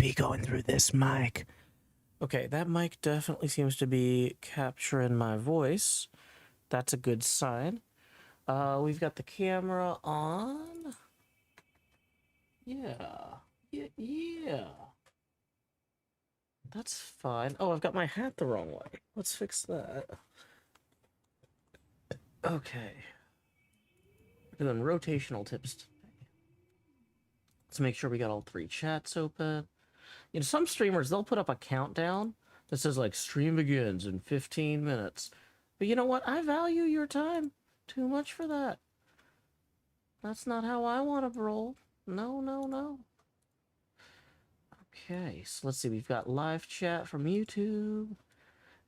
be going through this mic. Okay, that mic definitely seems to be capturing my voice. That's a good sign. We've got the camera on. Yeah. Yeah. That's fine. Oh, I've got my hat the wrong way. Let's fix that. Okay. We're doing rotational tips today. Let's make sure we got all 3 chats open. You know, some streamers, they'll put up a countdown that says, like, stream begins in 15 minutes. But you know what? I value your time too much for that. That's not how I want to roll. No, no, no. Okay, so let's see. We've got live chat from YouTube.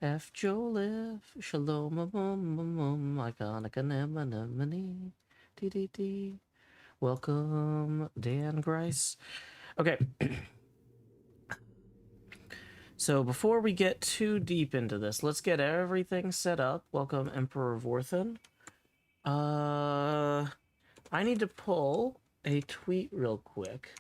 F. Joliffe. Shalom, iconic anemone. T. Welcome, Dan Grice. Okay. So before we get too deep into this, let's get everything set up. Welcome, Emperor Vorthen. I need to pull a tweet real quick.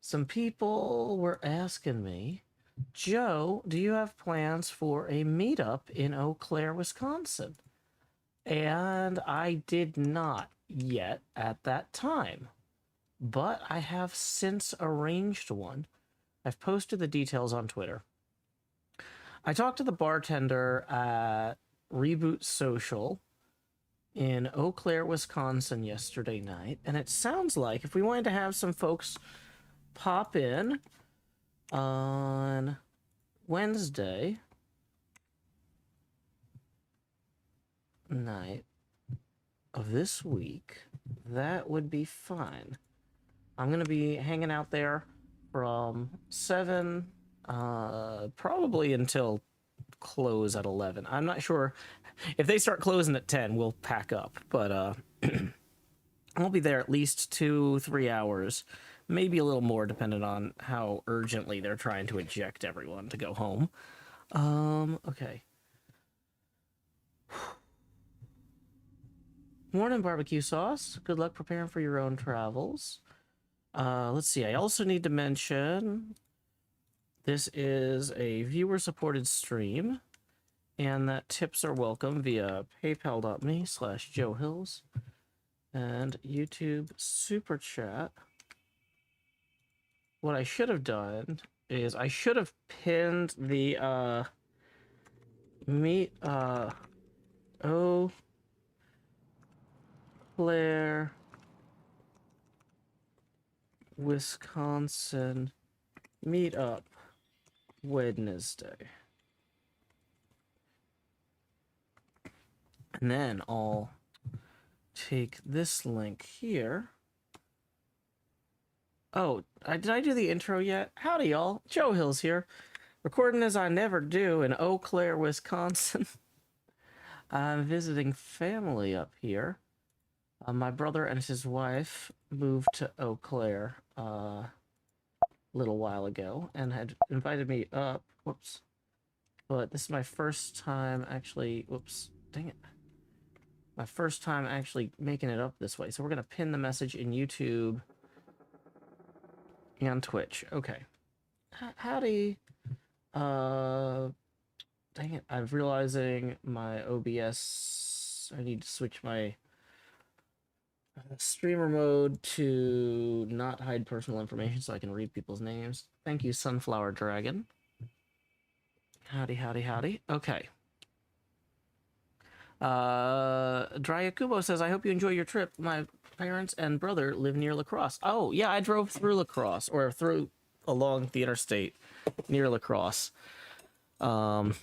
Some people were asking me, Joe, do you have plans for a meetup in Eau Claire, Wisconsin? And I did not yet at that time, but I have since arranged one. I've posted the details on Twitter. I talked to the bartender at Reboot Social in Eau Claire, Wisconsin yesterday night, and it sounds like if we wanted to have some folks pop in on Wednesday night of this week, that would be fine. I'm going to be hanging out there from 7, probably until close at 11. I'm not sure. If they start closing at 10, we'll pack up. But I'll be there at least 2-3 hours, maybe a little more, depending on how urgently they're trying to eject everyone to go home. Okay. Morning, barbecue sauce. Good luck preparing for your own travels. Let's see. I also need to mention this is a viewer-supported stream, and that tips are welcome via paypal.me/JoeHills and YouTube Super Chat. What I should have done is I should have pinned the Eau Claire, Wisconsin meetup Wednesday. And then I'll take this link here. Oh, did I do the intro yet? Howdy, y'all. Joe Hills here. Recording as I never do in Eau Claire, Wisconsin. I'm visiting family up here. My brother and his wife moved to Eau Claire a little while ago and had invited me up. Whoops. But this is my first time actually... Whoops. Dang it. My first time actually making it up this way. So we're going to pin the message in YouTube and Twitch. Okay. Howdy. Dang it. I'm realizing my OBS... I need to switch my streamer mode to not hide personal information so I can read people's names. Thank you, Sunflower Dragon. Howdy, howdy, howdy. Okay. Dryakubo says, I hope you enjoy your trip. My parents and brother live near La Crosse. Oh, yeah, I drove through La Crosse, or through along the interstate near La Crosse. Okay.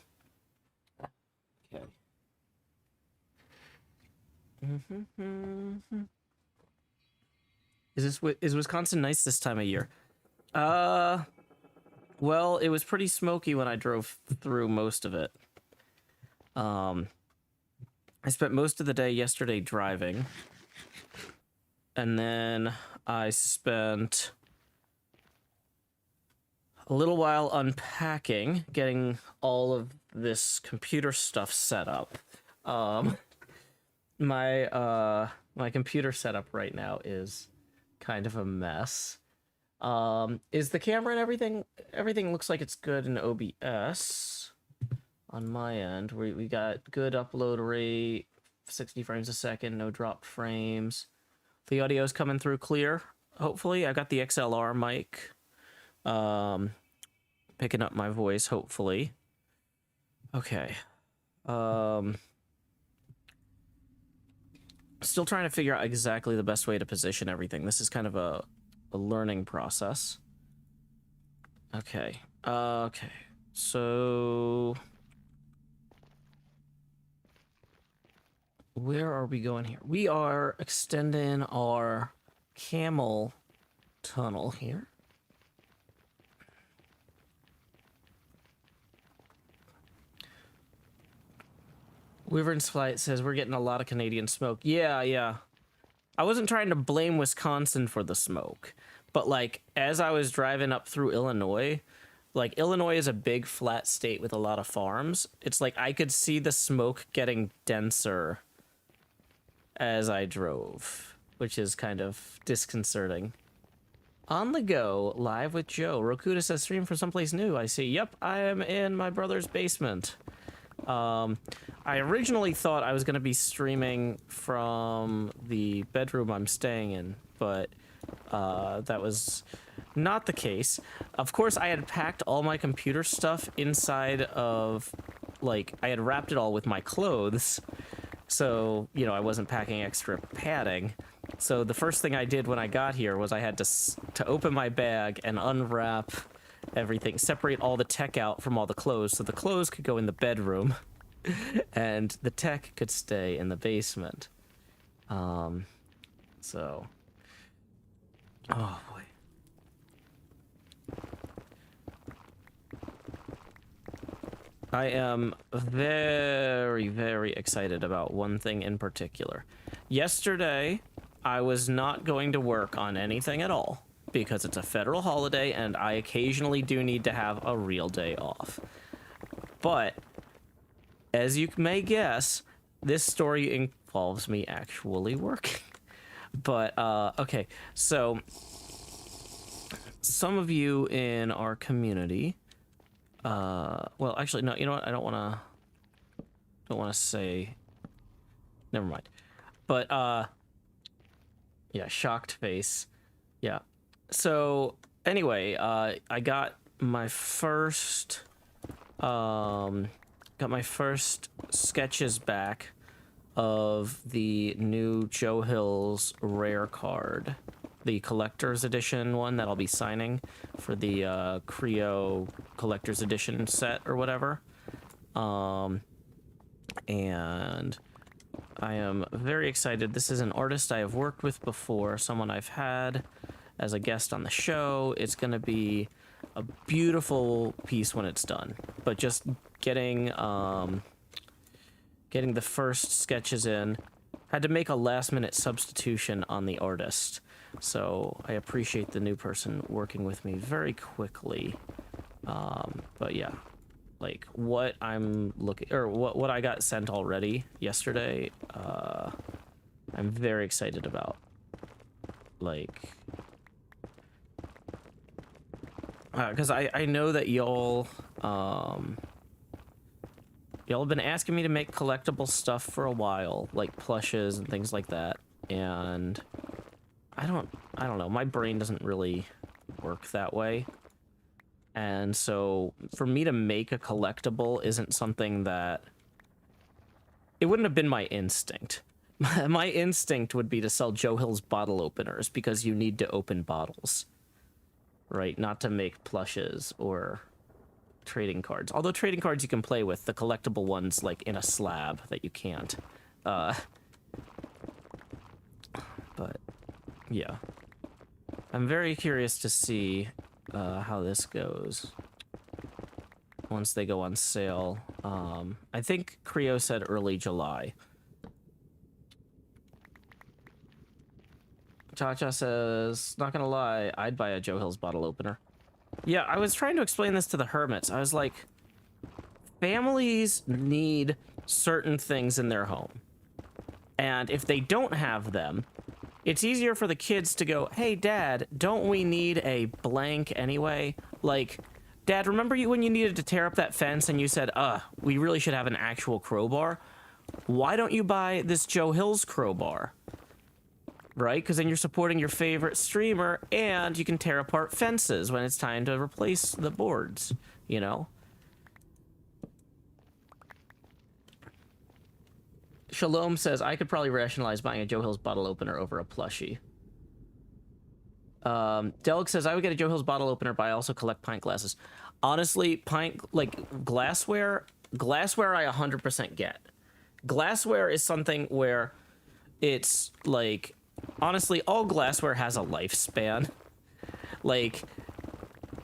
Is Wisconsin nice this time of year? Well, it was pretty smoky when I drove through most of it. I spent most of the day yesterday driving. And then I spent a little while unpacking, getting all of this computer stuff set up. My computer setup right now is kind of a mess. Is the camera and everything looks like it's good in OBS on my end. We got good upload rate, 60 frames a second, no dropped frames. The audio's coming through clear, hopefully. I got the XLR mic, picking up my voice, hopefully. Okay. Still trying to figure out exactly the best way to position everything. This is kind of a learning process. Okay. Okay. So where are we going here? We are extending our Camel tunnel here. Wyvern's Flight says we're getting a lot of Canadian smoke. Yeah. I wasn't trying to blame Wisconsin for the smoke, but like as I was driving up through Illinois, like Illinois is a big flat state with a lot of farms. It's like I could see the smoke getting denser as I drove, which is kind of disconcerting. On the go, live with Joe. Rokuda says stream from someplace new. I see. Yep, I am in my brother's basement. I originally thought I was going to be streaming from the bedroom I'm staying in, but that was not the case. Of course, I had packed all my computer stuff inside of, like, I had wrapped it all with my clothes, so, you know, I wasn't packing extra padding. So the first thing I did when I got here was I had to open my bag and unwrap everything, separate all the tech out from all the clothes, so the clothes could go in the bedroom and the tech could stay in the basement. So, oh boy. I am very, very excited about one thing in particular. Yesterday, I was not going to work on anything at all because it's a federal holiday and I occasionally do need to have a real day off. But, as you may guess, this story involves me actually working. But, okay, so some of you in our community, well, actually, no, you know what? I don't want to say, never mind. But, yeah, shocked face. Yeah. So, anyway, I got my first sketches back of the new Joe Hill's rare card, the collector's edition one that I'll be signing for the Creo collector's edition set or whatever. And I am very excited. This is an artist I have worked with before, someone I've had as a guest on the show. It's going to be a beautiful piece when it's done, but just getting the first sketches in, had to make a last-minute substitution on the artist, so I appreciate the new person working with me very quickly. But yeah, like what I'm looking, or what I got sent already yesterday, I'm very excited about. Like, because I know that y'all have been asking me to make collectible stuff for a while, like plushes and things like that, and I don't know, my brain doesn't really work that way. And so for me to make a collectible isn't something that, it wouldn't have been my instinct. My instinct would be to sell Joe Hill's bottle openers because you need to open bottles, right? Not to make plushes or trading cards. Although trading cards you can play with, the collectible ones like in a slab that you can't. But yeah, I'm very curious to see how this goes once they go on sale. I think Creo said early July. Cha-Cha says, not gonna lie, I'd buy a Joe Hill's bottle opener. Yeah, I was trying to explain this to the hermits. I was like, families need certain things in their home. And if they don't have them, it's easier for the kids to go, hey, Dad, don't we need a blank anyway? Like, Dad, remember when you needed to tear up that fence and you said, we really should have an actual crowbar? Why don't you buy this Joe Hill's crowbar? Right? Because then you're supporting your favorite streamer and you can tear apart fences when it's time to replace the boards, you know? Shalom says, I could probably rationalize buying a Joe Hill's bottle opener over a plushie. Delg says, I would get a Joe Hill's bottle opener, but I also collect pint glasses. Honestly, glassware I 100% get. Glassware is something where it's like, honestly, all glassware has a lifespan. Like,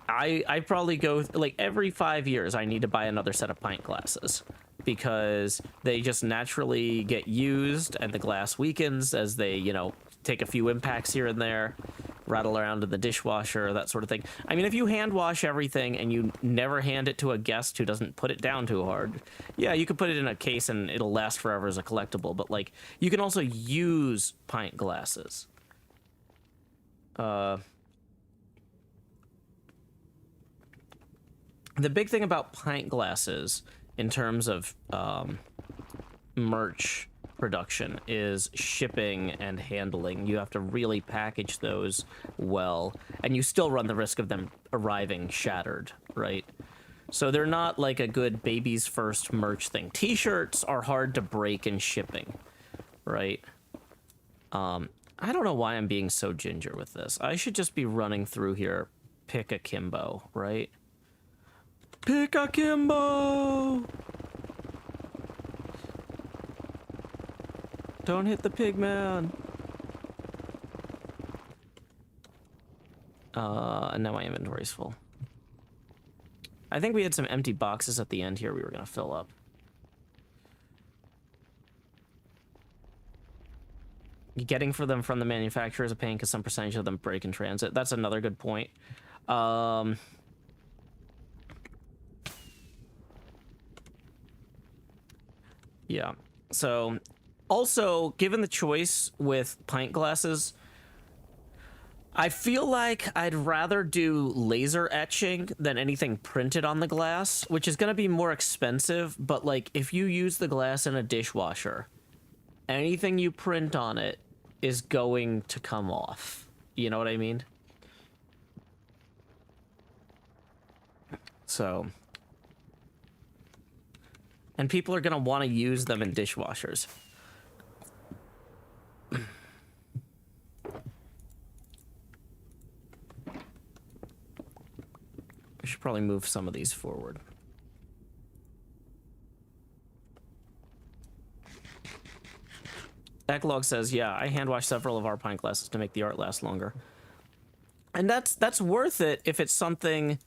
I probably go, like, every 5 years I need to buy another set of pint glasses because they just naturally get used and the glass weakens as they, you know, take a few impacts here and there, rattle around in the dishwasher, that sort of thing. I mean, if you hand wash everything and you never hand it to a guest who doesn't put it down too hard, yeah, you could put it in a case and it'll last forever as a collectible, but, like, you can also use pint glasses. The big thing about pint glasses in terms of merch production is shipping and handling. You have to really package those well, and you still run the risk of them arriving shattered, right? So they're not like a good baby's first merch thing. T-shirts are hard to break in shipping, right? I don't know why I'm being so ginger with this. I should just be running through here, pick a Kimbo, right? Pick a Kimbo! Don't hit the pig man. And now my inventory's full. I think we had some empty boxes at the end here we were gonna fill up. Getting for them from the manufacturer is a pain because some percentage of them break in transit. That's another good point. Yeah. So, also, given the choice with pint glasses, I feel like I'd rather do laser etching than anything printed on the glass, which is going to be more expensive, but, like, if you use the glass in a dishwasher, anything you print on it is going to come off. You know what I mean? So... and people are going to want to use them in dishwashers. We should probably move some of these forward. Eclog says, yeah, I hand wash several of our pint glasses to make the art last longer. And that's worth it if it's something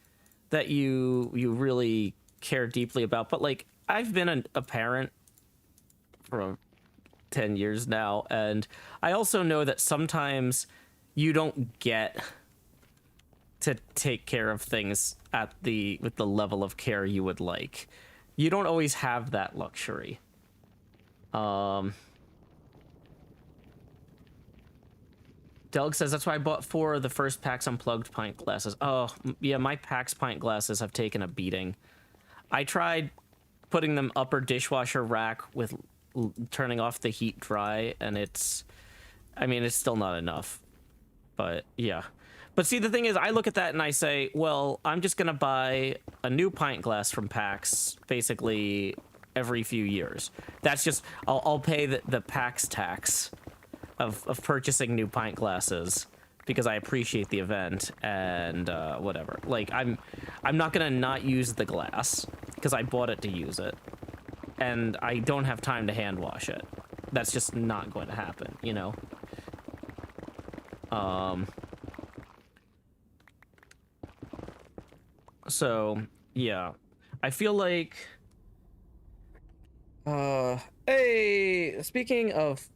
that you really care deeply about. But, like, I've been a parent for 10 years now, and I also know that sometimes you don't get to take care of things with the level of care you would like. You don't always have that luxury. Delg says, that's why I bought 4 of the first PAX Unplugged pint glasses. Oh, yeah, my PAX pint glasses have taken a beating. I tried putting them upper dishwasher rack with turning off the heat dry, and it's still not enough. But yeah. But see, the thing is, I look at that and I say, well, I'm just gonna buy a new pint glass from PAX basically every few years. That's just, I'll pay the PAX tax of purchasing new pint glasses because I appreciate the event and whatever. Like, I'm not gonna not use the glass because I bought it to use it, and I don't have time to hand wash it. That's just not going to happen, you know? So, yeah. I feel like... hey, speaking of,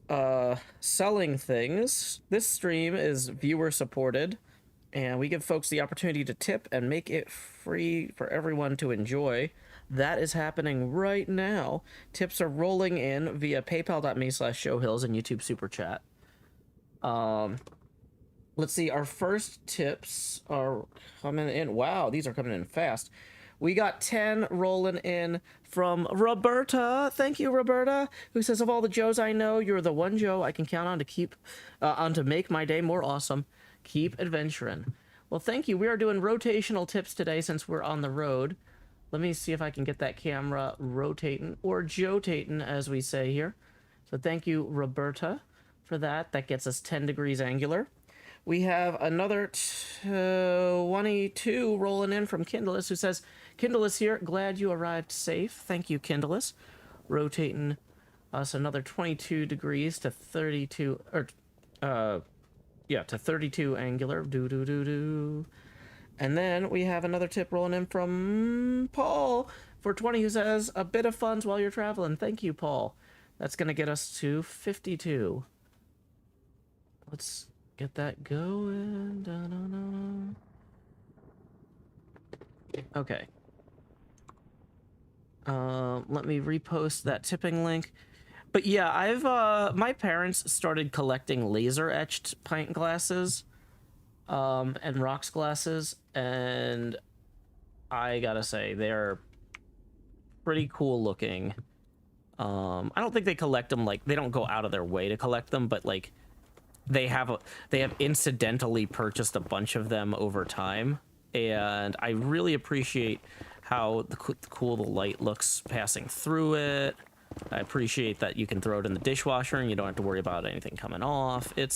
selling things, this stream is viewer supported, and we give folks the opportunity to tip and make it free for everyone to enjoy. That is happening right now. Tips are rolling in via paypal.me/showhills and YouTube Super Chat. Let's see, our first tips are coming in. Wow, these are coming in fast. We got 10 rolling in from Roberta. Thank you, Roberta, who says, of all the Joes I know, you're the one Joe I can count on to to make my day more awesome. Keep adventuring. Well, thank you. We are doing rotational tips today since we're on the road. Let me see if I can get that camera rotating, or Joe-tating, as we say here. So thank you, Roberta, for that. That gets us 10 degrees angular. We have another 22 rolling in from Kindless, who says, Kindless here, glad you arrived safe. Thank you, Kindless. Rotating us another 22 degrees to 32, to 32 angular. Do. And then we have another tip rolling in from Paul for 20, who says, a bit of funds while you're traveling. Thank you, Paul. That's going to get us to 52. Let's get that going. Okay. Let me repost that tipping link. But yeah, I've my parents started collecting laser etched pint glasses and rocks glasses, and I gotta say they're pretty cool looking. I don't think they collect them, like, they don't go out of their way to collect them, but like they have incidentally purchased a bunch of them over time, and I really appreciate how cool the light looks passing through it. I appreciate that you can throw it in the dishwasher and you don't have to worry about anything coming off. It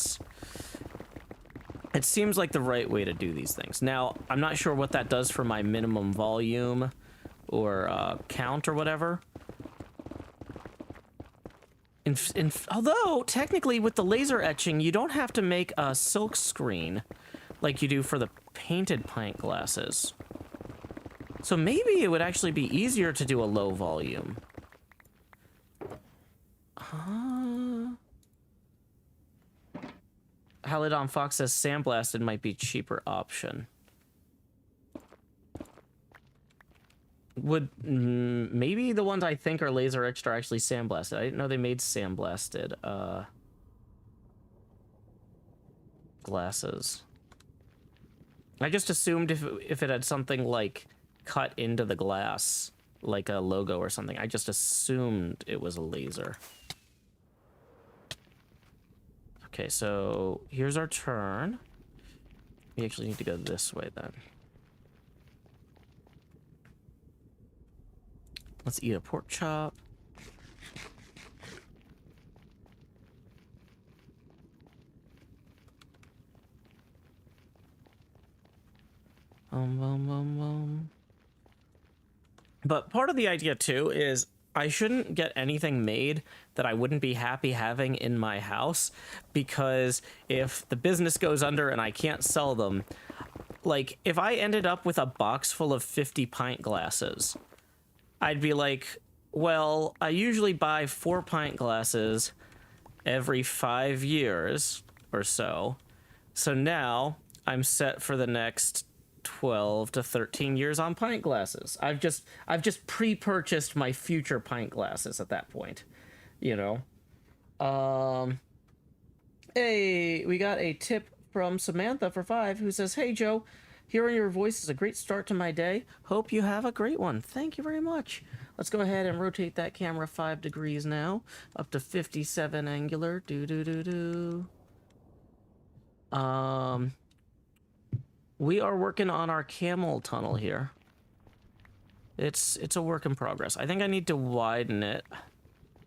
seems like the right way to do these things. Now, I'm not sure what that does for my minimum volume or count or whatever. Although, technically, with the laser etching, you don't have to make a silk screen like you do for the painted pint glasses. So maybe it would actually be easier to do a low volume. Halidon Fox says sandblasted might be cheaper option. Would maybe the ones I think are laser etched are actually sandblasted. I didn't know they made sandblasted glasses. I just assumed if it had something like cut into the glass, like a logo or something, I just assumed it was a laser. Okay, so here's our turn. We actually need to go this way then. Let's eat a pork chop. But part of the idea too is I shouldn't get anything made that I wouldn't be happy having in my house, because if the business goes under and I can't sell them, like if I ended up with a box full of 50 pint glasses, I'd be like, well, I usually buy 4 pint glasses every 5 years or so. So now I'm set for the next 12 to 13 years on pint glasses. I've just pre-purchased my future pint glasses at that point, you know. Hey, we got a tip from Samantha for 5, who says, hey Joe, hearing your voice is a great start to my day. Hope you have a great one. Thank you very much. Let's go ahead and rotate that camera 5 degrees now, up to 57 angular. We are working on our Camel tunnel here. It's a work in progress. I think I need to widen it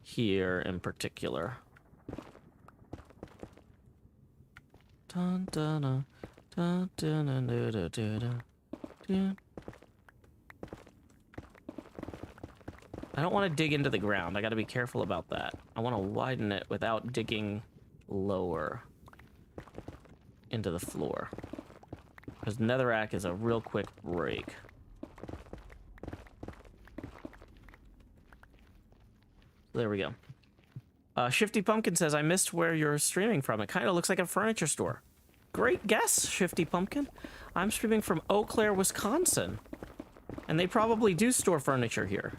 here in particular. Dun, dun, dun, dun, dun, dun, dun, dun, dun, dun. I don't want to dig into the ground. I got to be careful about that. I want to widen it without digging lower into the floor, because netherrack is a real quick break. There we go. Shifty Pumpkin says, I missed where you're streaming from. It kind of looks like a furniture store. Great guess, Shifty Pumpkin. I'm streaming from Eau Claire, Wisconsin. And they probably do store furniture here.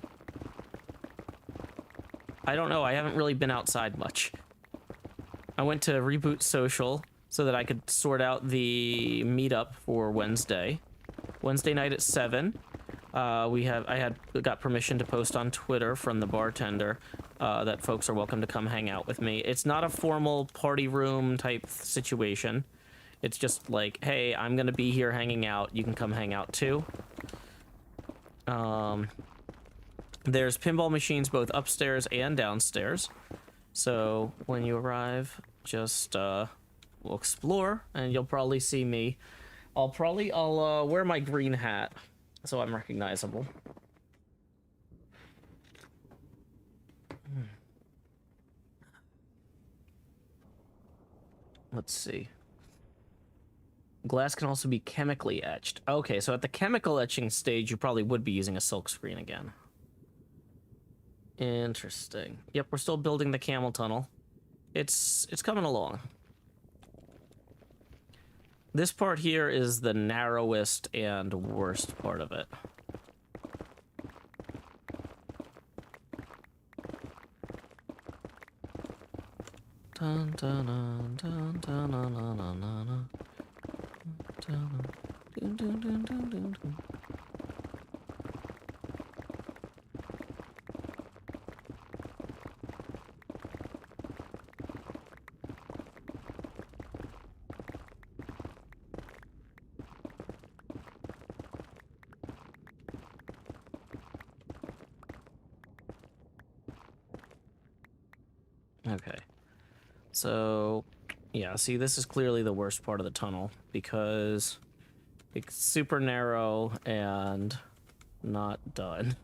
I don't know. I haven't really been outside much. I went to Reboot Social so that I could sort out the meetup for Wednesday. Wednesday night at 7. I got permission to post on Twitter from the bartender that folks are welcome to come hang out with me. It's not a formal party room type situation. It's just like, hey, I'm gonna be here hanging out. You can come hang out too. There's pinball machines both upstairs and downstairs. So when you arrive, just we'll explore, and you'll probably see me. I'll wear my green hat so I'm recognizable. Let's see. Glass can also be chemically etched. Okay, so at the chemical etching stage, you probably would be using a silk screen again. Interesting. Yep, we're still building the Camel tunnel. It's coming along. This part here is the narrowest and worst part of it. Dun, dun, dun, dun, dun, dun, dun, dun, dun. Dun, dun, dun, dun, dun, dun. Okay, so yeah, see, this is clearly the worst part of the tunnel because it's super narrow and not done.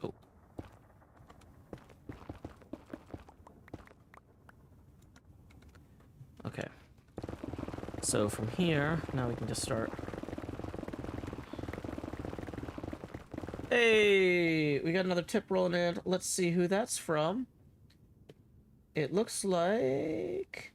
Oh. Okay. So from here, now we can just start. Hey, we got another tip rolling in. Let's see who that's from. It looks like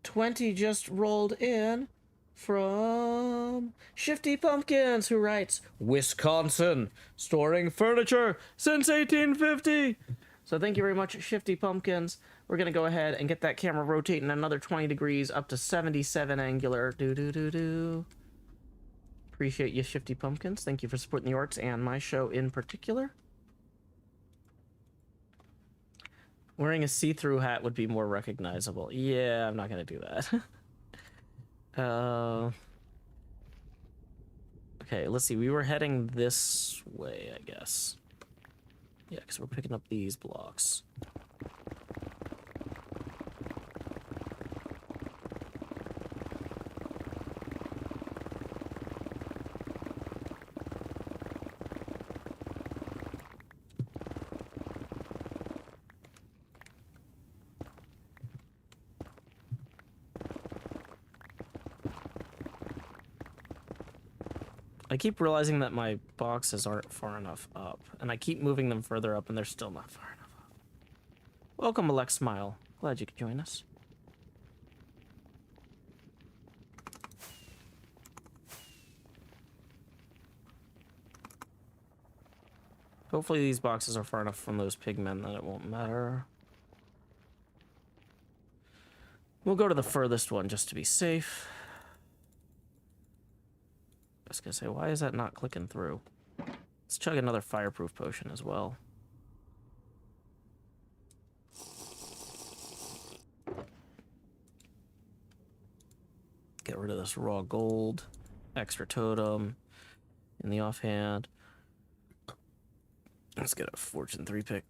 20 just rolled in from Shifty Pumpkins, who writes, Wisconsin, storing furniture since 1850. So thank you very much, Shifty Pumpkins. We're going to go ahead and get that camera rotating another 20 degrees up to 77 angular. Do-do-do-do. Appreciate you, Shifty Pumpkins. Thank you for supporting the arts and my show in particular. Wearing a see-through hat would be more recognizable. Yeah, I'm not going to do that. Okay, let's see. We were heading this way, I guess. Yeah, because we're picking up these blocks. I keep realizing that my boxes aren't far enough up, and I keep moving them further up, and they're still not far enough up. Welcome, Alex Smile. Glad you could join us. Hopefully these boxes are far enough from those pigmen that it won't matter. We'll go to the furthest one just to be safe. I was gonna say, why is that not clicking through? Let's chug another fireproof potion as well. Get rid of this raw gold. Extra totem in the offhand. Let's get a Fortune 3 pick.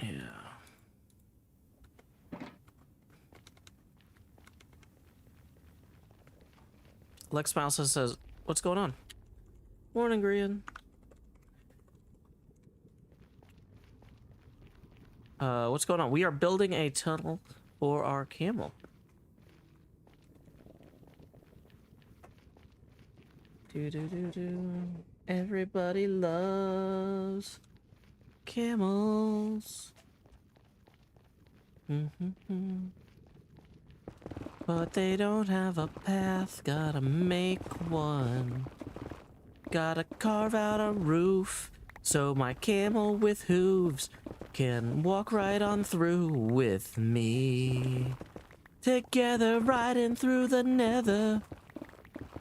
Yeah. Lex Mouse says, what's going on? Morning, Grian. What's going on? We are building a tunnel for our camel. Do. Everybody loves camels. But they don't have a path, gotta make one. Gotta carve out a roof so my camel with hooves can walk right on through with me. Together riding through the nether,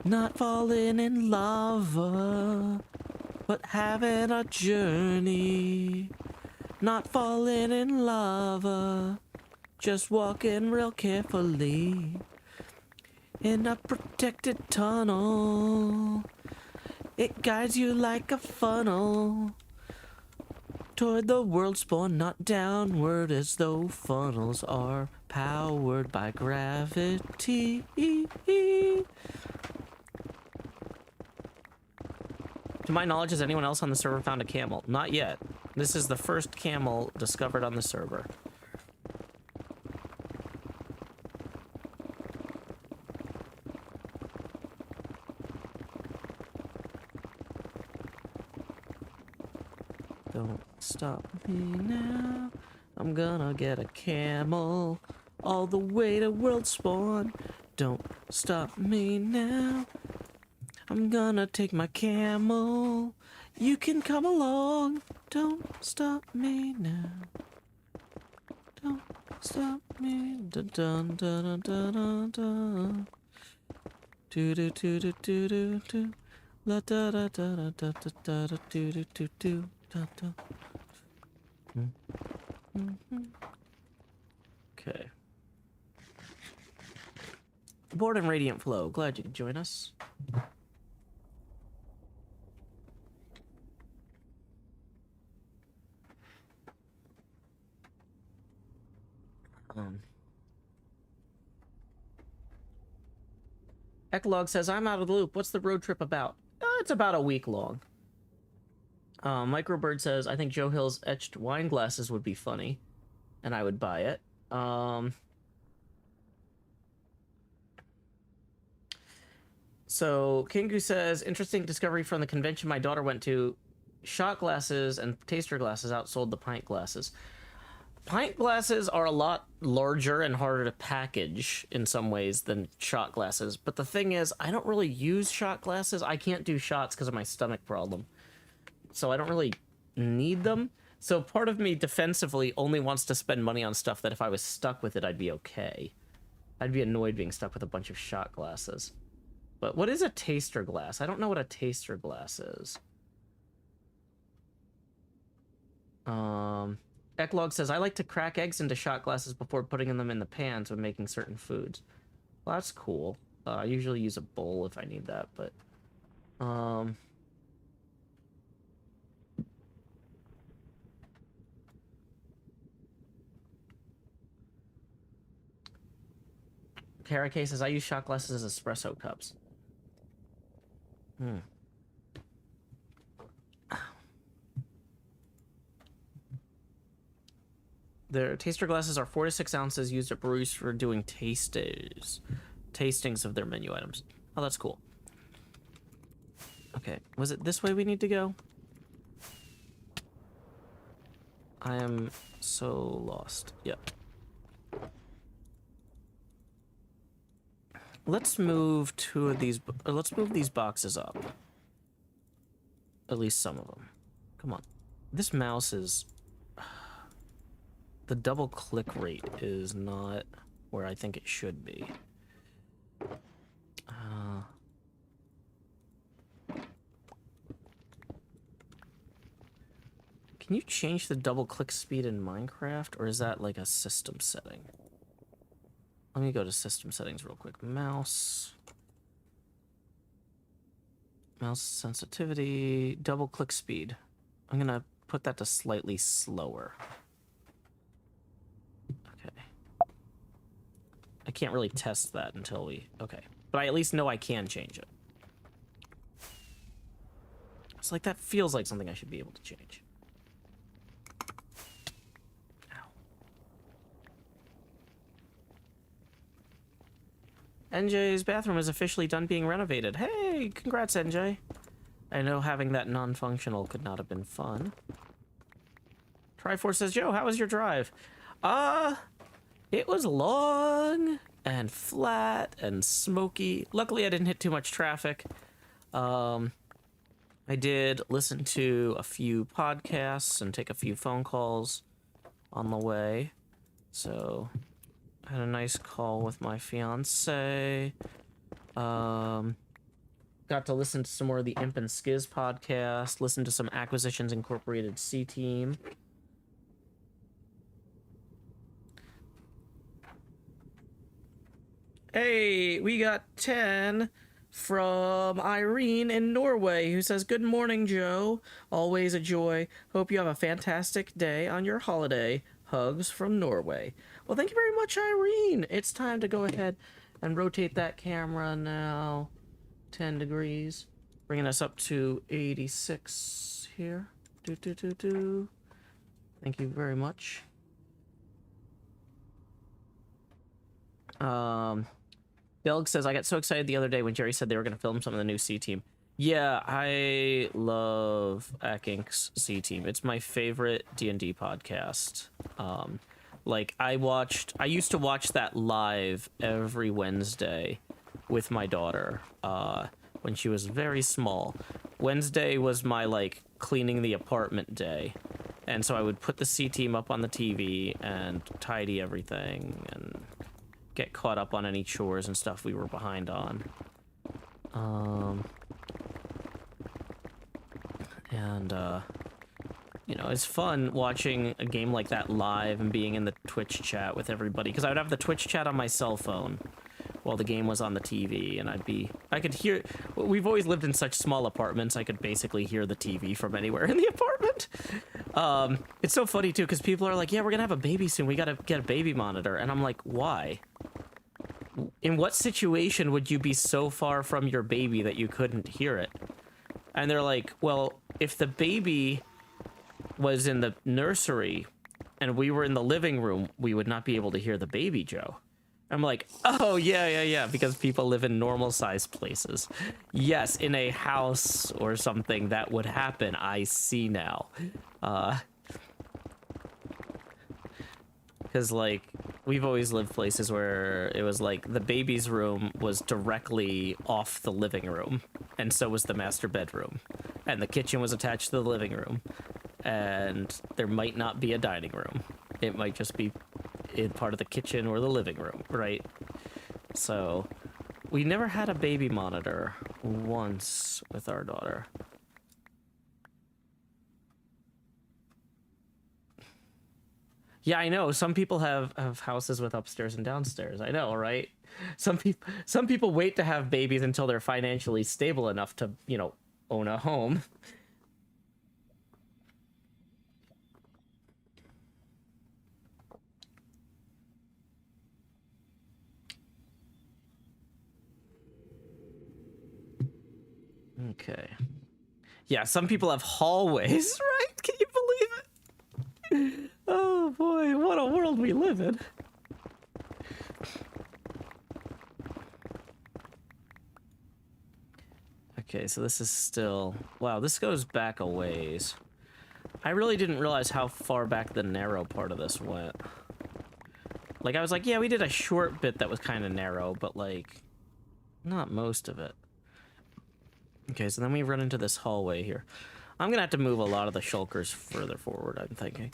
not falling in lava, but having a journey. Not falling in lava, just walking real carefully in a protected tunnel. It guides you like a funnel toward the world spawn, not downward, as though funnels are powered by gravity. To my knowledge, has anyone else on the server found a camel? Not yet. This is the first camel discovered on the server. Don't stop me now. I'm gonna get a camel all the way to world spawn. Don't stop me now. I'm gonna take my camel. You can come along. Don't stop me now. Don't stop me. Dun dun dun dun dun dun. Do do do do do do do. La da da da da da da da do do do do da da. Okay. Bored and Radiant Flow. Glad you could join us. Eclog says, I'm out of the loop. What's the road trip about? It's about a week long. Microbird says, I think Joe Hill's etched wine glasses would be funny, and I would buy it. So Kingu says, interesting discovery from the convention my daughter went to. Shot glasses and taster glasses outsold the pint glasses. Pint glasses are a lot larger and harder to package in some ways than shot glasses. But the thing is, I don't really use shot glasses. I can't do shots because of my stomach problem. So I don't really need them. So part of me defensively only wants to spend money on stuff that if I was stuck with it, I'd be okay. I'd be annoyed being stuck with a bunch of shot glasses. But what is a taster glass? I don't know what a taster glass is. Eclog says, I like to crack eggs into shot glasses before putting them in the pans when making certain foods. Well, that's cool. I usually use a bowl if I need that, but... Karake says, I use shot glasses as espresso cups. Their taster glasses are 4 to 6 ounces used at breweries for doing tastings of their menu items. Oh, that's cool. Okay, was it this way we need to go? I am so lost. Yep. Let's move 2 of these. Let's move these boxes up. At least some of them. Come on. This mouse is... The double click rate is not where I think it should be. Can you change the double click speed in Minecraft, or is that like a system setting? Let me go to system settings real quick. Mouse sensitivity, double click speed. I'm gonna put that to slightly slower. I can't really test that until we... Okay. But I at least know I can change it. It's like, that feels like something I should be able to change. Ow. NJ's bathroom is officially done being renovated. Hey, congrats, NJ. I know having that non-functional could not have been fun. Triforce says, Joe, how was your drive? It was long and flat and smoky. Luckily, I didn't hit too much traffic. I did listen to a few podcasts and take a few phone calls on the way. So, I had a nice call with my fiance. Got to listen to some more of the Imp and Skiz podcast, listen to some Acquisitions Incorporated C Team. Hey, we got 10 from Irene in Norway, who says, "Good morning, Joe. Always a joy. Hope you have a fantastic day on your holiday. Hugs from Norway." Well, thank you very much, Irene. It's time to go ahead and rotate that camera now 10 degrees, bringing us up to 86 here. Thank you very much. Belg says, "I got so excited the other day when Jerry said they were going to film some of the new C Team." Yeah, I love Akink's C Team. It's my favorite D&D podcast. Like, I used to watch that live every Wednesday with my daughter when she was very small. Wednesday was my, like, cleaning the apartment day. And so I would put the C Team up on the TV and tidy everything and get caught up on any chores and stuff we were behind on. You know, it's fun watching a game like that live and being in the Twitch chat with everybody, because I would have the Twitch chat on my cell phone while the game was on the TV, and I could hear, we've always lived in such small apartments, I could basically hear the TV from anywhere in the apartment. It's so funny too, because people are like, "Yeah, we're gonna have a baby soon, we gotta get a baby monitor," and I'm like, why? In what situation would you be so far from your baby that you couldn't hear it? And they're like, "Well, if the baby was in the nursery and we were in the living room, we would not be able to hear the baby, Joe." I'm like, "Oh, yeah, because people live in normal-sized places. Yes, in a house or something that would happen. I see now." Because, like, we've always lived places where it was like the baby's room was directly off the living room, and so was the master bedroom, and the kitchen was attached to the living room, and there might not be a dining room. It might just be in part of the kitchen or the living room, right? So we never had a baby monitor once with our daughter. Yeah, I know. Some people have houses with upstairs and downstairs. I know, right? Some people wait to have babies until they're financially stable enough to, you know, own a home. Okay. Yeah, some people have hallways, right? Can you believe it? Oh boy, what a world we live in. Okay, so this is still... Wow, this goes back a ways. I really didn't realize how far back the narrow part of this went. Like, I was like, yeah, we did a short bit that was kind of narrow, but, like, not most of it. Okay, so then we run into this hallway here. I'm gonna have to move a lot of the shulkers further forward, I'm thinking.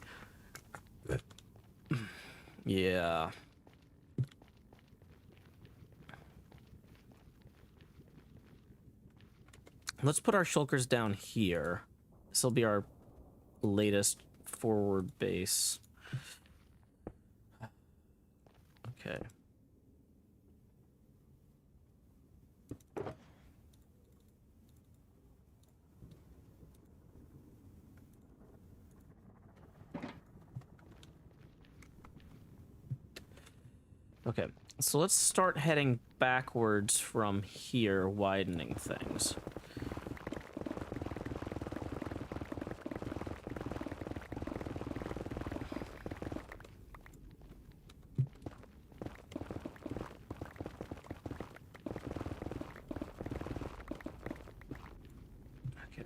Yeah. Let's put our shulkers down here. This will be our latest forward base. Okay. Okay, so let's start heading backwards from here, widening things. Okay.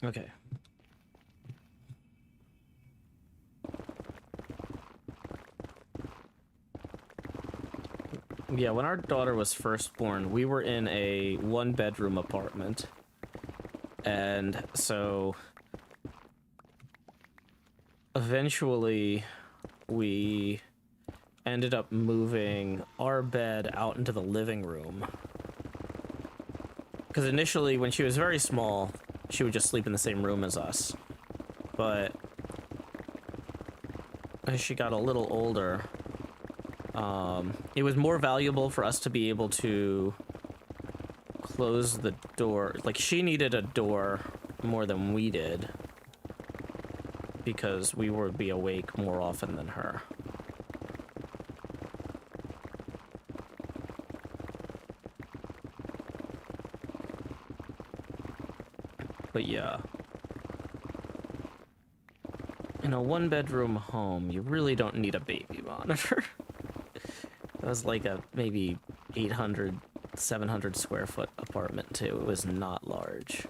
Okay. Yeah, when our daughter was first born, we were in a one-bedroom apartment. And so eventually we ended up moving our bed out into the living room. Because initially, when she was very small, she would just sleep in the same room as us. But as she got a little older, it was more valuable for us to be able to close the door. Like, she needed a door more than we did, because we would be awake more often than her. But yeah. In a one-bedroom home, you really don't need a baby monitor. It was like a maybe 800, 700 square foot apartment too. It was not large.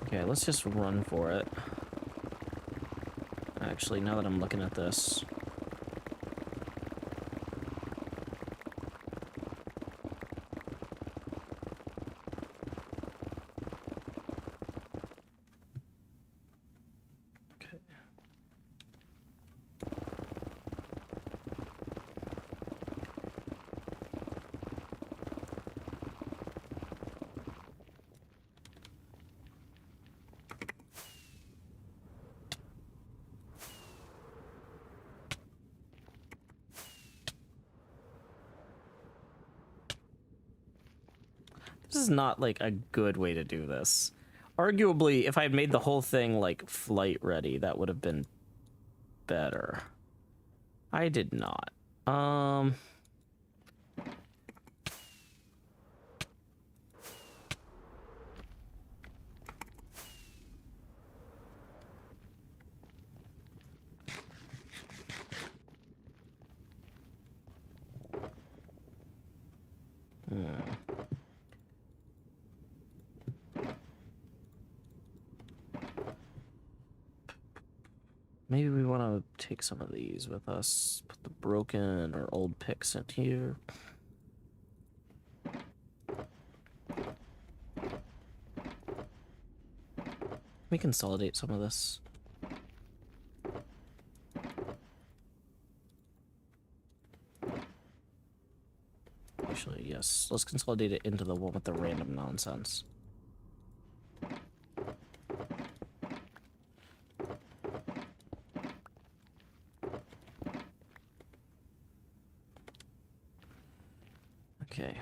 Okay, let's just run for it. Actually, now that I'm looking at this. Okay. This is not, like, a good way to do this. Arguably, if I had made the whole thing, like, flight ready, that would have been better. I did not. Maybe we want to take some of these with us. Put the broken or old picks in here. We consolidate some of this. Actually, yes. Let's consolidate it into the one with the random nonsense. Okay.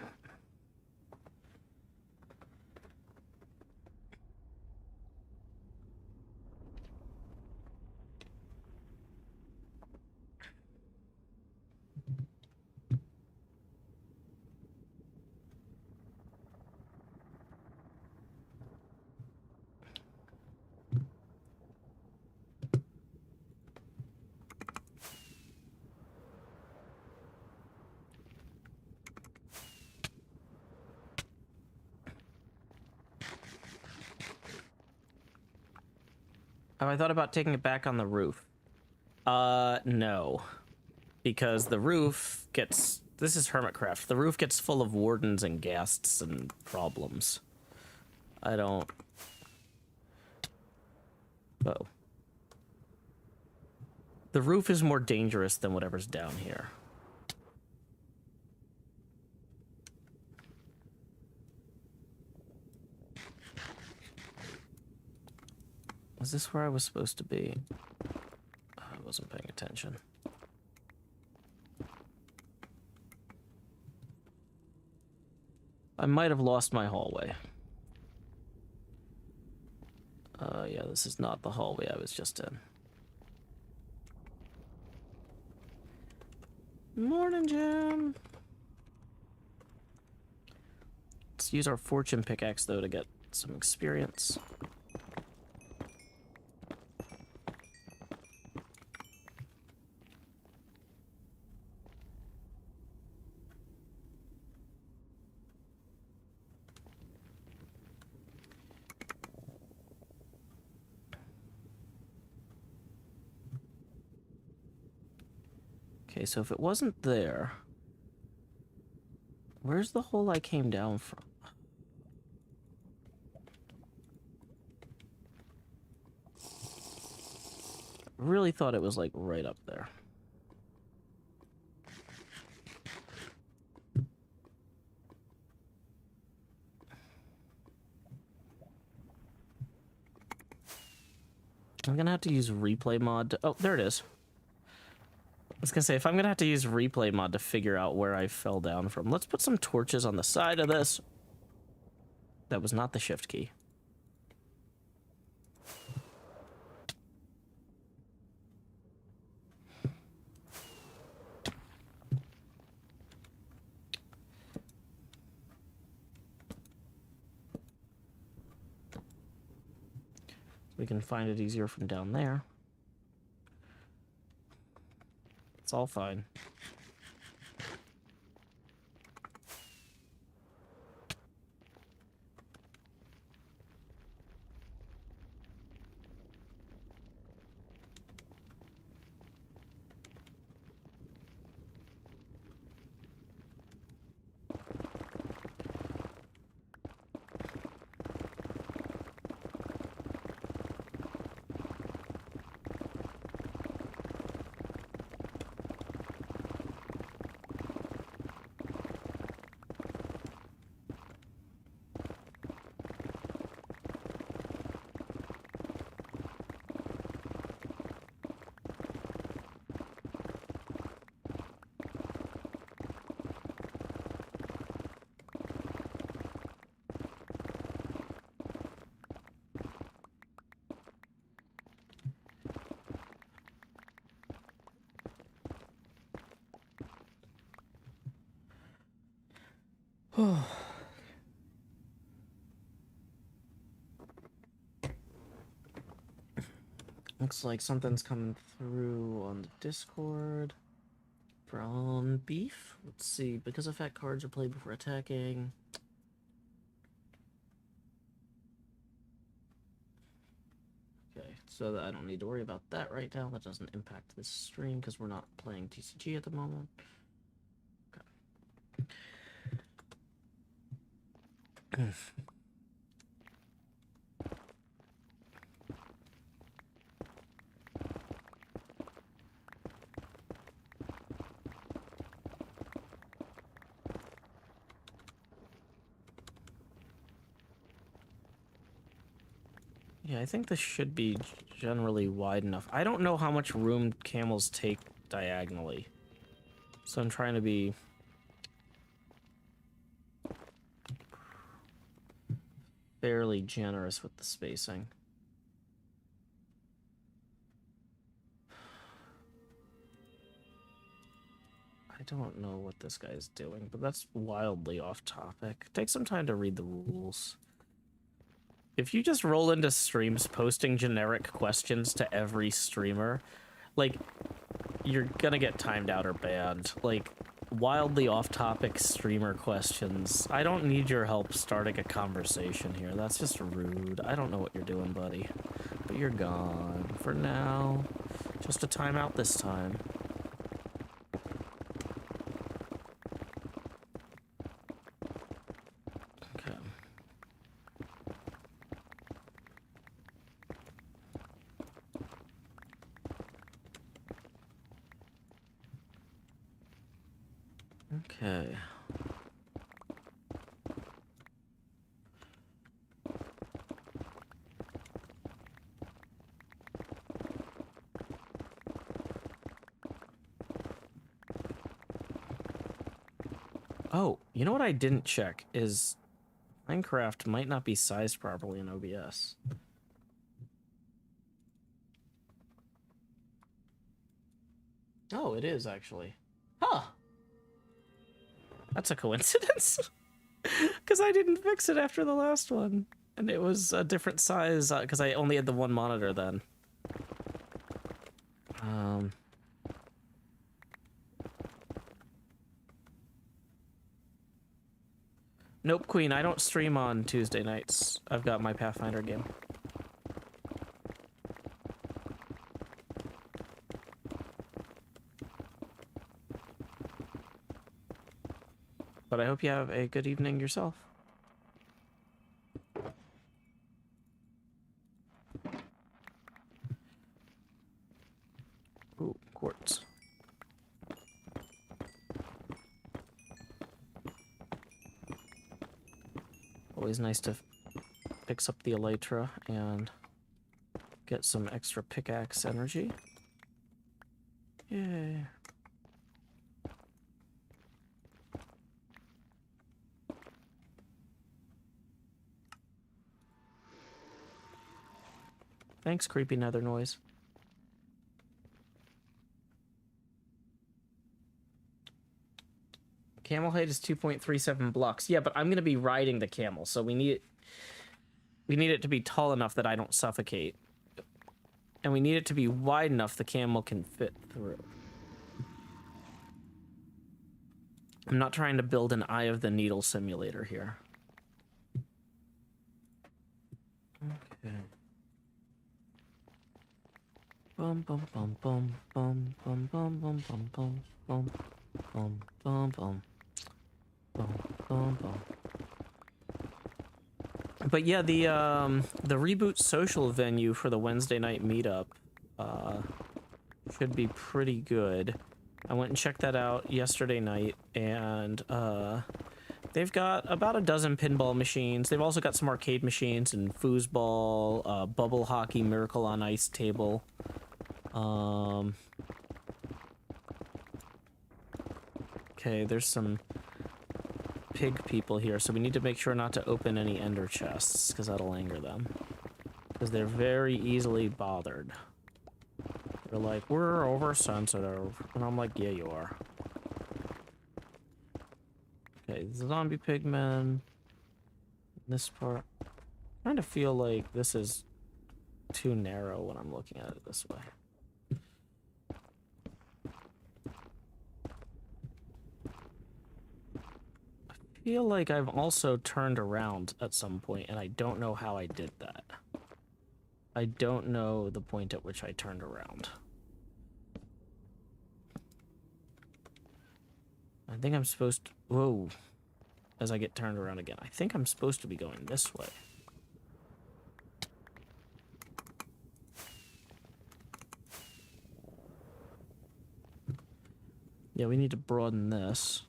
Have I thought about taking it back on the roof? No. Because the roof gets... This is HermitCraft. The roof gets full of wardens and ghasts and problems. I don't... Oh. The roof is more dangerous than whatever's down here. Is this where I was supposed to be? I wasn't paying attention. I might have lost my hallway. Yeah, this is not the hallway I was just in. Morning, Jim. Let's use our fortune pickaxe, though, to get some experience. Okay, so if it wasn't there, where's the hole I came down from? Really thought it was, like, right up there. I'm gonna have to use replay mod to... Oh, there it is. I was gonna say, if I'm gonna have to use replay mod to figure out where I fell down from, let's put some torches on the side of this. That was not the shift key. We can find it easier from down there. It's all fine. Looks like something's coming through on the Discord from Beef. Let's see. Because effect cards are played before attacking. Okay, so I don't need to worry about that right now. That doesn't impact this stream because we're not playing TCG at the moment. Okay. Yeah, I think this should be generally wide enough. I don't know how much room camels take diagonally, so I'm trying to be fairly generous with the spacing. I don't know what this guy's doing, but that's wildly off topic. Take some time to read the rules. If you just roll into streams posting generic questions to every streamer, like, you're gonna get timed out or banned. Like, wildly off-topic streamer questions. I don't need your help starting a conversation here. That's just rude. I don't know what you're doing, buddy. But you're gone. For now. Just a timeout this time. Okay. Okay. Oh, you know what I didn't check is Minecraft might not be sized properly in OBS. Oh, it is actually. Huh. That's a coincidence. Because I didn't fix it after the last one. And it was a different size, because I only had the one monitor then. Nope, Queen, I don't stream on Tuesday nights. I've got my Pathfinder game. But I hope you have a good evening yourself. Ooh, quartz. Always nice to fix up the elytra and get some extra pickaxe energy. Yay. Thanks, creepy nether noise. Camel height is 2.37 blocks. Yeah, but I'm gonna be riding the camel, so we need it to be tall enough that I don't suffocate. And we need it to be wide enough the camel can fit through. I'm not trying to build an Eye of the Needle simulator here. Okay. Bum bum bum bum bum bum bum bum bum bum bum bum bum bum bum bum. But yeah, the reboot social venue for the Wednesday night meetup should be pretty good. I went and checked that out yesterday night, and they've got about a dozen pinball machines. They've also got some arcade machines and foosball, bubble hockey, Miracle on Ice table. Okay, there's some pig people here, so we need to make sure not to open any ender chests, because that'll anger them. Because they're very easily bothered. They're like, we're oversensitive. And I'm like, yeah, you are. Okay, zombie pigmen. This part. I kind of feel like this is too narrow when I'm looking at it this way. I feel like I've also turned around at some point, and I don't know how I did that. I don't know the point at which I turned around. I think I'm supposed to... Whoa. As I get turned around again. I think I'm supposed to be going this way. Yeah, we need to broaden this.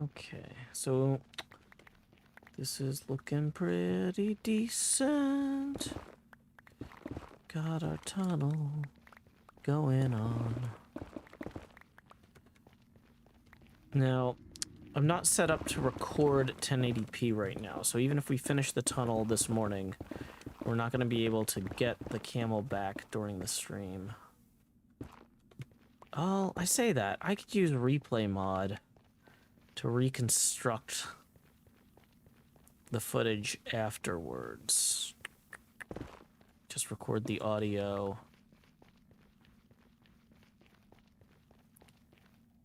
Okay, so this is looking pretty decent. Got our tunnel going on. Now, I'm not set up to record 1080p right now, so even if we finish the tunnel this morning, we're not going to be able to get the camel back during the stream. Oh, I say that. I could use replay mod to reconstruct the footage afterwards. Just record the audio.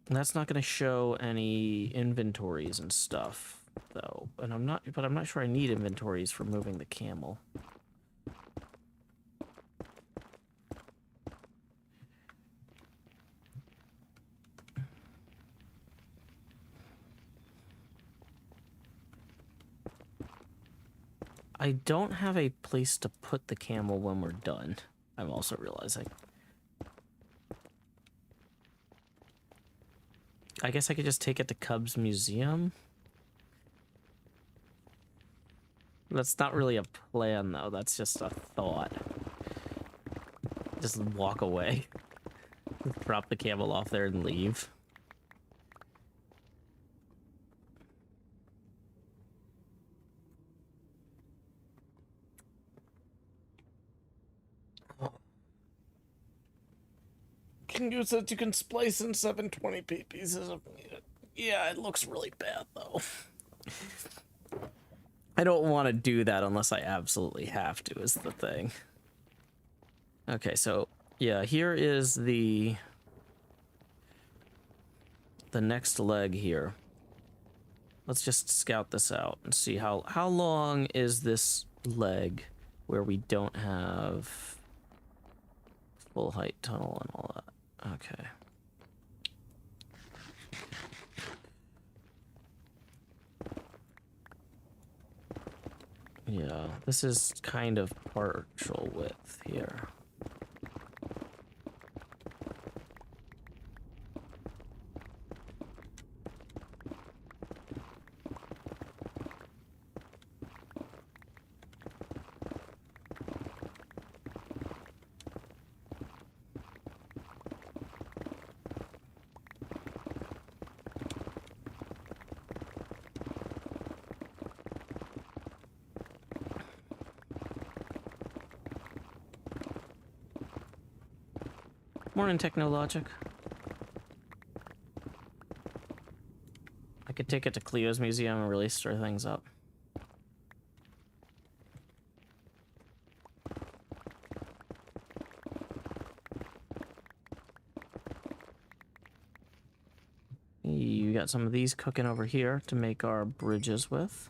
And that's not going to show any inventories and stuff. though, and I'm not sure I need inventories for moving the camel. I don't have a place to put the camel when we're done. I'm also realizing. I guess I could just take it to Cub's Museum. That's not really a plan, though. That's just a thought. Just walk away. Drop the camel off there and leave. Can use it. You can splice in 720p pieces of meat. Yeah, it looks really bad, though. I don't want to do that unless I absolutely have to, is the thing. Okay, so, yeah, here is the next leg here. Let's just scout this out and see how long is this leg where we don't have full height tunnel and all that. Okay. Yeah, this is kind of partial width here. Morning, Technologic. I could take it to Cleo's museum and really stir things up. You got some of these cooking over here to make our bridges with.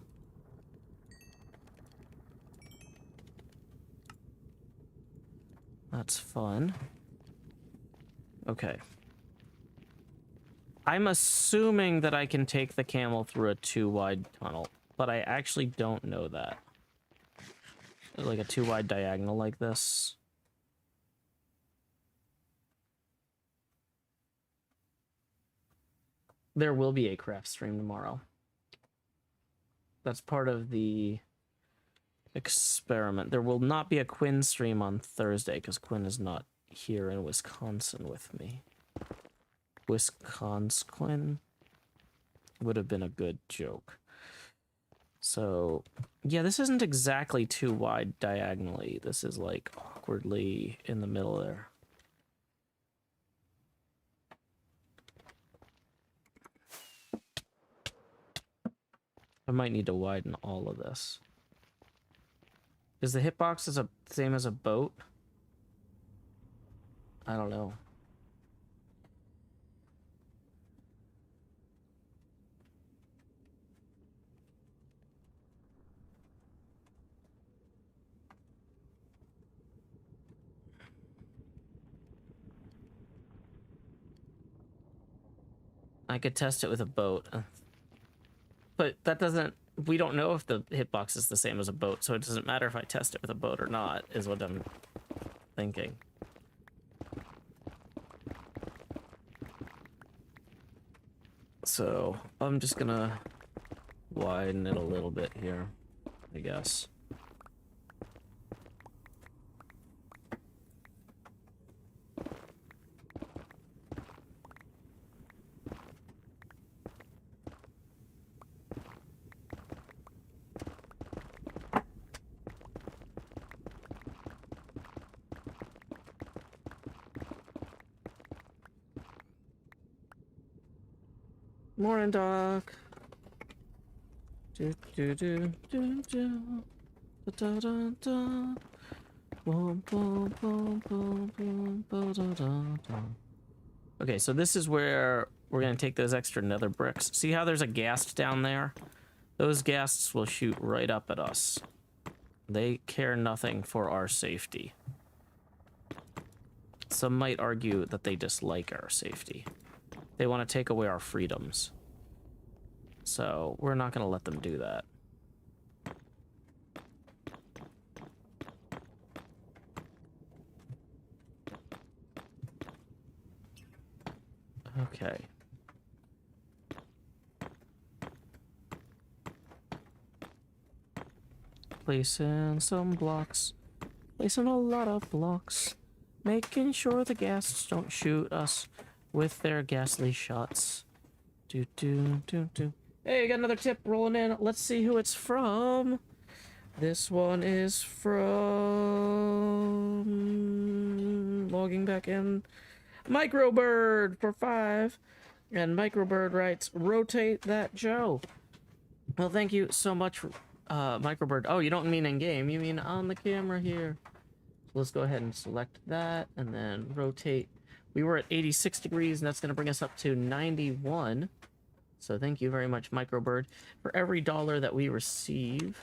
That's fun. Okay. I'm assuming that I can take the camel through a 2-wide tunnel, but I actually don't know that. Like a 2-wide diagonal like this. There will be a craft stream tomorrow. That's part of the experiment. There will not be a Quinn stream on Thursday because Quinn is not here in Wisconsin with me. Wisconsin would have been a good joke. So, yeah, this isn't exactly 2-wide diagonally. This is like awkwardly in the middle there. I might need to widen all of this. Is the hitbox the same as a boat? I don't know. I could test it with a boat. But that doesn't... We don't know if the hitbox is the same as a boat, so it doesn't matter if I test it with a boat or not, is what I'm thinking. So, I'm just gonna widen it a little bit here, I guess. Morning, Doc. Do do do do do. Da da da. Boom boom boom boom boom. Ba da da da. Okay, so this is where we're gonna take those extra nether bricks. See how there's a ghast down there? Those ghasts will shoot right up at us. They care nothing for our safety. Some might argue that they dislike our safety. They want to take away our freedoms. So we're not going to let them do that. Okay. Placing some blocks. Placing a lot of blocks. Making sure the ghasts don't shoot us with their ghastly shots. Do do do do. Hey, got another tip rolling in. Let's see who it's from. This one is from logging back in. Microbird for 5. And Microbird writes, rotate that Joe. Well, thank you so much, Microbird. Oh, you don't mean in game, you mean on the camera here. So let's go ahead and select that and then rotate. We were at 86 degrees and that's going to bring us up to 91. So thank you very much, Microbird. For every dollar that we receive,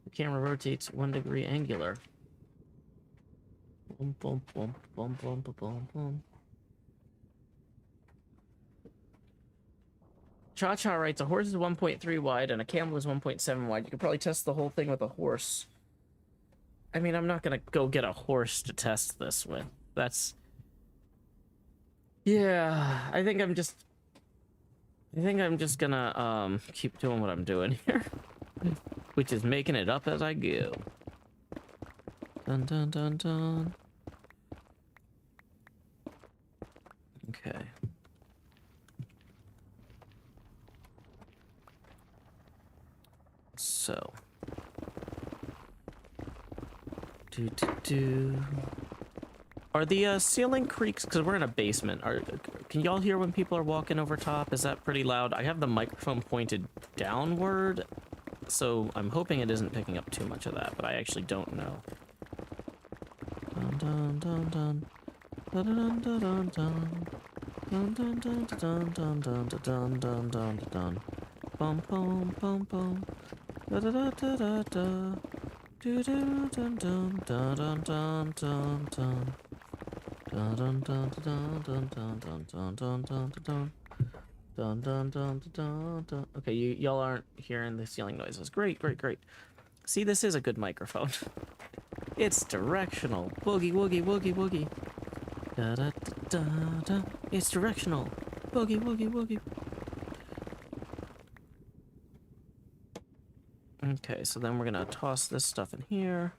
the camera rotates 1 degree angular. Boom, boom, boom, boom, boom, boom, boom, boom. Cha-Cha writes, a horse is 1.3 wide and a camel is 1.7 wide. You could probably test the whole thing with a horse. I mean, I'm not gonna go get a horse to test this with. That's... Yeah, I think I'm just gonna, keep doing what I'm doing here. Which is making it up as I go. Dun dun dun dun. Okay. So. Are the ceiling creaks, because we're in a basement, can y'all hear when people are walking over top? Is that pretty loud? I have the microphone pointed downward, so I'm hoping it isn't picking up too much of that, but I actually don't know. Dun dun dun dun. Dun dun dun dun dun. Dun dun dun dun dun dun dun dun dun dun. Bum bum bum bum. Da da da da da da. Do do dun dun dun dun dun dun dun. Dun dun dun dun dun dun dun dun dun dun dun. Dun dun dun dun dun. Okay, y'all aren't hearing the ceiling noises. Great, great, great. See, this is a good microphone. It's directional. Boogie woogie woogie woogie. Da da da da da. It's directional. Boogie woogie woogie. Okay, so then we're gonna toss this stuff in here.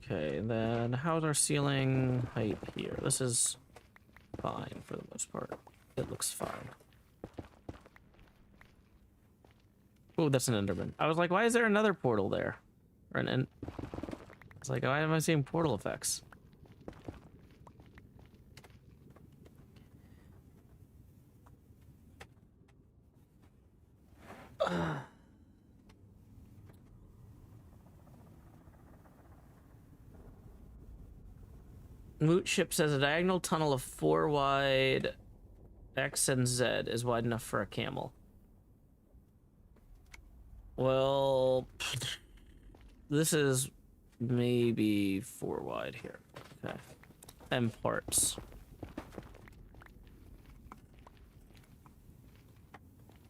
Okay, and then how's our ceiling height here? This is fine for the most part. It looks fine. Oh, that's an Enderman. I was like, why is there another portal there? Or an It's like, why am I seeing portal effects? Moot Ship says a diagonal tunnel of 4 wide X and Z is wide enough for a camel. Well, this is maybe 4 wide here. Okay. And parts.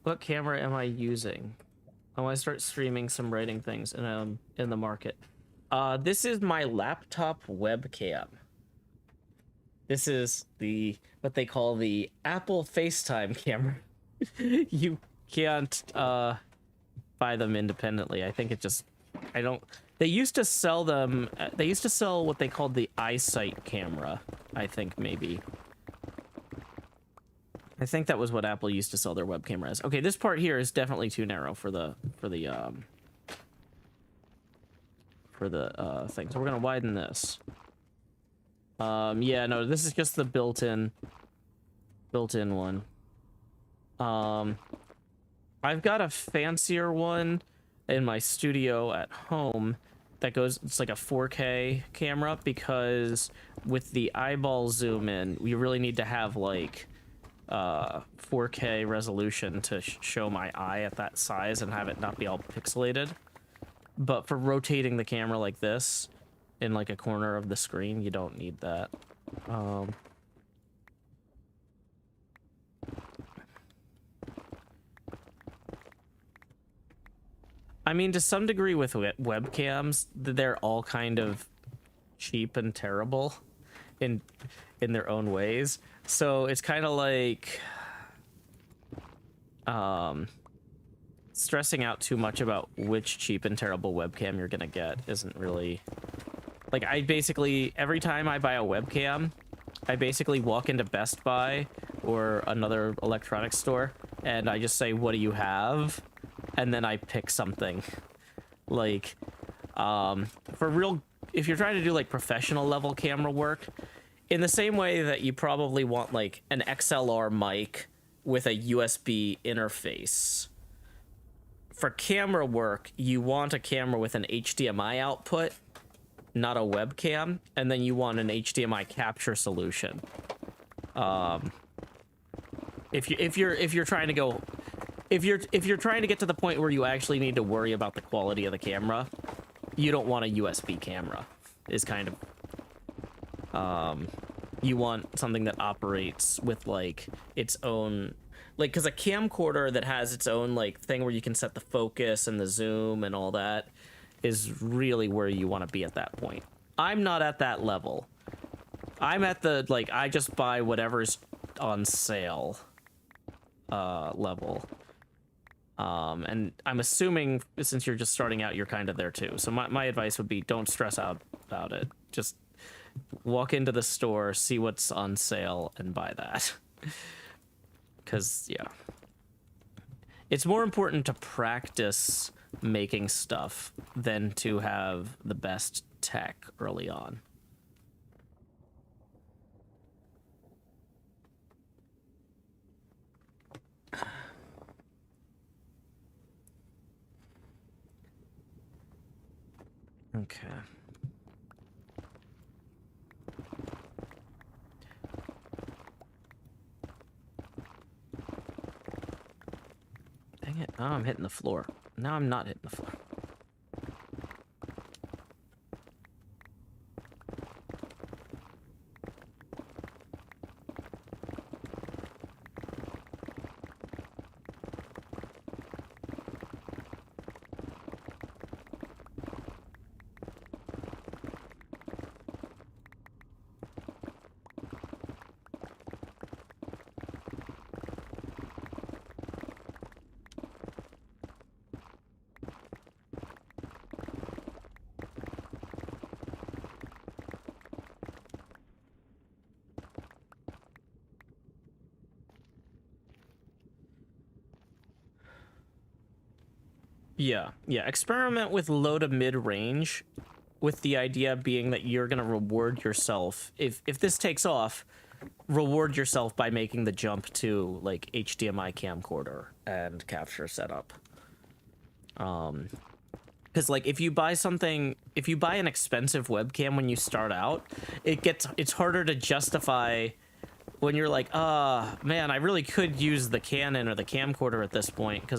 What camera am I using? I want to start streaming some writing things in the market. This is my laptop webcam. This is what they call the Apple FaceTime camera. You can't buy them independently. I think it just they used to sell them. They used to sell what they called the iSight camera. I think maybe. I think that was what Apple used to sell their web camera as. Okay, this part here is definitely too narrow for the thing. So we're gonna widen this. Yeah, no, this is just the built-in one. I've got a fancier one in my studio at home that goes, it's like a 4K camera, because with the eyeball zoom in, we really need to have like 4K resolution to show my eye at that size and have it not be all pixelated. But for rotating the camera like this in like a corner of the screen, you don't need that. I mean, to some degree with webcams, they're all kind of cheap and terrible in their own ways. So it's kind of like stressing out too much about which cheap and terrible webcam you're gonna get isn't really... Like, I basically, every time I buy a webcam, I basically walk into Best Buy or another electronics store, and I just say, what do you have? And then I pick something. Like, for real, if you're trying to do, like, professional level camera work, in the same way that you probably want, like, an XLR mic with a USB interface, for camera work, you want a camera with an HDMI output, not a webcam, and then you want an HDMI capture solution. If you're trying to go, if you're trying to get to the point where you actually need to worry about the quality of the camera, you don't want a USB camera. Is kind of you want something that operates with like its own, like, because a camcorder that has its own like thing where you can set the focus and the zoom and all that is really where you want to be at that point. I'm not at that level. I'm at the, like, I just buy whatever's on sale level. And I'm assuming since you're just starting out, you're kind of there too. So my advice would be, don't stress out about it. Just walk into the store, see what's on sale, and buy that. Because, yeah. It's more important to practice making stuff than to have the best tech early on. Okay. Dang it. Oh, I'm hitting the floor. Now I'm not hitting the floor. Yeah. Experiment with low to mid range, with the idea being that you're gonna reward yourself if this takes off. Reward yourself by making the jump to like HDMI camcorder and capture setup. Because like if you buy an expensive webcam when you start out, it's harder to justify when you're like, man, I really could use the Canon or the camcorder at this point,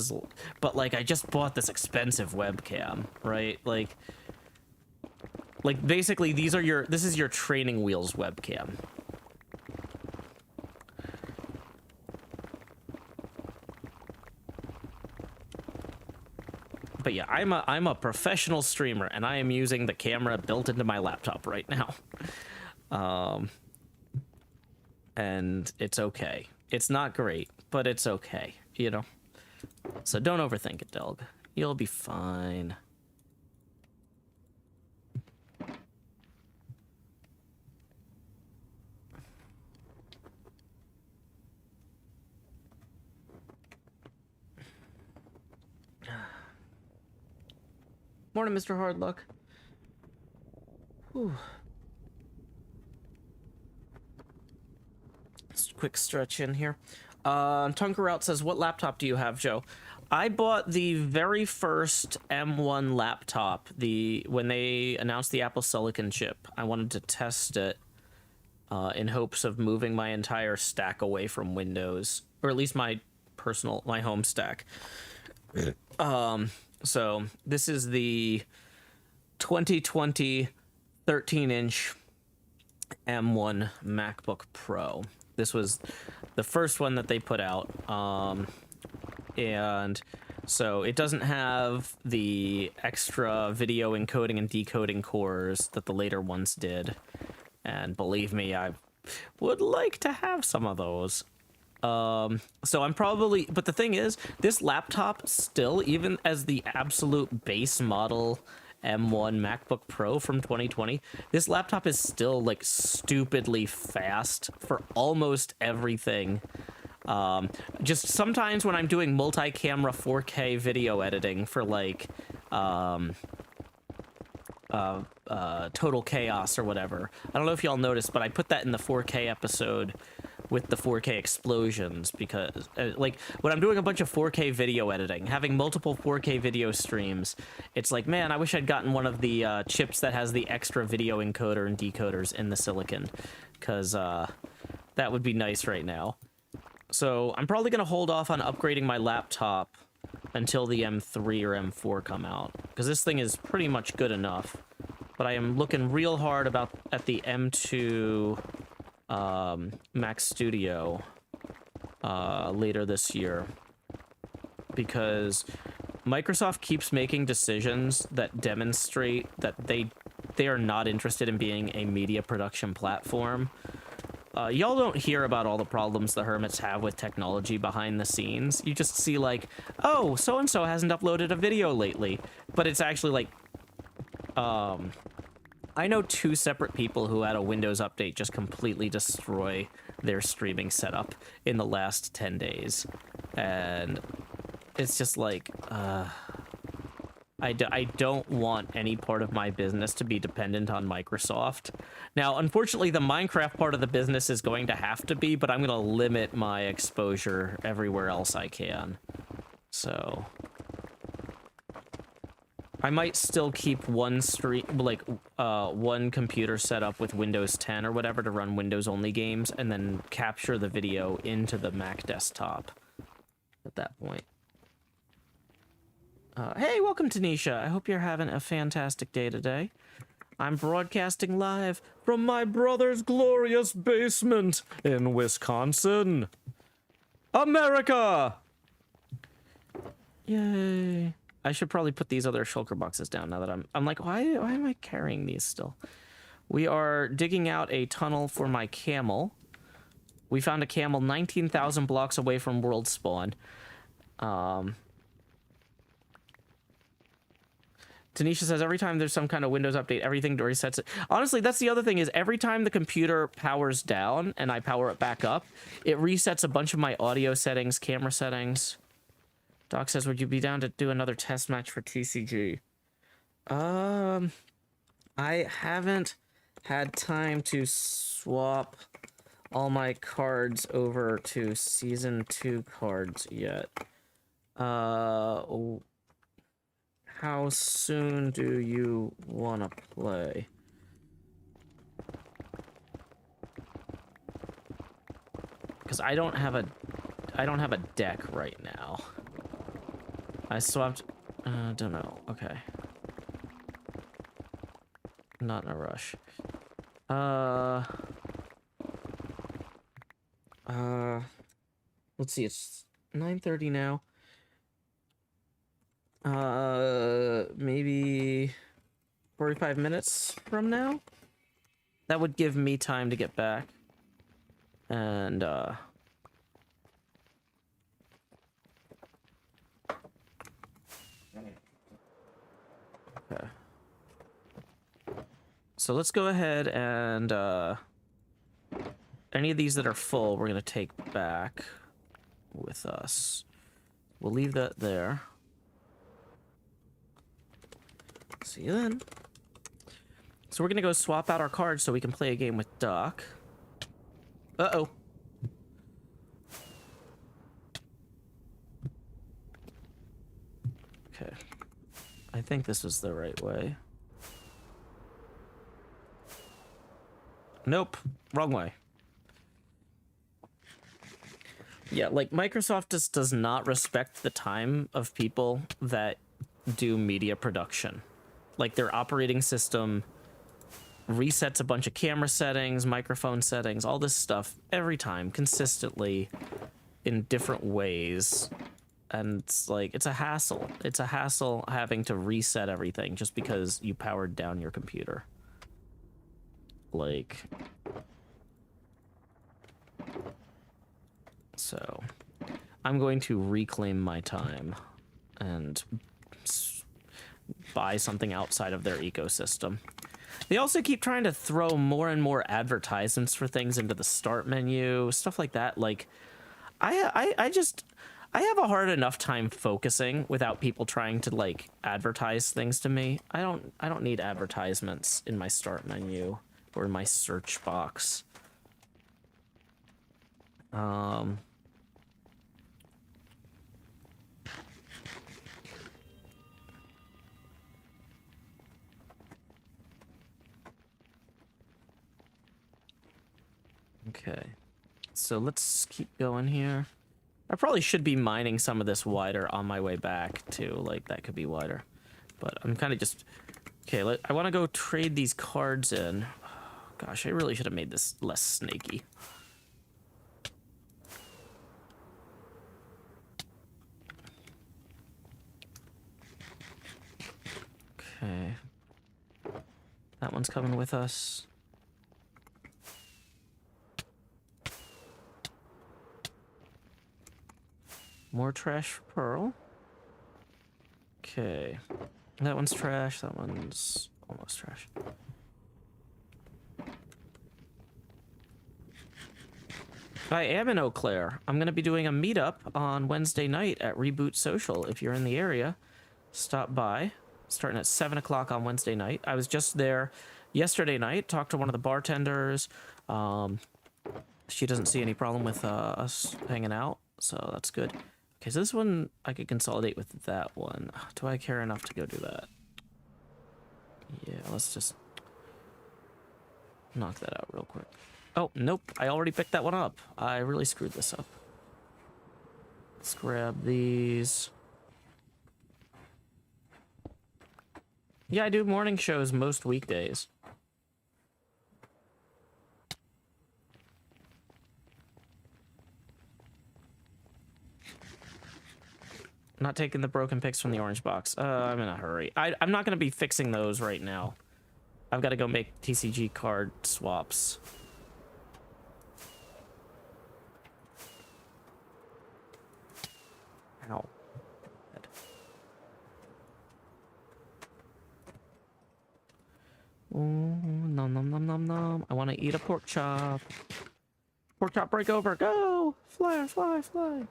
but like I just bought this expensive webcam, right? Like basically this is your training wheels webcam. But yeah, I'm a professional streamer, and I am using the camera built into my laptop right now. And it's okay. It's not great, but it's okay, you know? So don't overthink it, Delg. You'll be fine. Morning, Mr. Hardluck. Whew. Quick stretch in here. Tunker out says, what laptop do you have, Joe? I bought the very first M1 laptop, when they announced the Apple Silicon chip. I wanted to test it in hopes of moving my entire stack away from Windows, or at least my home stack. So this is the 2020 13-inch M1 MacBook Pro. This was the first one that they put out. And so it doesn't have the extra video encoding and decoding cores that the later ones did. And believe me, I would like to have some of those. So I'm probably, but the thing is, this laptop still, even as the absolute base model M1 MacBook Pro from 2020, this laptop is still like stupidly fast for almost everything. Just sometimes when I'm doing multi-camera 4K video editing for like Total Chaos or whatever. I don't know if y'all noticed, but I put that in the 4K episode with the 4K explosions because like when I'm doing a bunch of 4K video editing, having multiple 4K video streams, it's like, man, I wish I'd gotten one of the chips that has the extra video encoder and decoders in the silicon, because that would be nice right now. So I'm probably going to hold off on upgrading my laptop until the M3 or M4 come out, because this thing is pretty much good enough. But I am looking real hard at the M2 Mac Studio later this year, because Microsoft keeps making decisions that demonstrate that they are not interested in being a media production platform. Y'all don't hear about all the problems the hermits have with technology behind the scenes. You just see like, oh, so-and-so hasn't uploaded a video lately. But it's actually like, I know 2 separate people who had a Windows update just completely destroy their streaming setup in the last 10 days. And it's just like, I don't want any part of my business to be dependent on Microsoft. Now, unfortunately, the Minecraft part of the business is going to have to be, but I'm going to limit my exposure everywhere else I can. So I might still keep one one computer set up with Windows 10 or whatever to run Windows-only games, and then capture the video into the Mac desktop at that point. Hey, welcome, Tanisha. I hope you're having a fantastic day today. I'm broadcasting live from my brother's glorious basement in Wisconsin, America! Yay. I should probably put these other shulker boxes down now that I'm like, why am I carrying these still? We are digging out a tunnel for my camel. We found a camel 19,000 blocks away from world spawn. Tanisha says every time there's some kind of Windows update, everything resets it. Honestly, that's the other thing, is every time the computer powers down and I power it back up, it resets a bunch of my audio settings, camera settings. Doc says, would you be down to do another test match for TCG? I haven't had time to swap all my cards over to Season 2 cards yet. How soon do you want to play? Because I don't have a deck right now. I swapped. Don't know. Okay. Not in a rush. Let's see. It's 9:30 now. Maybe 45 minutes from now? That would give me time to get back. And, okay. So let's go ahead and, any of these that are full, we're gonna take back with us. We'll leave that there. See you then. So we're gonna go swap out our cards so we can play a game with Doc. Uh-oh. Okay. I think this is the right way. Nope. Wrong way. Yeah, like Microsoft just does not respect the time of people that do media production. Like their operating system resets a bunch of camera settings, microphone settings, all this stuff every time, consistently, in different ways. And it's like, it's a hassle. It's a hassle having to reset everything just because you powered down your computer. Like... So, I'm going to reclaim my time and buy something outside of their ecosystem. They also keep trying to throw more and more advertisements for things into the start menu, stuff like that. Like, I have a hard enough time focusing without people trying to like advertise things to me. I don't need advertisements in my start menu or in my search box. Okay, so let's keep going here. I probably should be mining some of this wider on my way back too. Like that could be wider, but I'm kind of just okay. I want to go trade these cards in. Gosh, I really should have made this less snaky. Okay, that one's coming with us. More trash for Pearl. Okay. That one's trash. That one's almost trash. I am in Eau Claire. I'm going to be doing a meetup on Wednesday night at Reboot Social. If you're in the area, stop by. Starting at 7 o'clock on Wednesday night. I was just there yesterday night. Talked to one of the bartenders. She doesn't see any problem with us hanging out, so that's good. Okay, so this one I could consolidate with that one. Do I care enough to go do that? Yeah, let's just knock that out real quick. Oh, nope, I already picked that one up. I really screwed this up. Let's grab these. Yeah, I do morning shows most weekdays. Not taking the broken picks from the orange box. I'm in a hurry. I'm not going to be fixing those right now. I've got to go make TCG card swaps. Ow. Oh, nom nom nom nom nom. I want to eat a pork chop. Pork chop break over. Go! Fly, fly, fly.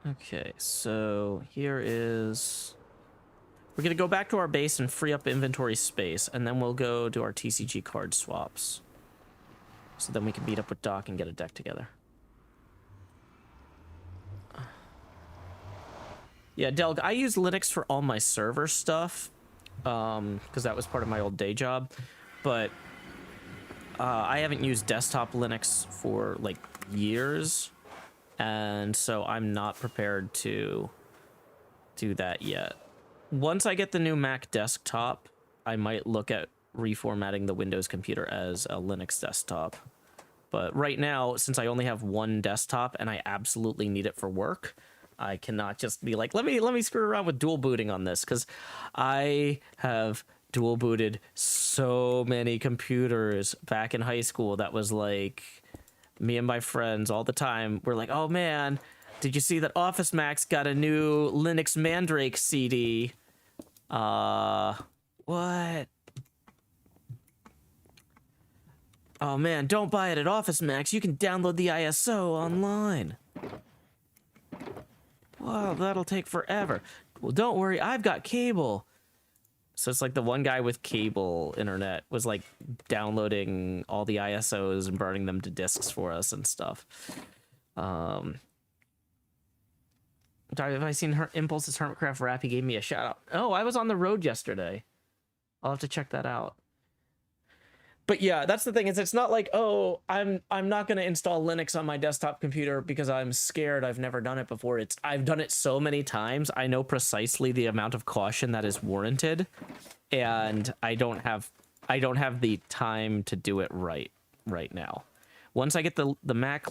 Okay, so here is... We're going to go back to our base and free up inventory space, and then we'll go do our TCG card swaps. So then we can meet up with Doc and get a deck together. Yeah, Delg, I use Linux for all my server stuff, because that was part of my old day job, but I haven't used desktop Linux for, like, years. And so I'm not prepared to do that yet. Once I get the new Mac desktop, I might look at reformatting the Windows computer as a Linux desktop. But right now, since I only have one desktop and I absolutely need it for work, I cannot just be like, let me screw around with dual booting on this, because I have dual booted so many computers back in high school. That was like... Me and my friends all the time were like, oh man, did you see that Office Max got a new Linux Mandrake CD? What? Oh man, don't buy it at Office Max. You can download the ISO online. Wow, that'll take forever. Well, don't worry, I've got cable. So it's like the one guy with cable internet was like downloading all the ISOs and burning them to disks for us and stuff. Have I seen Impulse's HermitCraft rap? He gave me a shout out. Oh, I was on the road yesterday. I'll have to check that out. But yeah, that's the thing, is it's not like, oh, I'm not going to install Linux on my desktop computer because I'm scared. I've never done it before. I've done it so many times. I know precisely the amount of caution that is warranted, and I don't have the time to do it right now. Once I get the Mac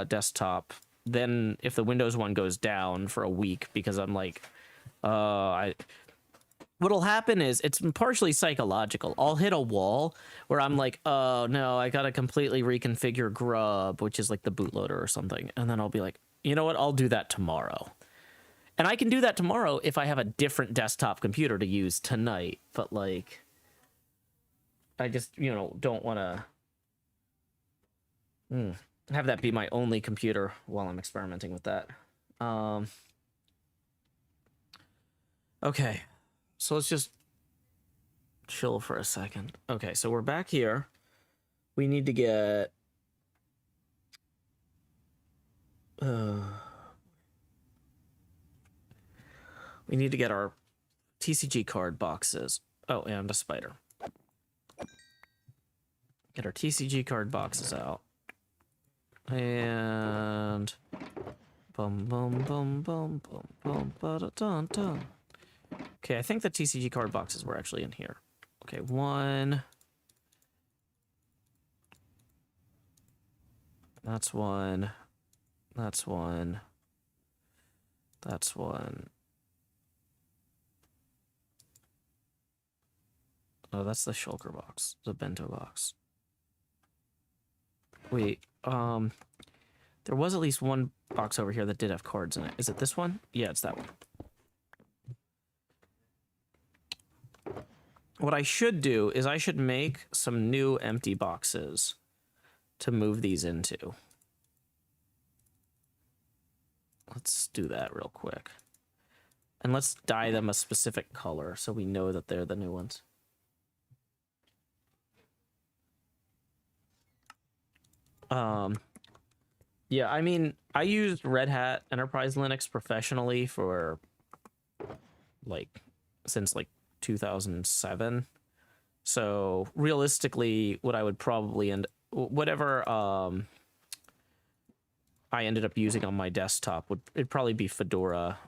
desktop, then if the Windows one goes down for a week because I'm like, what'll happen is it's partially psychological. I'll hit a wall where I'm like, oh no, I gotta completely reconfigure Grub, which is like the bootloader or something. And then I'll be like, you know what? I'll do that tomorrow. And I can do that tomorrow if I have a different desktop computer to use tonight. But like, I just, don't want to have that be my only computer while I'm experimenting with that. Okay. So let's just chill for a second. Okay, so we're back here. We need to get... we need to get our TCG card boxes. Oh, and a spider. Get our TCG card boxes out. And... Bum, bum, bum, bum, bum, bum, ba-da-dun-dun. Okay, I think the TCG card boxes were actually in here. Okay, one. That's one. That's one. That's one. Oh, that's the shulker box, the bento box. Wait, there was at least one box over here that did have cards in it. Is it this one? Yeah, it's that one. What I should do is I should make some new empty boxes to move these into. Let's do that real quick. And let's dye them a specific color so we know that they're the new ones. Yeah, I mean, I used Red Hat Enterprise Linux professionally for since 2007. So realistically, what I would probably whatever I ended up using on my desktop it'd probably be Fedora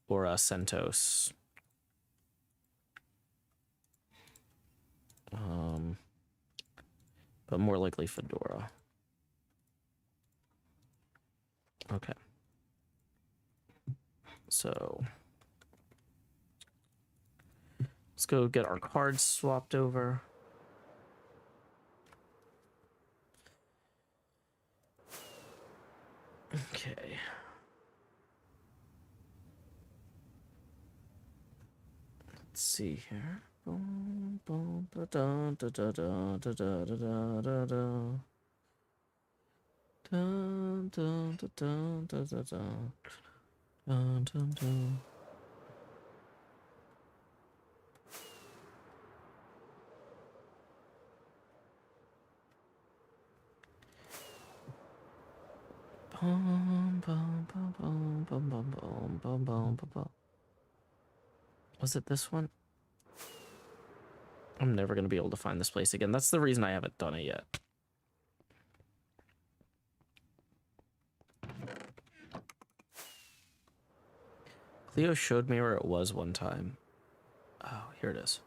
or CentOS. But more likely Fedora. Okay. So let's go get our cards swapped over. Okay. Let's see here. Boom, boom, da da da da da da da da da da. Dun, dun, dun, dun, dun, dun, dun. Dun, dun, dun. Bum, bum, bum, bum, bum, bum, bum, bum, bum, bum. Was it this one? I'm never going to be able to find this place again. That's the reason I haven't done it yet. Cleo showed me where it was one time. Oh, here it is.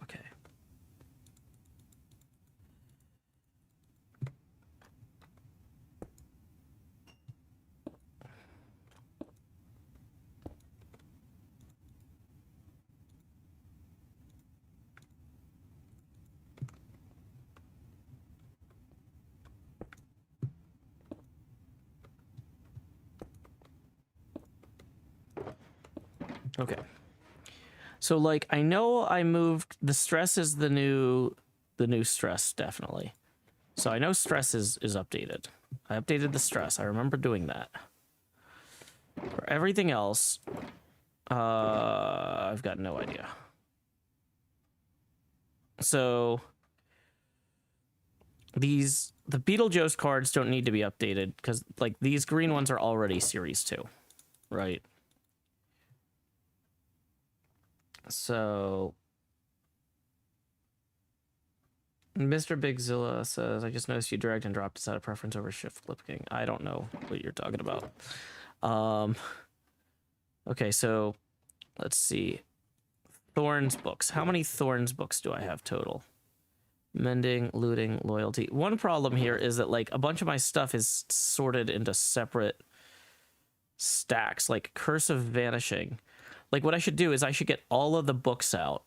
Okay. Okay. So like I know I moved the stress is the new stress, definitely. So I know stress is updated. I updated the stress. I remember doing that. For everything else, I've got no idea. So the Beetlejuice cards don't need to be updated because like these green ones are already series 2, right? So Mr. Bigzilla says, I just noticed you dragged and dropped to set a preference over shift flipping. I don't know what you're talking about. Okay, so let's see. Thorns books. How many Thorns books do I have total? Mending, looting, loyalty. One problem here is that like a bunch of my stuff is sorted into separate stacks, like Curse of Vanishing. Like what I should do is I should get all of the books out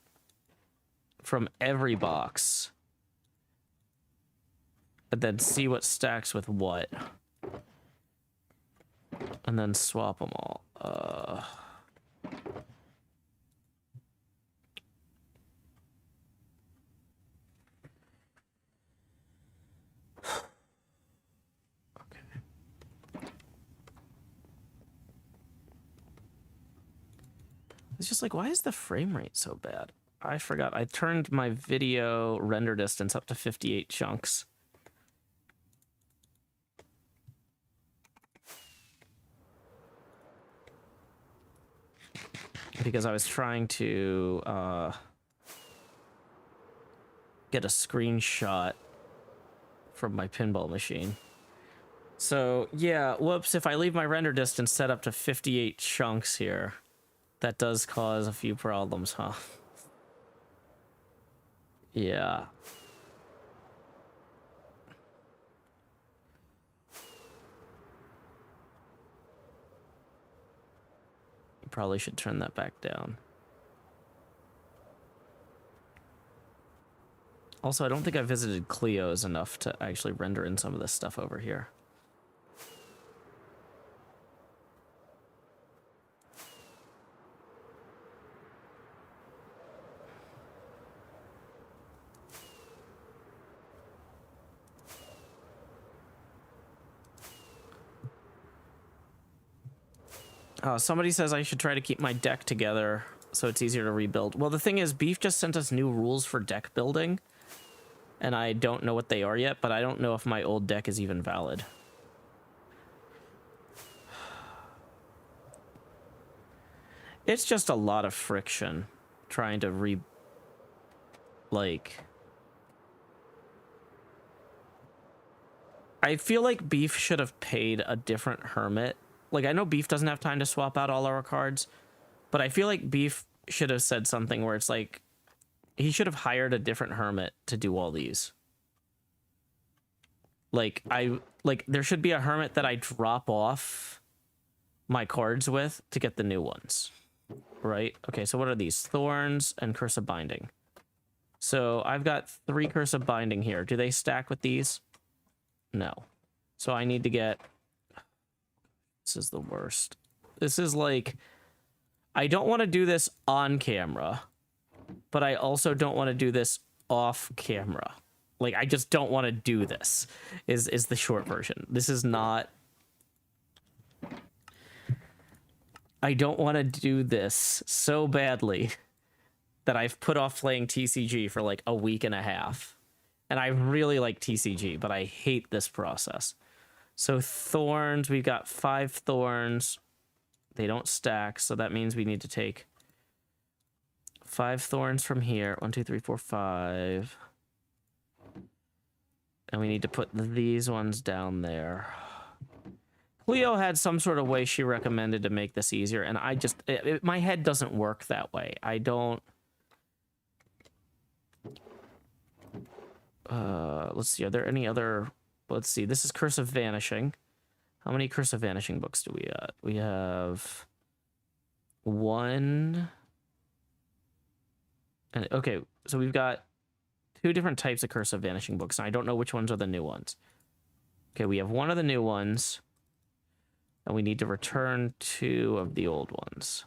from every box and then see what stacks with what. And then swap them all. It's just like, why is the frame rate so bad? I forgot. I turned my video render distance up to 58 chunks. Because I was trying to get a screenshot from my pinball machine. So, yeah, whoops, if I leave my render distance set up to 58 chunks here, that does cause a few problems, huh? Yeah. Probably should turn that back down. Also, I don't think I visited Clio's enough to actually render in some of this stuff over here. Somebody says I should try to keep my deck together so it's easier to rebuild. Well, the thing is, Beef just sent us new rules for deck building, and I don't know what they are yet, but I don't know if my old deck is even valid. It's just a lot of friction trying to I feel like Beef should have paid a different hermit. Like, I know Beef doesn't have time to swap out all our cards, but I feel like Beef should have said something where it's like, he should have hired a different hermit to do all these. Like, there should be a hermit that I drop off my cards with to get the new ones. Right? Okay, so what are these? Thorns and Curse of Binding. So I've got 3 Curse of Binding here. Do they stack with these? No. So I need to get... This is the worst. This is like... I don't want to do this on camera, but I also don't want to do this off camera. Like, I just don't want to do this, is the short version. This is not... I don't want to do this so badly that I've put off playing TCG for like a week and a half. And I really like TCG, but I hate this process. So Thorns, we've got 5 Thorns. They don't stack, so that means we need to take 5 Thorns from here. 1, 2, 3, 4, 5. And we need to put these ones down there. Cleo had some sort of way she recommended to make this easier, and I just... my head doesn't work that way. I don't... let's see, are there any other... Let's see, this is Curse of Vanishing. How many Curse of Vanishing books do we got? We have... 1... And, okay, so we've got 2 different types of Curse of Vanishing books, and I don't know which ones are the new ones. Okay, we have 1 of the new ones, and we need to return 2 of the old ones.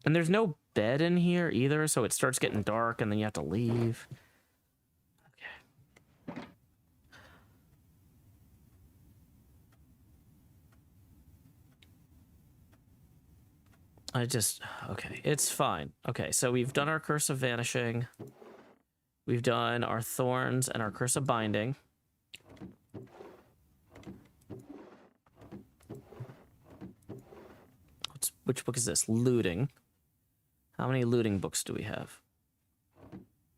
And there's no bed in here either, so it starts getting dark, and then you have to leave. Okay. Okay, it's fine. Okay, so we've done our Curse of Vanishing. We've done our Thorns and our Curse of Binding. Which book is this? Looting. How many looting books do we have?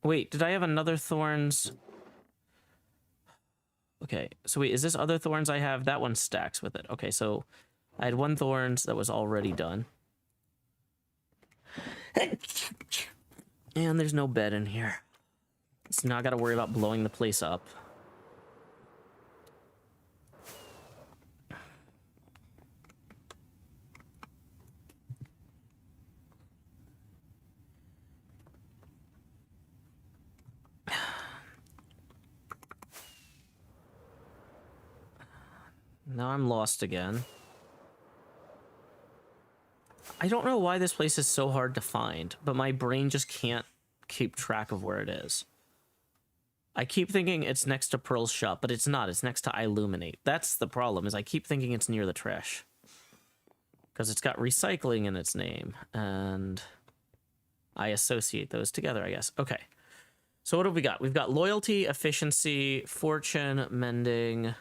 Wait, did I have another Thorns? Okay, so wait, is this other Thorns I have? That one stacks with it. Okay, so I had one Thorns that was already done. And there's no bed in here. So now I gotta worry about blowing the place up. Now I'm lost again. I don't know why this place is so hard to find, but my brain just can't keep track of where it is. I keep thinking it's next to Pearl's shop, but it's not. It's next to Illuminate. That's the problem, is I keep thinking it's near the trash. Because it's got recycling in its name, and I associate those together, I guess. Okay. So what have we got? We've got loyalty, efficiency, fortune, mending,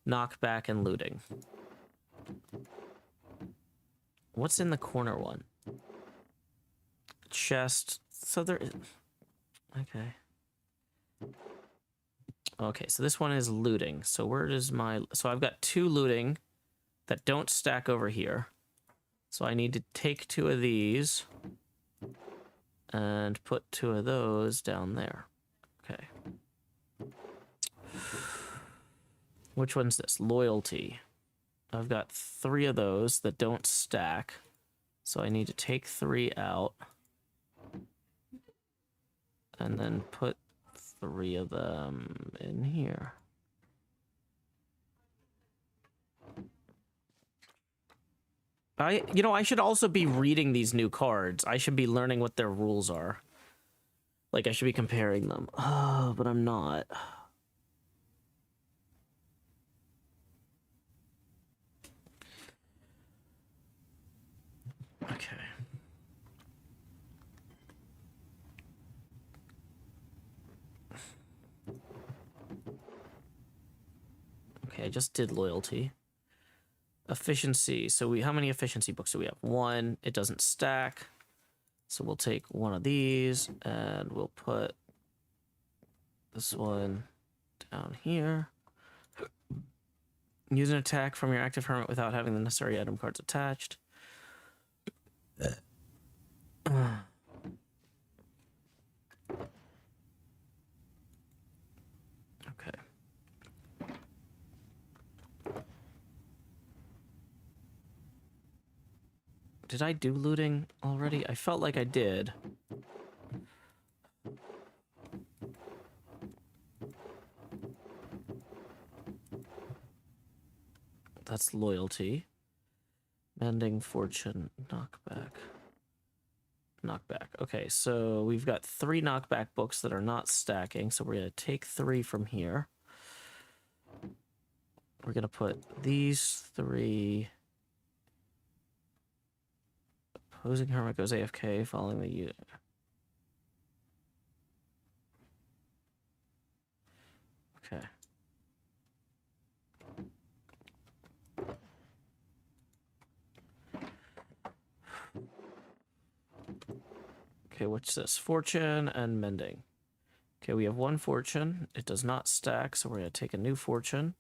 knockback, and looting. What's in the corner one? Chest. So there is... Okay. Okay, so this one is looting. So where does my... So I've got 2 looting that don't stack over here. So I need to take 2 of these and put 2 of those down there. Okay. Which one's this? Loyalty. I've got 3 of those that don't stack. So I need to take 3 out. And then put 3 of them in here. I should also be reading these new cards. I should be learning what their rules are. Like, I should be comparing them. Oh, but I'm not. Okay. Okay, I just did loyalty. Efficiency. So how many efficiency books do we have? 1. It doesn't stack. So we'll take 1 of these and we'll put this one down here. Use an attack from your active hermit without having the necessary item cards attached. Okay. Did I do looting already? I felt like I did. That's loyalty. Mending, fortune, knockback. Knockback. Okay, so we've got 3 knockback books that are not stacking, so we're going to take 3 from here. We're going to put these 3... Opposing hermit goes AFK following the unit. Okay. Okay, what's this? Fortune and mending. Okay, we have 1 fortune. It does not stack, so we're going to take a new fortune.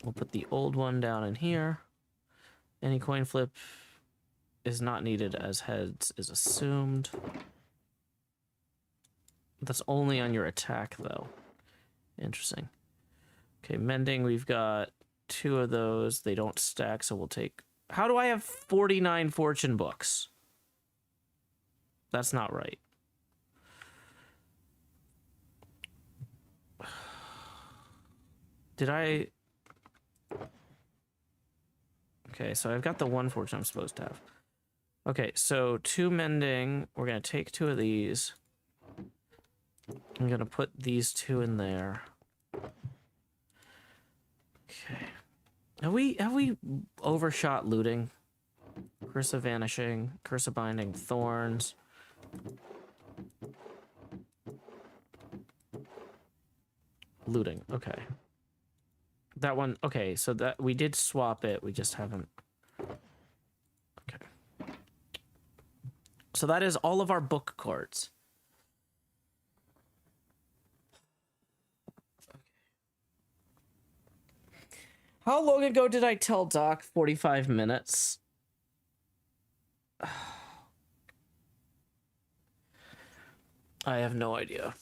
We'll put the old one down in here. Any coin flip is not needed as heads is assumed. That's only on your attack, though. Interesting. Okay, mending, we've got 2 of those. They don't stack, so we'll take... How do I have 49 fortune books? That's not right. Did I... Okay, so I've got the 1 fortune I'm supposed to have. Okay, so 2 mending. We're going to take 2 of these. I'm going to put these 2 in there. Okay. Have we overshot looting? Curse of Vanishing, Curse of Binding, Thorns. Looting, okay. That one, okay, so that we did swap it, we just haven't. Okay. So that is all of our book cards. How long ago did I tell Doc? 45 minutes. I have no idea.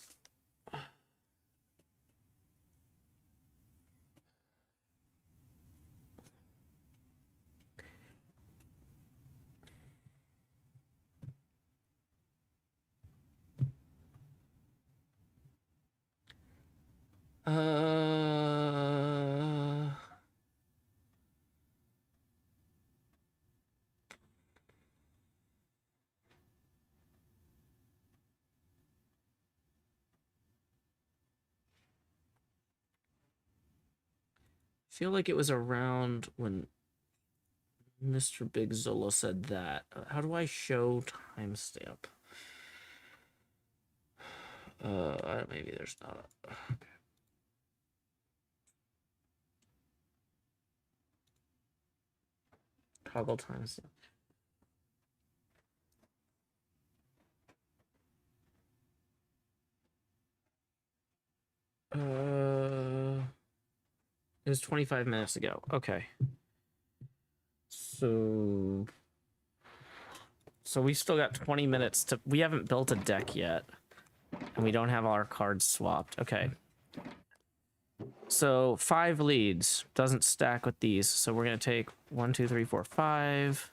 I feel like it was around when Mr. Big Zolo said that. How do I show timestamp? Maybe there's not a... Okay. Toggle timestamp. It was 25 minutes ago. Okay. So we still got 20 minutes to... We haven't built a deck yet. And we don't have all our cards swapped. Okay. So 5 leads. Doesn't stack with these. So we're going to take 1, 2, 3, 4, 5.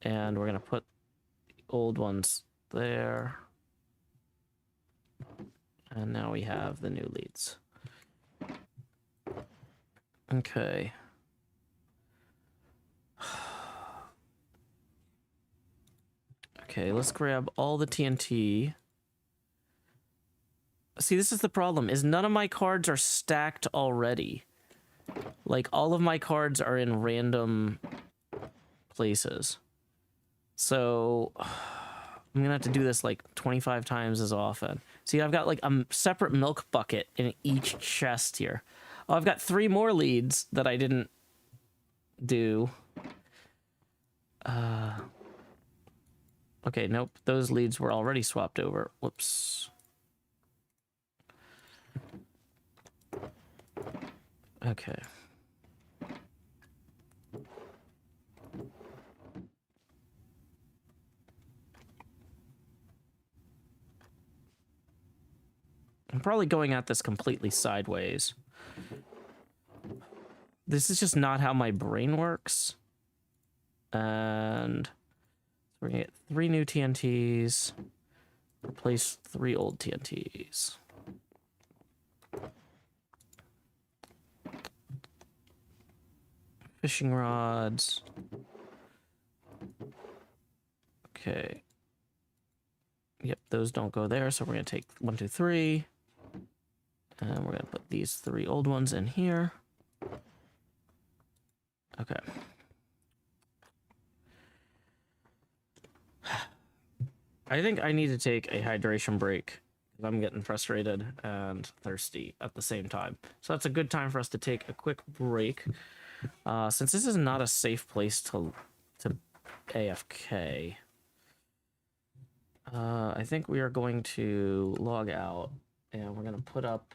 And we're going to put the old ones there. And now we have the new leads. Okay. Okay, let's grab all the TNT. See, this is the problem, is none of my cards are stacked already. Like, all of my cards are in random places. So, I'm gonna have to do this, like, 25 times as often. See, I've got, like, a separate milk bucket in each chest here. Oh, I've got 3 more leads that I didn't do. Okay, nope. Those leads were already swapped over. Whoops. Okay. I'm probably going at this completely sideways. This is just not how my brain works. And we're gonna get 3 new TNTs. Replace 3 old TNTs. Fishing rods. Okay. Yep, those don't go there, so we're gonna take 1, 2, 3. And we're gonna put these 3 old ones in here. Okay. I think I need to take a hydration break because I'm getting frustrated and thirsty at the same time. So that's a good time for us to take a quick break. Since this is not a safe place to AFK, I think we are going to log out and we're going to put up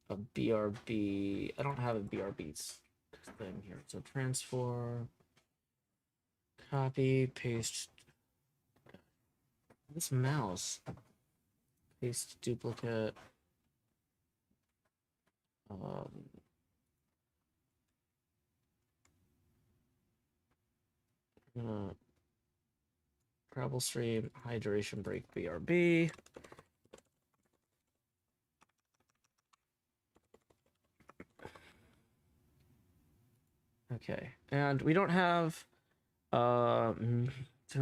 a BRB. I don't have a BRB thing here. So transform, copy, paste. This mouse. Paste duplicate. Travel stream, hydration break, BRB. Okay, and we don't have. Do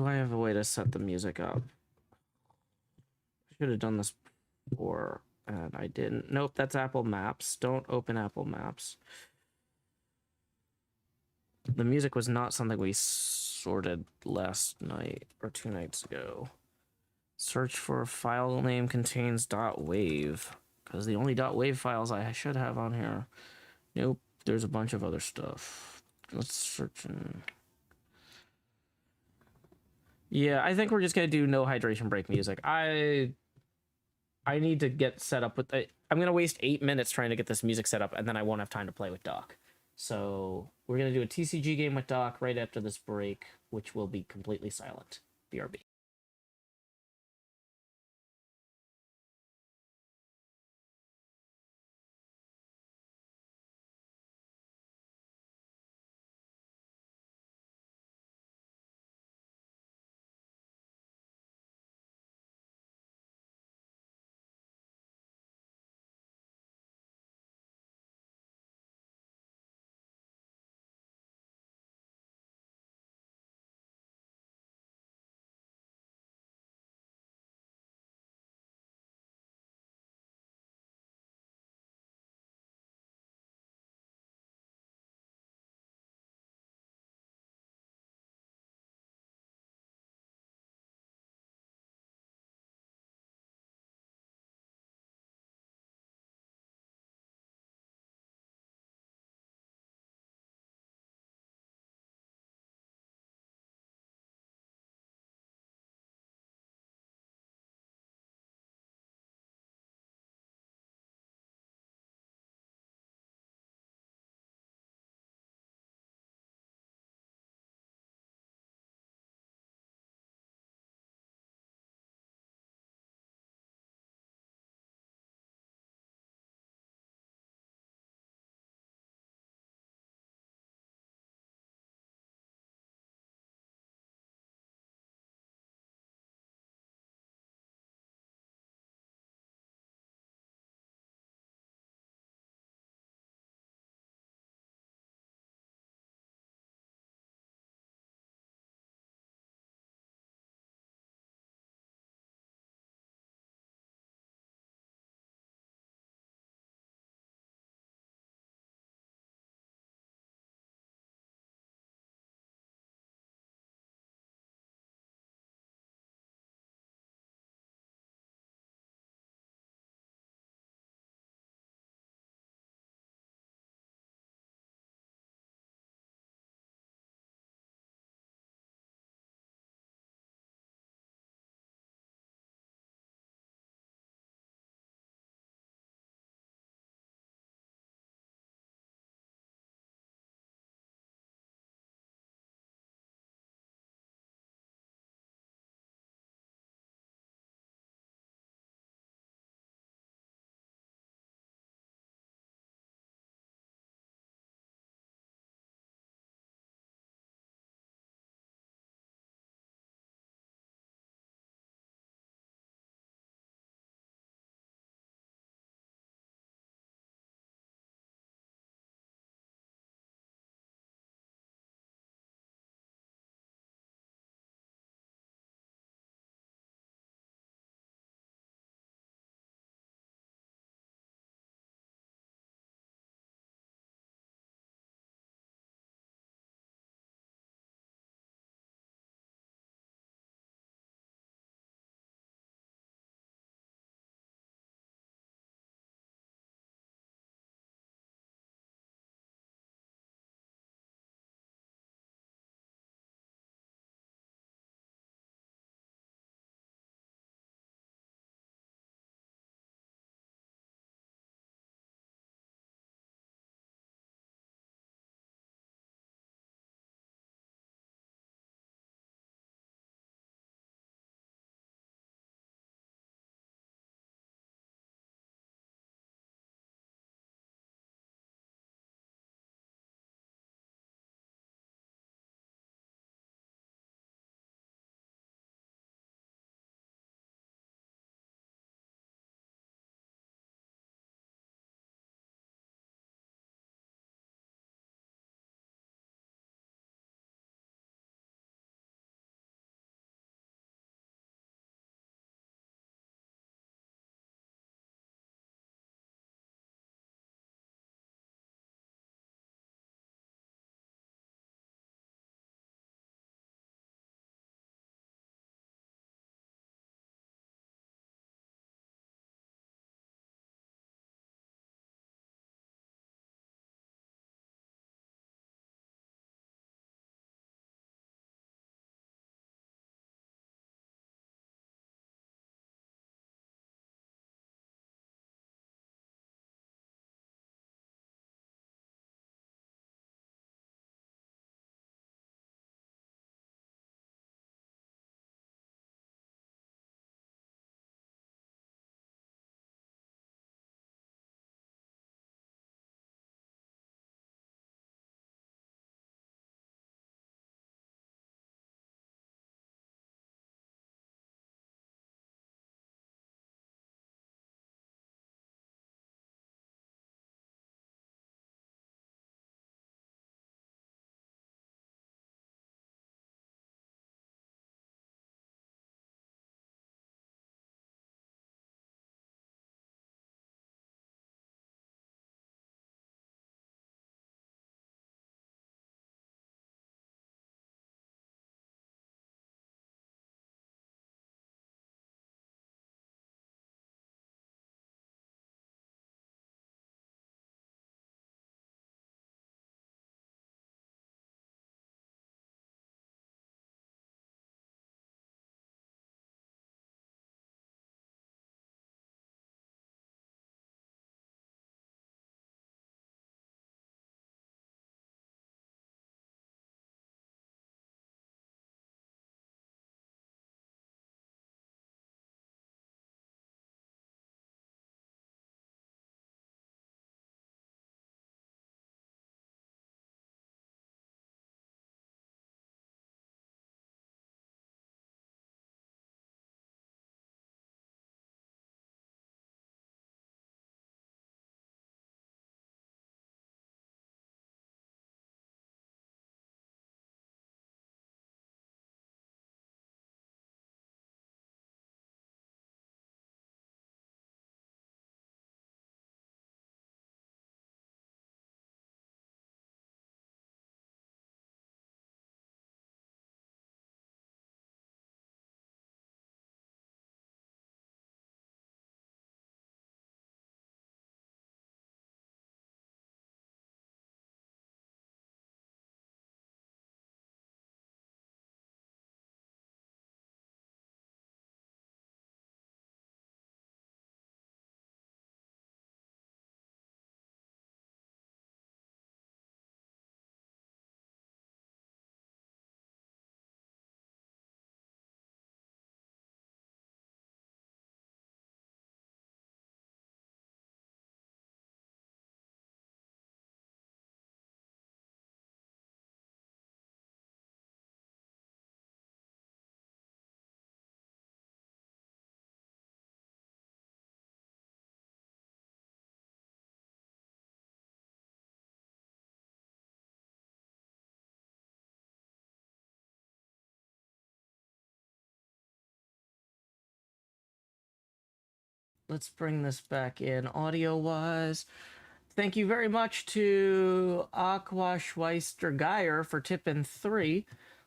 I have a way to set the music up? Should have done this before, and I didn't. Nope, that's Apple Maps. Don't open Apple Maps. The music was not something we sorted last night or 2 nights ago. Search for a file name contains .wave, because the only .wave files I should have on here. Nope, there's a bunch of other stuff. Let's search in. Yeah, I think we're just gonna do no hydration break music. I need to get set up with. I'm gonna waste 8 minutes trying to get this music set up, and then I won't have time to play with Doc. So we're gonna do a TCG game with Doc right after this break, which will be completely silent. BRB. let's bring this back in audio-wise. Thank you very much to Aqua Schweister Geyer for tipping 3.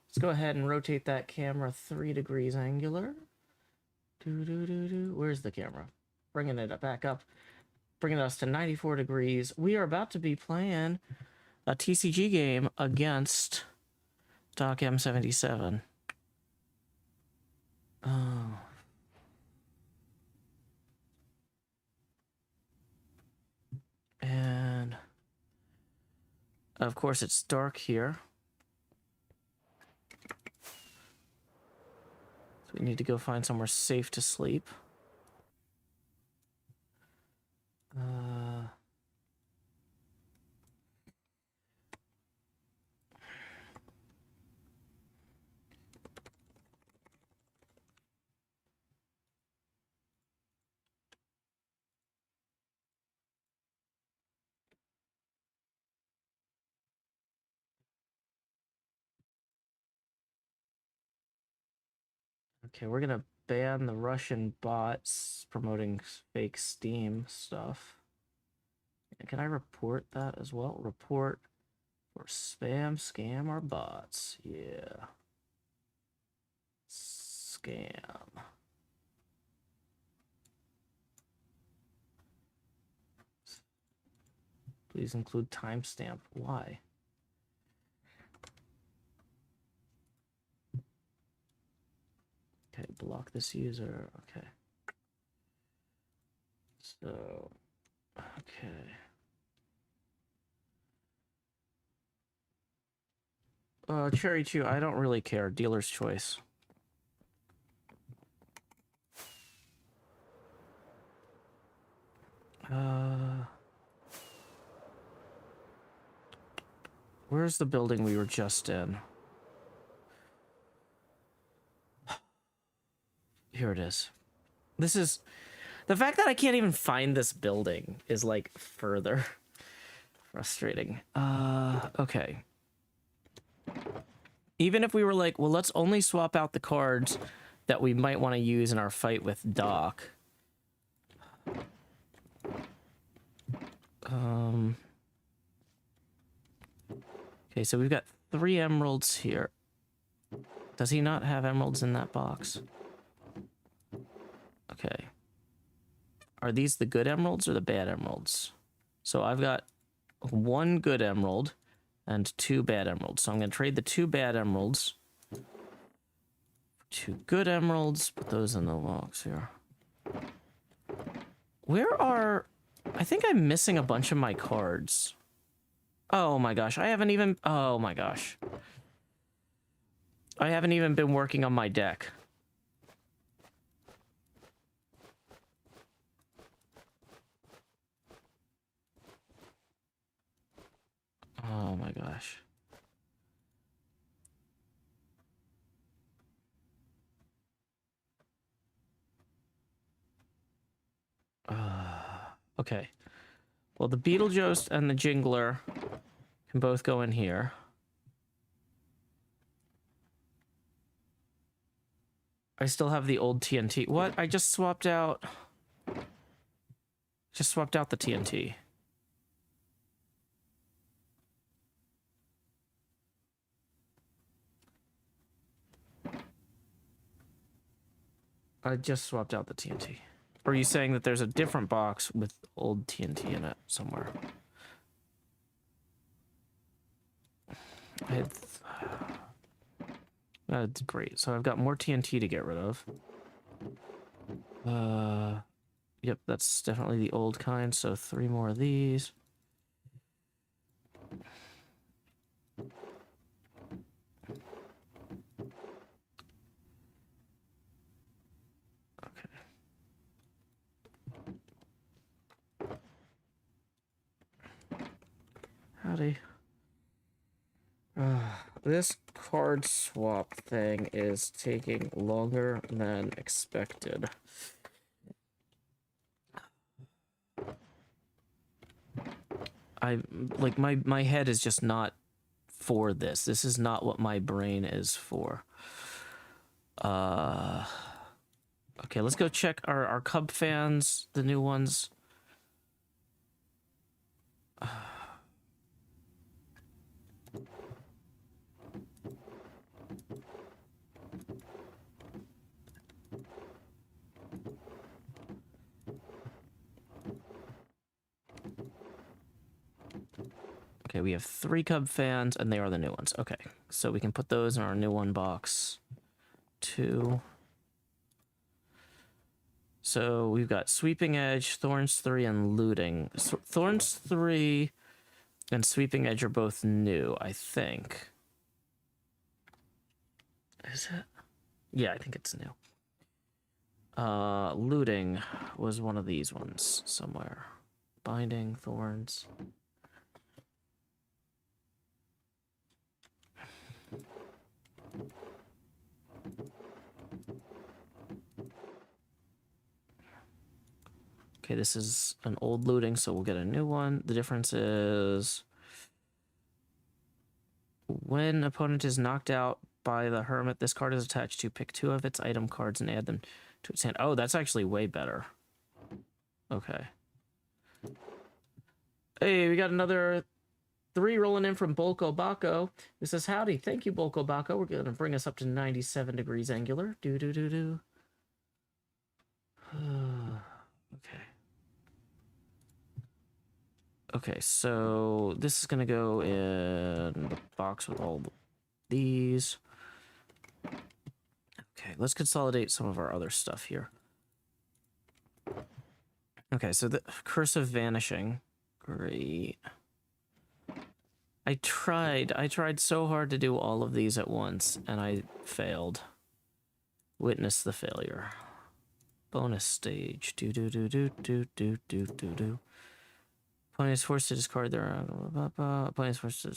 Let's go ahead and rotate that camera 3 degrees angular. Where's the camera? Bringing it back up. Bringing us to 94 degrees. We are about to be playing a TCG game against Doc M77. Oh. And of course it's dark here. So we need to go find somewhere safe to sleep. Okay, we're gonna ban the Russian bots promoting fake Steam stuff. Can I report that as well? Report for spam, scam, or bots. Yeah. Scam. Please include timestamp. Why? Okay, block this user. Okay. So, okay. Cherry Chew, I don't really care. Dealer's choice. Where's the building we were just in? Here it is. This is... The fact that I can't even find this building is, like, further frustrating. Okay. Even if we were like, well, let's only swap out the cards that we might want to use in our fight with Doc. Okay, so we've got 3 emeralds here. Does he not have emeralds in that box? Okay. Are these the good emeralds or the bad emeralds? So I've got 1 good emerald and 2 bad emeralds. So I'm going to trade the 2 bad emeralds for 2 good emeralds. Put those in the box here. Where are... I think I'm missing a bunch of my cards. Oh my gosh, I haven't even... Oh my gosh. I haven't even been working on my deck. Oh my gosh. Okay. Well, the Beetlejuice and the Jingler can both go in here. I still have the old TNT. What? I just swapped out... Just swapped out the TNT. I just swapped out the TNT. Or are you saying that there's a different box with old TNT in it somewhere? That's great. So I've got more TNT to get rid of. Yep, that's definitely the old kind. So 3 more of these. Howdy. This card swap thing is taking longer than expected. My head is just not for this. This is not what my brain is for. Okay, let's go check our Cub fans, the new ones. Okay, we have 3 Cub fans, and they are the new ones. Okay, so we can put those in our new one box. 2. So we've got Sweeping Edge, Thorns 3, and Looting. So Thorns 3 and Sweeping Edge are both new, I think. Is it? Yeah, I think it's new. Looting was one of these ones somewhere. Binding, Thorns. Okay, this is an old Looting, so we'll get a new one. The difference is when opponent is knocked out by the Hermit, this card is attached to. Pick 2 of its item cards and add them to its hand. Oh, that's actually way better. Okay. Hey, we got another 3 rolling in from Bolko Bako. This says, howdy. Thank you, Bolko Bako. We're going to bring us up to 97 degrees angular. Do. Okay. Okay, so this is going to go in the box with all these. Okay, let's consolidate some of our other stuff here. Okay, so the Curse of Vanishing. Great. I tried so hard to do all of these at once, and I failed. Witness the failure. Bonus stage. Do. Opponent is forced to discard their... Opponent is forced to...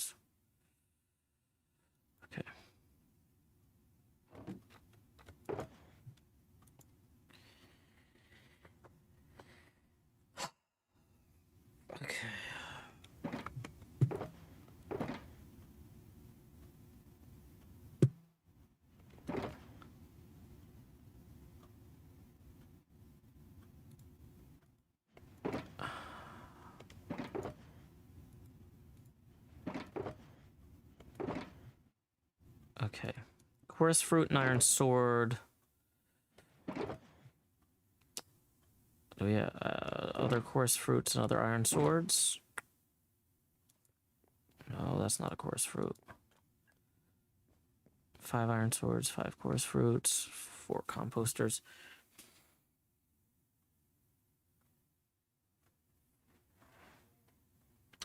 Okay. Okay. Okay. Chorus Fruit and Iron Sword. Do we have other Chorus Fruits and other Iron Swords? No, that's not a Chorus Fruit. 5 Iron Swords, 5 Chorus Fruits, 4 Composters.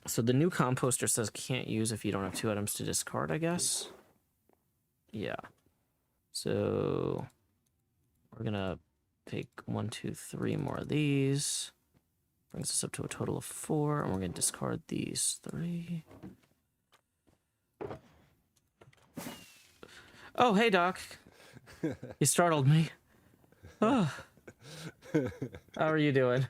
So the new Composter says can't use if you don't have 2 items to discard, I guess? Yeah. So we're gonna take 1, 2, 3 more of these. Brings us up to a total of 4, and we're gonna discard these 3. Oh, hey, Doc. You startled me. Oh. How are you doing?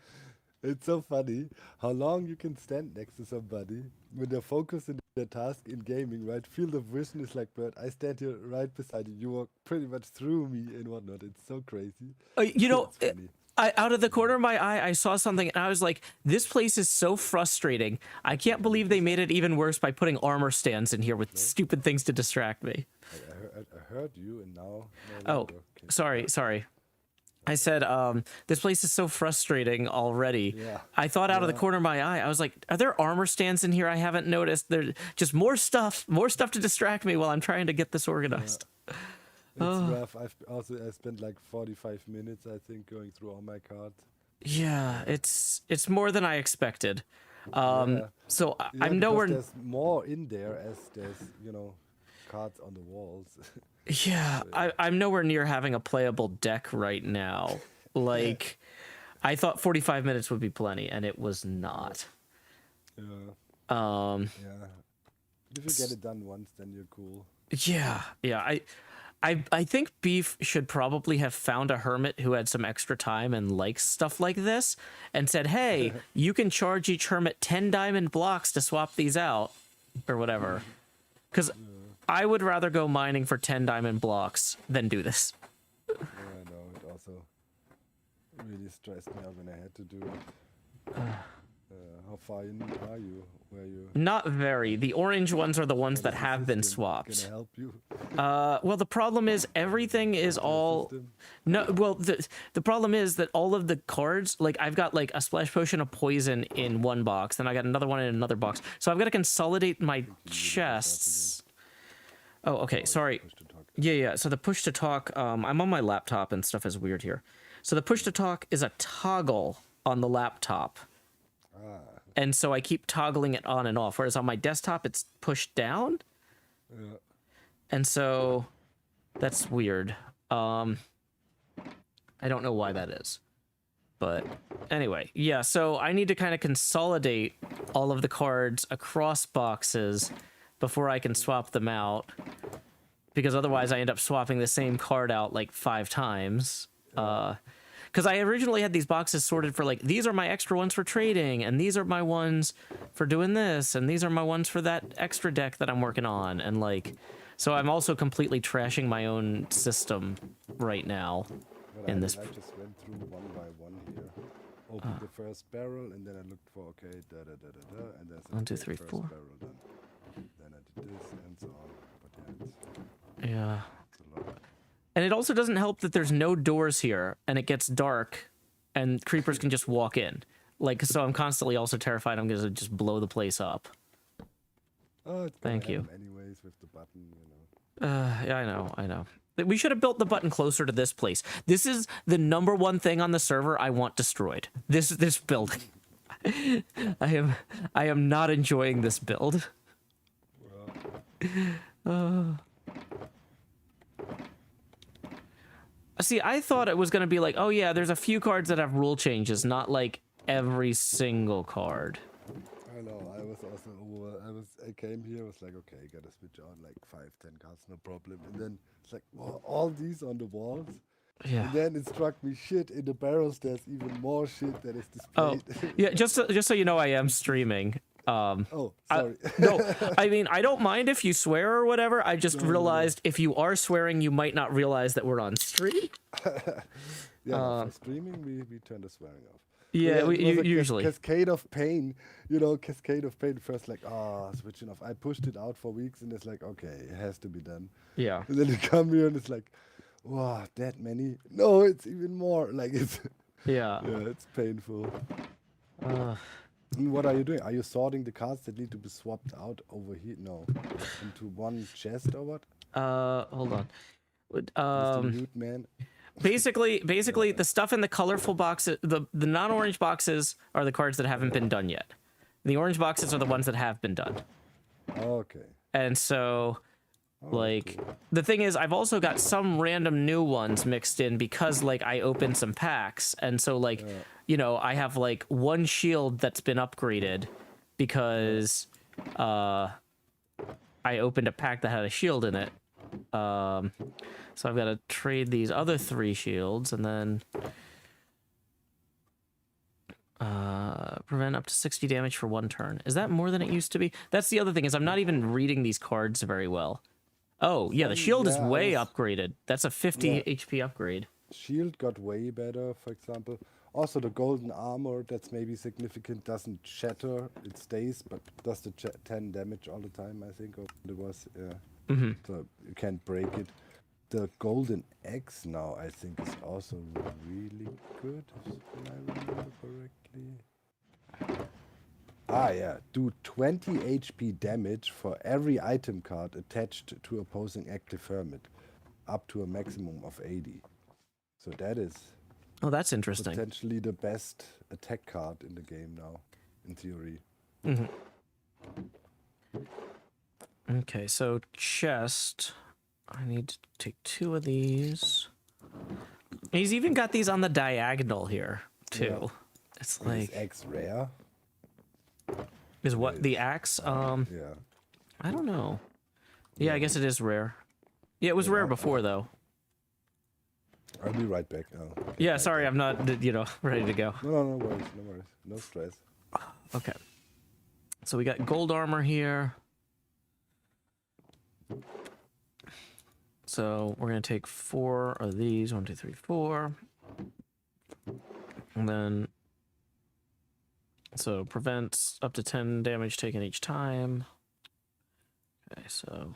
It's so funny how long you can stand next to somebody when they're focused in their task in gaming, right? Field of vision is like, but I stand here right beside you. You walk pretty much through me and whatnot. It's so crazy. You know, It's funny. out of the corner of my eye, I saw something, and I was like, this place is so frustrating. I can't believe they made it even worse by putting armor stands in here with stupid things to distract me. I heard you, and now. Oh, sorry. I said, this place is so frustrating already. Yeah. I thought out of the corner of my eye, I was like, are there armor stands in here I haven't noticed? There's just more stuff to distract me while I'm trying to get this organized. It's rough. I spent like 45 minutes, I think, going through all my cards. Yeah, it's more than I expected. So Yeah, I'm nowhere. There's more in there as there's, cards on the walls. Yeah, I'm nowhere near having a playable deck right now. Like, I thought 45 minutes would be plenty, and it was not. Yeah. Yeah. If you get it done once, then you're cool. Yeah. I think Beef should probably have found a hermit who had some extra time and likes stuff like this, and said, hey, you can charge each hermit 10 diamond blocks to swap these out, or whatever. Because I would rather go mining for 10 diamond blocks than do this. Yeah, I know. It also really stressed me out when I had to do it. How far in are you? Where you? Not very. The orange ones are the ones What that is the have been system? swapped. Can I help you? Well, the problem is everything is all... System? No, well, the problem is that all of the cards, like, I've got, like, a splash potion of poison in one box, then I got another one in another box. So I've got to consolidate my chests. Oh, okay, sorry. Push to talk. Yeah. So the push to talk, I'm on my laptop and stuff is weird here. So the push to talk is a toggle on the laptop. And so I keep toggling it on and off, whereas on my desktop, it's pushed down. Yeah. And so that's weird. I don't know why that is. But anyway, yeah, so I need to kind of consolidate all of the cards across boxes before I can swap them out. Because otherwise I end up swapping the same card out like 5 times. Because I originally had these boxes sorted for like, these are my extra ones for trading, and these are my ones for doing this, and these are my ones for that extra deck that I'm working on. And like, so I'm also completely trashing my own system right now. But In this... I just went through one by one here. Opened the first barrel, and then I looked for, okay, and there's 1, 2, 3, first 4. barrel done. Then I did this, and so on. But Yeah. it's a lot. And it also doesn't help that there's no doors here, and it gets dark, and creepers can just walk in. Like, so I'm constantly also terrified I'm going to just blow the place up. Oh, it's Thank you. anyways with the button, you know. Yeah, I know. We should have built the button closer to this place. This is the number 1 thing on the server I want destroyed. This building. I am not enjoying this build. See, I thought it was going to be like, oh yeah, there's a few cards that have rule changes, not like every single card. I know, I was also I came here, was like, okay, I gotta switch on like 5-10 cards, no problem. And then it's like, well, all these on the walls. Yeah. And then it struck me, shit, in the barrels there's even more shit that is Oh, displayed. yeah, just so you know, I am streaming. Oh, sorry. No, I mean, I don't mind if you swear or whatever. I just realized if you are swearing, you might not realize that we're on stream. Yeah, for streaming, we turn the swearing off. Yeah, But it was a usually. cascade of pain, you know, cascade of pain. First, like, switching off. I pushed it out for weeks, and it's like, okay, it has to be done. Yeah. And then you come here, and it's like, wow, that many? No, it's even more. Like, it's Yeah. yeah, it's painful. And what are you doing? Are you sorting the cards that need to be swapped out over here? No, into one chest or what? Hold on. Mr. Mute Man. Basically, the stuff in the colorful boxes, the non-orange boxes are the cards that haven't been done yet. The orange boxes are the ones that have been done. Okay. And so, like, cool. the thing is, I've also got some random new ones mixed in because, like, I opened some packs. And so, like, you know, I have, like, one shield that's been upgraded because I opened a pack that had a shield in it. So I've got to trade these other 3 shields and then prevent up to 60 damage for 1 turn. Is that more than it used to be? That's the other thing, is I'm not even reading these cards very well. Oh, yeah, the shield is way upgraded. That's a 50 HP upgrade. Shield got way better, for example. Also, the golden armor, that's maybe significant, doesn't shatter, it stays, but does the 10 damage all the time, I think, or it was, yeah. So you can't break it. The golden axe now, I think, is also really good, if I remember correctly. Ah, yeah, do 20 HP damage for every item card attached to opposing active hermit, up to a maximum of 80. So that is Oh, that's interesting. potentially the best attack card in the game now, in theory. Okay, so chest. I need to take 2 of these. He's even got these on the diagonal here, too. Yeah. It's Is like... X rare? Is what? The axe? Yeah. I don't know. Yeah, I guess it is rare. Yeah, it was rare before, though. I'll be right back. Oh, okay. Yeah, sorry, I'm not, you know, ready to go. No worries, no worries. No stress. Okay. So we got gold armor here. So we're going to take 4 of these. 1, 2, 3, 4. And then, so prevents up to 10 damage taken each time. Okay, so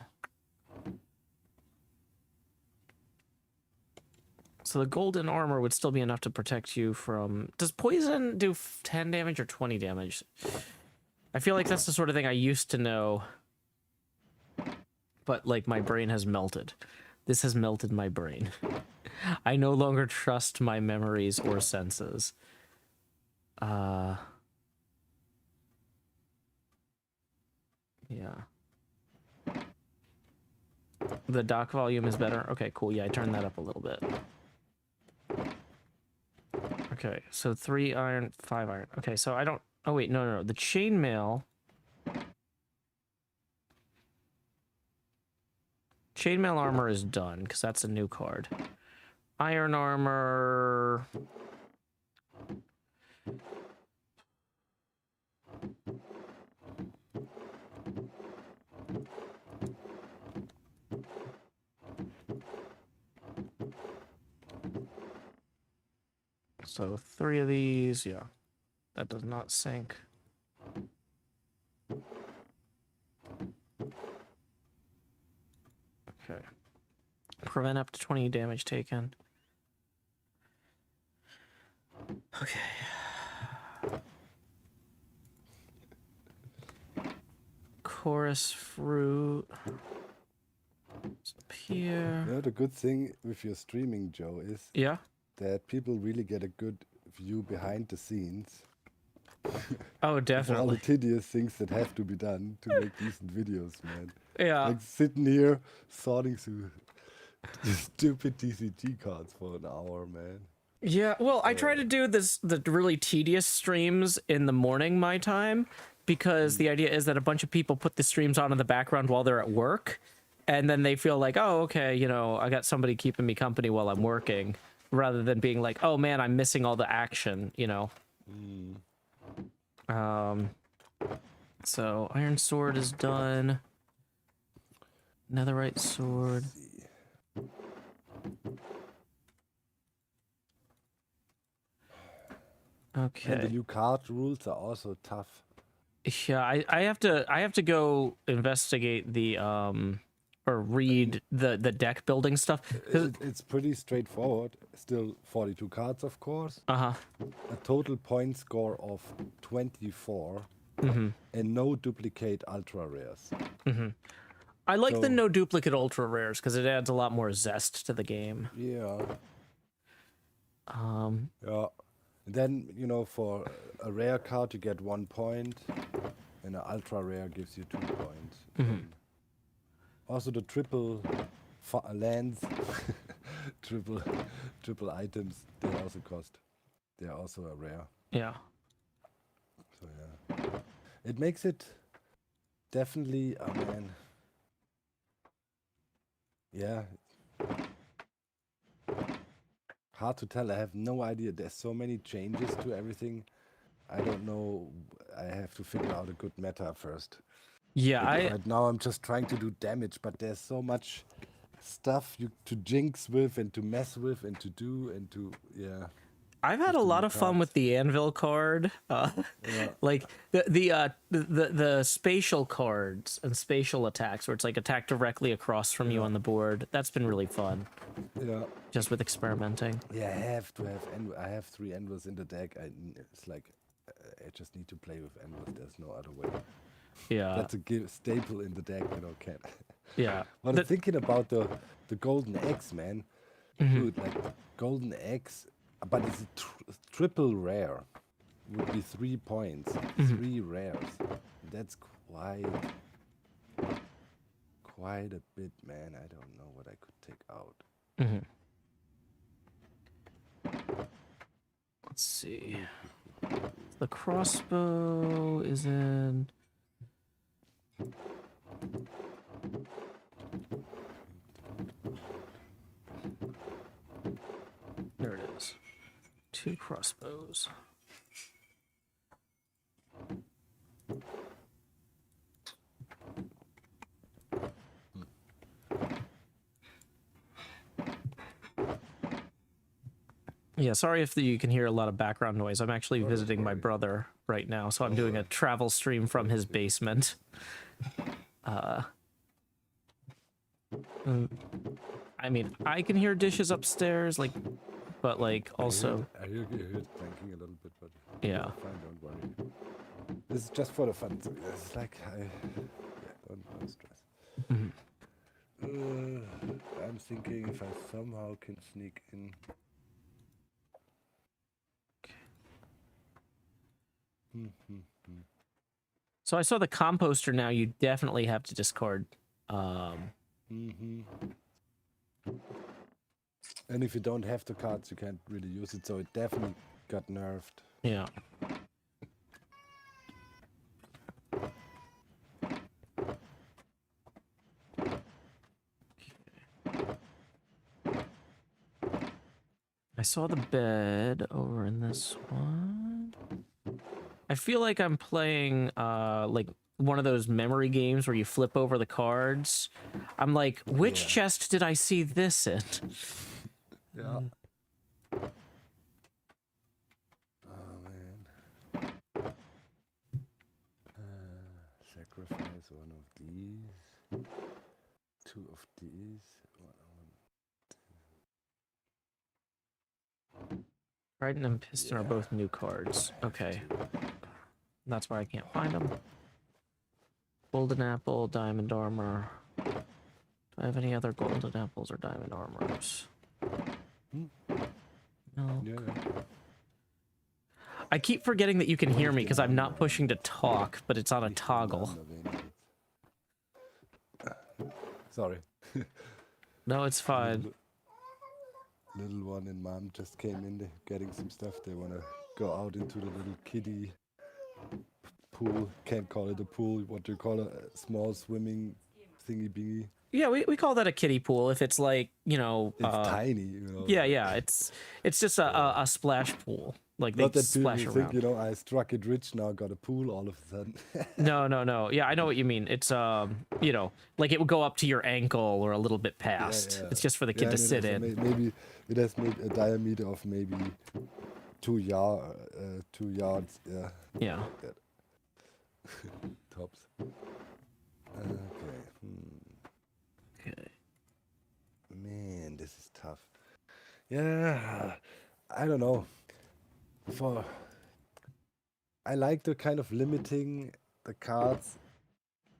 the golden armor would still be enough to protect you from... Does poison do 10 damage or 20 damage? I feel like that's the sort of thing I used to know, but like my brain has melted. This has melted my brain. I no longer trust my memories or senses. Yeah. The dock volume is better. Okay, cool. Yeah, I turned that up a little bit. Okay, so 3 iron, 5 iron. Okay, so I don't... Oh, wait, no. The chainmail... Chainmail armor is done, because that's a new card. Iron armor... So 3 of these, yeah. That does not sink. Okay. Prevent up to 20 damage taken. Okay. Chorus fruit. It's up here. You know, the good thing with your streaming, Joe, is Yeah? that people really get a good view behind the scenes. Oh, Of all definitely. the tedious things that have to be done to make decent videos, man. Yeah. Like sitting here sorting through stupid TCG cards for an hour, man. Yeah, well, I try to do the really tedious streams in the morning my time, because the idea is that a bunch of people put the streams on in the background while they're at work, and then they feel like, oh, okay, you know, I got somebody keeping me company while I'm working, rather than being like, oh man, I'm missing all the action, you know. So iron sword is done. Netherite sword. Okay. And the new card rules are also tough. Yeah, I have to go investigate the or read the deck building stuff. It's pretty straightforward. Still 42 cards, of course. Uh-huh. A total point score of 24. And no duplicate ultra rares. I like the So- no duplicate ultra rares because it adds a lot more zest to the game. Yeah. Yeah. And then, you know, for a rare card, you get 1 point. And an ultra rare gives you 2 points. Also, the triple lands, triple items, they also cost. They're also a rare. Yeah. So, yeah. It makes it definitely, oh man. Yeah. Hard to tell. I have no idea. There's so many changes to everything. I don't know. I have to figure out a good meta first. Yeah, Right now I'm just trying to do damage, but there's so much stuff to jinx with and to mess with and to do and to, yeah. I've had a lot of fun with the anvil card. Like the spatial cards and spatial attacks, where it's like attack directly across from you on the board. That's been really fun. Yeah. Just with experimenting. Yeah, I have to have I have 3 anvils in the deck. It's like I just need to play with anvils. There's no other way. Yeah. That's a staple in the deck, you know, can't. Yeah. But I'm thinking about the golden X, man. Dude, like golden X, but it's a triple rare. Would be 3 points, 3 rares. That's quite a bit, man. I don't know what I could take out. Let's see. The crossbow is in. There it is. 2 crossbows. Yeah, sorry if you can hear a lot of background noise. I'm actually Oh, visiting my sorry. brother right now, so I'm doing a travel stream from his basement. Mm, I mean, I can hear dishes upstairs, like, but like also, I hear it clanking a little bit, but yeah. fine, don't worry. This is just for the fun. So it's like don't stress. Mhm. I'm thinking if I somehow can sneak in. So I saw the composter now. You definitely have to discard. And if you don't have the cards, you can't really use it. So it definitely got nerfed. Yeah. I saw the bed over in this one. I feel like I'm playing like one of those memory games where you flip over the cards. I'm like, which chest did I see this in? Yeah. Oh man. Sacrifice one of these. Two of these. Trident and Piston are both new cards. Okay. That's why I can't find them. Golden Apple, Diamond Armor. Do I have any other Golden Apples or Diamond Armors? No. Yeah. I keep forgetting that you can hear me because I'm not pushing to talk, but it's on a toggle. Sorry. No, it's fine. Little one and mom just came in, they're getting some stuff. They want to go out into the little kiddie pool. Can't call it a pool. What do you call it? A small swimming thingy bingy. Yeah, we call that a kiddie pool if it's like, you know... It's tiny, you know. Yeah, it's just a splash pool. Like, they Not that splash people around. think, you know, I struck it rich, now got a pool all of a sudden. No. Yeah, I know what you mean. It's, you know, like it would go up to your ankle or a little bit past. Yeah. It's just for the kid to sit in. Maybe it has a diameter of maybe 2 yards. Yeah. Yeah. Tops. Okay. Man, this is tough. Yeah, I don't know. I like the kind of limiting the cards.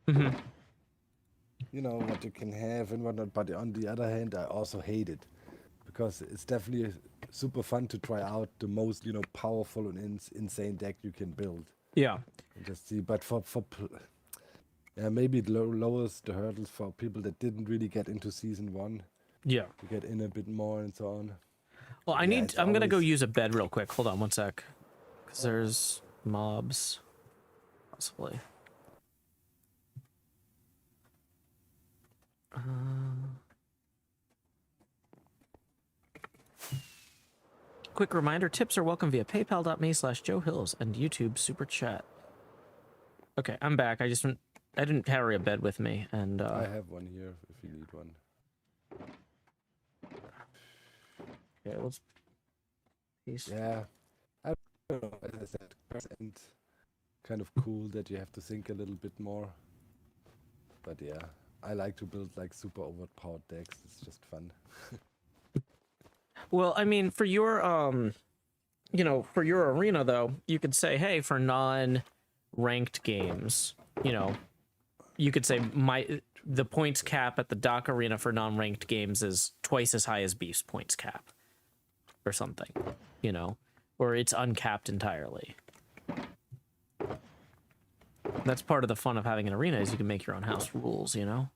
Mm-hmm. You know what you can have and whatnot. But on the other hand, I also hate it because it's definitely super fun to try out the most, you know, powerful and insane deck you can build. Yeah. And just see, but maybe it lowers the hurdles for people that didn't really get into season 1. Yeah. To get in a bit more and so on. Well, I'm gonna go use a bed real quick. Hold on one sec. Because there's mobs. Possibly. Quick reminder, tips are welcome via paypal.me/JoeHills and YouTube Super Chat. Okay, I'm back. I didn't carry a bed with me, and I have one here if you need one. Okay, let's peace. Yeah. I don't know, as I said, and kind of cool that you have to think a little bit more. But yeah, I like to build like super overpowered decks. It's just fun. Well, I mean, for your you know, for your arena though, you could say, hey, for non-ranked games, you know, you could say the points cap at the dock arena for non-ranked games is twice as high as Beef's points cap, or something, you know, or it's uncapped entirely. That's part of the fun of having an arena, is you can make your own house rules, you know.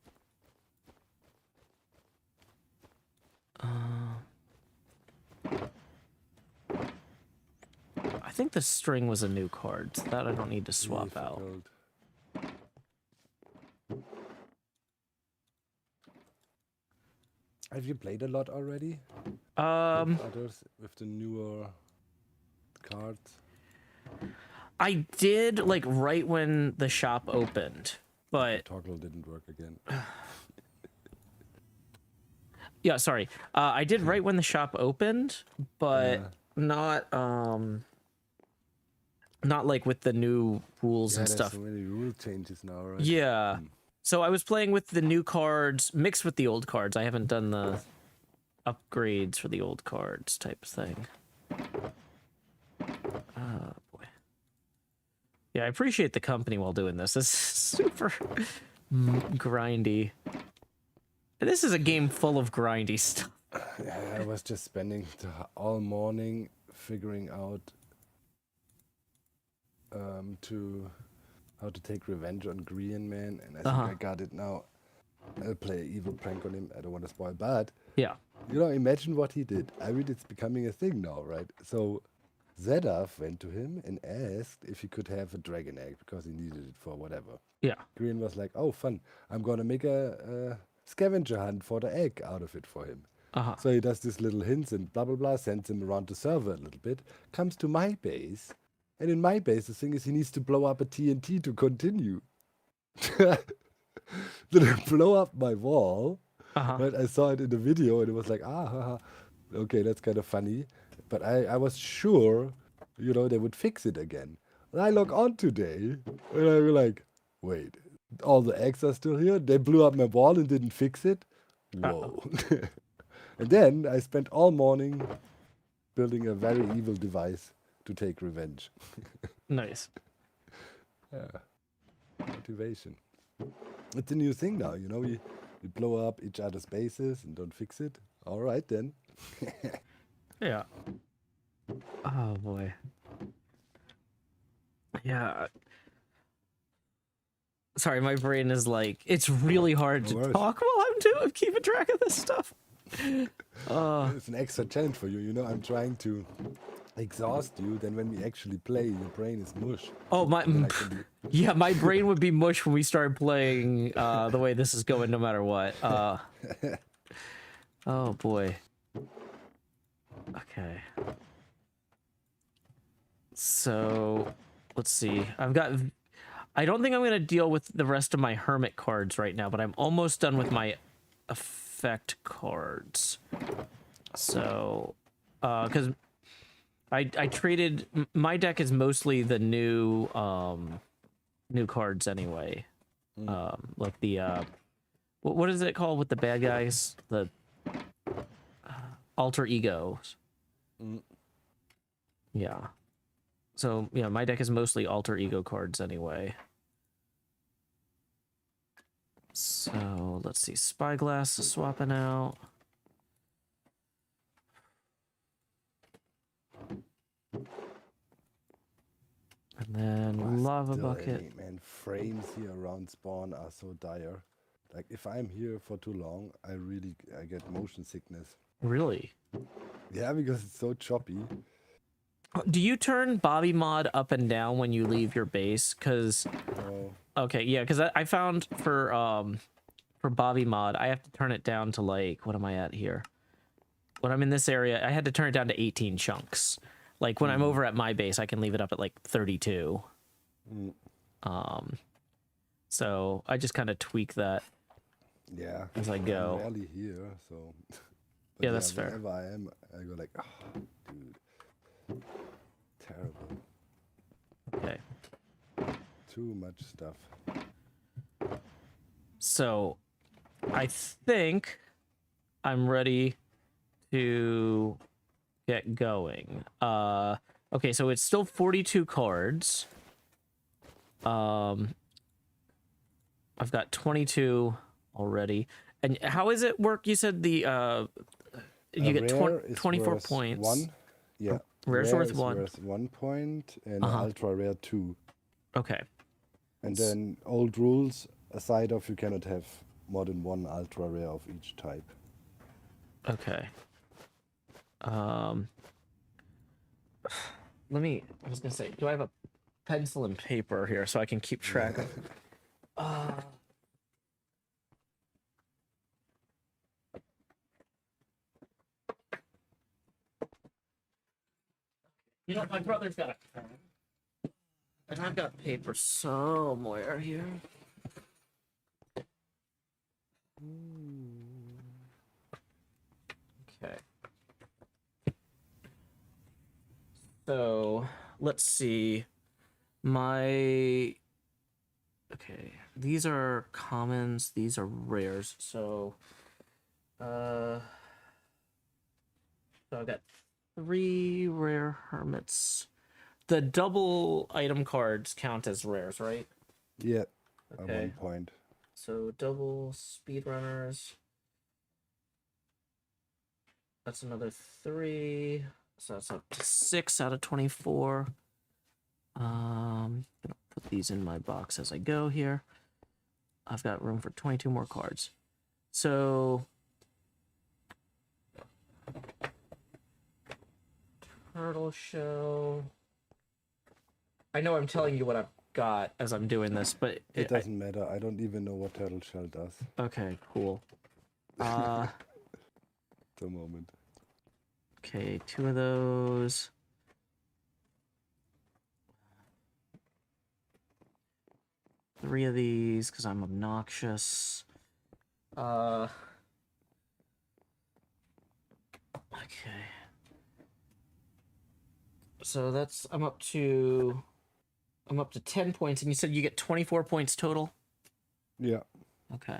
I think the string was a new card, so that I don't need to swap out. Have you played a lot already? Others with the newer cards? I did, like, right when the shop opened, but... Toggle didn't work again. Yeah, sorry. I did right when the shop opened, but Yeah. not like with the new rules Yeah, and there's stuff. so many rule changes now, right? Yeah. So I was playing with the new cards mixed with the old cards. I haven't done the upgrades for the old cards type of thing. Oh boy. Yeah, I appreciate the company while doing this. This is super grindy. And this is a game full of grindy stuff. Yeah, I was just spending all morning figuring out how to take revenge on Green Man, and I think I got it now. I'll play an evil prank on him. I don't want to spoil, but Yeah. you know, imagine what he did. I mean, it's becoming a thing now, right? So Zedaf went to him and asked if he could have a dragon egg because he needed it for whatever. Yeah. Green was like, "Oh, fun! I'm gonna make a scavenger hunt for the egg out of it for him." So he does this little hints and blah blah blah, sends him around the server a little bit, comes to my base, and in my base the thing is he needs to blow up a TNT to continue. Then I blow up my wall. Right? I saw it in the video and it was like, okay, that's kind of funny. But I was sure, you know, they would fix it again. And I log on today and I was like, wait, all the eggs are still here? They blew up my wall and didn't fix it? Whoa. And then I spent all morning building a very evil device to take revenge. Nice. Yeah. Motivation. It's a new thing now, you know, we blow up each other's bases and don't fix it. All right, then. Yeah. Oh, boy. Yeah. Sorry, my brain is like, it's really hard to talk while I'm keeping track of this stuff. It's an extra challenge for you, you know, I'm trying to exhaust you, then when we actually play, your brain is mush. Oh, yeah, my brain would be mush when we started playing the way this is going, no matter what. Oh, boy. Okay. So, let's see. I don't think I'm going to deal with the rest of my Hermit cards right now, but I'm almost done with my effect cards. So, because I traded, my deck is mostly the new cards anyway. Like the, what is it called with the bad guys? The alter egos. Yeah. So, yeah, my deck is mostly alter ego cards anyway. So, let's see. Spyglass is swapping out. And then Lava Bucket. Man, frames here around spawn are so dire. Like, if I'm here for too long, I get motion sickness. Really? Yeah, because it's so choppy. Do you turn Bobby Mod up and down when you leave your base? Because okay, yeah, because I found for Bobby Mod, I have to turn it down to like, what am I at here? When I'm in this area, I had to turn it down to 18 chunks. Like when I'm over at my base, I can leave it up at like 32. So I just kind of tweak that. Yeah, as I go. I'm rarely here, so. Yeah, that's fair. Whenever I am, I go like, oh, dude. Terrible. Okay. Too much stuff. So, I think I'm ready to get going. Okay, so it's still 42 cards. I've got 22 already. And how is it work? You said the you get 24 points. One. Yeah. Rare's Rare worth is 1. worth 1 point and ultra rare 2. Okay. And then old rules aside of you cannot have more than 1 ultra rare of each type. Okay. I was gonna say, do I have a pencil and paper here so I can keep track of You know, my brother's got a pen. And I've got paper somewhere here. Okay. So let's see. Okay, these are commons, these are rares. So I've got 3 rare hermits. The double item cards count as rares, right? Yeah, at Okay. 1 point. So double speedrunners. That's another 3. So that's up to 6 out of 24. Gonna put these in my box as I go here. I've got room for 22 more cards. So turtle shell. I know I'm telling you what I've got as I'm doing this, but It doesn't matter. I don't even know what turtle shell does. Okay, cool. The moment. Okay, 2 of those. Three of these because I'm obnoxious. Okay. So that's I'm up to 10 points, and you said you get 24 points total? Yeah. Okay.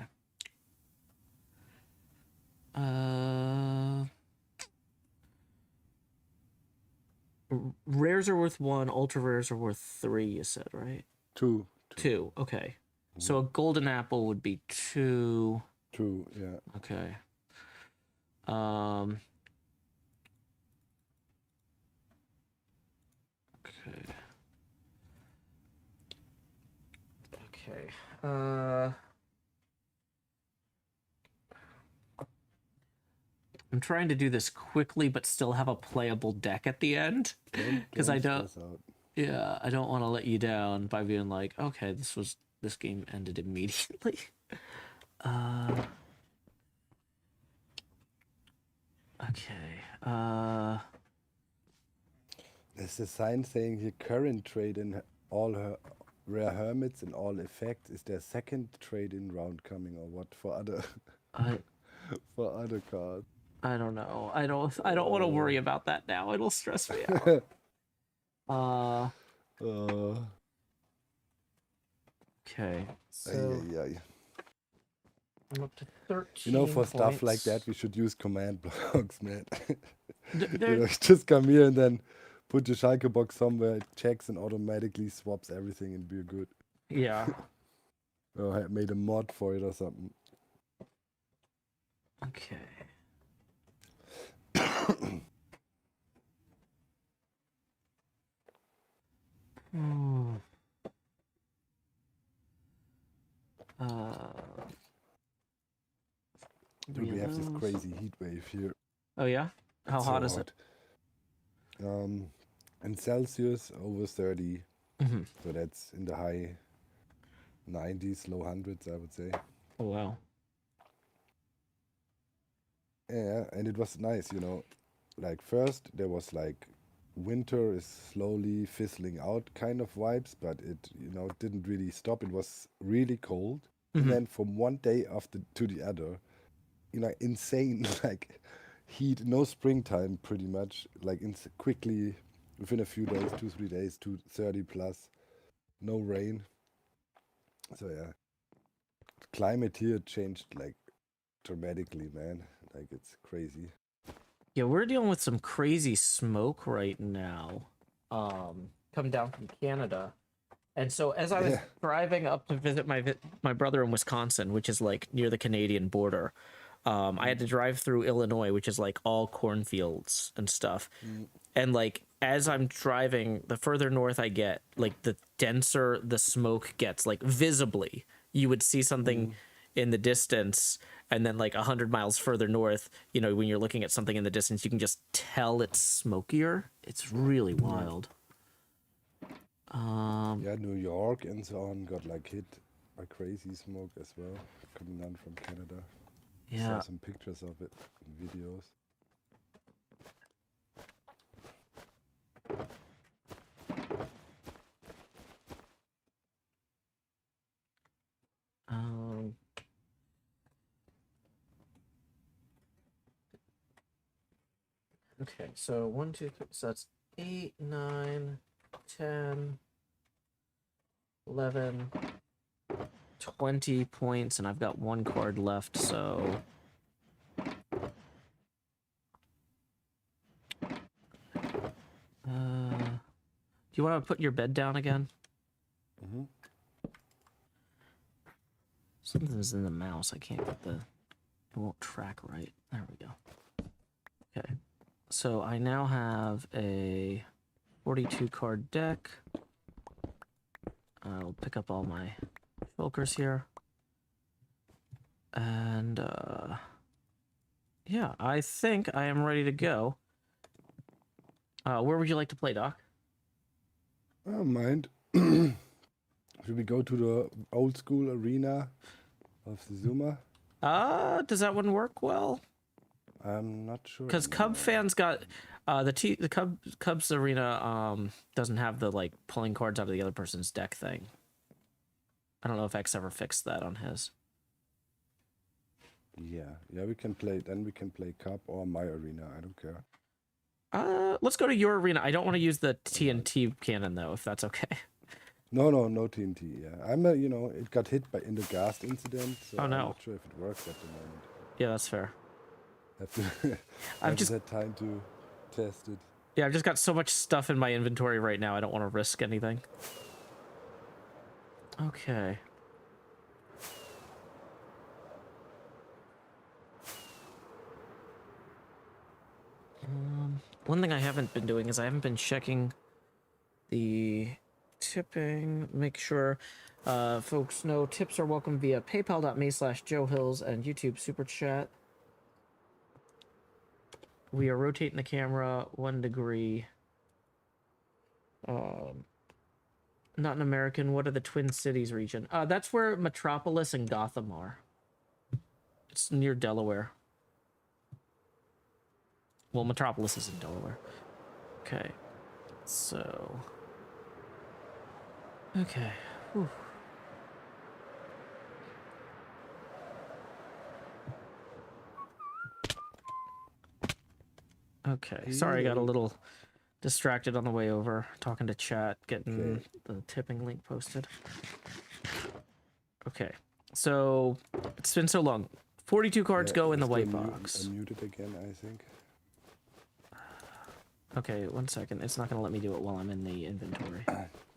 Rares are worth 1, ultra rares are worth 3, you said, right? 2. 2, okay. So a golden apple would be 2. 2, yeah. Okay. Okay. Okay. I'm trying to do this quickly, but still have a playable deck at the end, because I don't. Stress out. Yeah, I don't want to let you down by being like, okay, this game ended immediately. Okay. There's a sign saying here current trade in all her rare hermits and all effects. Is there a second trade in round coming or what for other for other cards? I don't know. I don't want to worry about that now. It'll stress me out. Okay. So I'm up to 13. You know, for points. stuff like that, we should use command blocks, man. They're, You know, just come here and then put the Schalke box somewhere, it checks and automatically swaps everything and be good. yeah. Or I made a mod for it or something. Okay. Dude, we have this crazy heat wave here. Oh yeah? How hot is it? In Celsius, over 30. Mm-hmm. So that's in the high 90s, low hundreds, I would say. Oh wow. Yeah, and it was nice, you know. Like first there was like winter is slowly fizzling out kind of vibes, but it, you know, didn't really stop. It was really cold. And then from one day after to the other, you know, insane like heat, no springtime pretty much, like quickly within a few days, 2-3 days, to 30 plus, no rain. So yeah, climate here changed like dramatically, man. Like it's crazy. Yeah, we're dealing with some crazy smoke right now. Come down from Canada. And so as I was driving up to visit my brother in Wisconsin, which is like near the Canadian border, I had to drive through Illinois, which is like all cornfields and stuff. And like as I'm driving, the further north I get, like the denser the smoke gets, like visibly. You would see something in the distance, and then like 100 miles further north, you know, when you're looking at something in the distance, you can just tell it's smokier. It's really wild. Yeah, New York and so on got like hit by crazy smoke as well, coming down from Canada. Yeah. Saw some pictures of it and videos. Okay, so 1, 2, 3. So that's 8, 9, 10, 11, 20 points, and I've got 1 card left, so. Do you want to put your bed down again? Mm-hmm. Something's in the mouse. I can't get the. It won't track right. There we go. Okay. So I now have a 42 card deck. I'll pick up all my shulkers here. And, yeah, I think I am ready to go. Where would you like to play, Doc? I don't mind. Should we go to the old school arena of the Zuma? Does that one work well? I'm not sure. Because Cub fans got the Cubs arena doesn't have the like pulling cards out of the other person's deck thing. I don't know if X ever fixed that on his. Yeah, we can play. Then we can play Cup or my arena. I don't care. Let's go to your arena. I don't want to use the TNT cannon though, if that's okay. No TNT. Yeah, it got hit in the gas incident. So Oh no. I'm not sure if it works at the moment. Yeah, that's fair. I've just had time to test it. Yeah, I've just got so much stuff in my inventory right now. I don't want to risk anything. Okay. One thing I haven't been doing is I haven't been checking the tipping. Make sure folks know tips are welcome via paypal.me/JoeHills and YouTube Super Chat. We are rotating the camera 1 degree. Not an American. What are the Twin Cities region? That's where Metropolis and Gotham are. It's near Delaware. Well, Metropolis is in Delaware. Okay. So. Okay. Whew. Okay. Sorry, I got a little distracted on the way over, talking to chat, getting the tipping link posted. Okay. So, it's been so long. 42 cards go in the white box. I'm muted again, I think. Okay, 1 second. It's not going to let me do it while I'm in the inventory.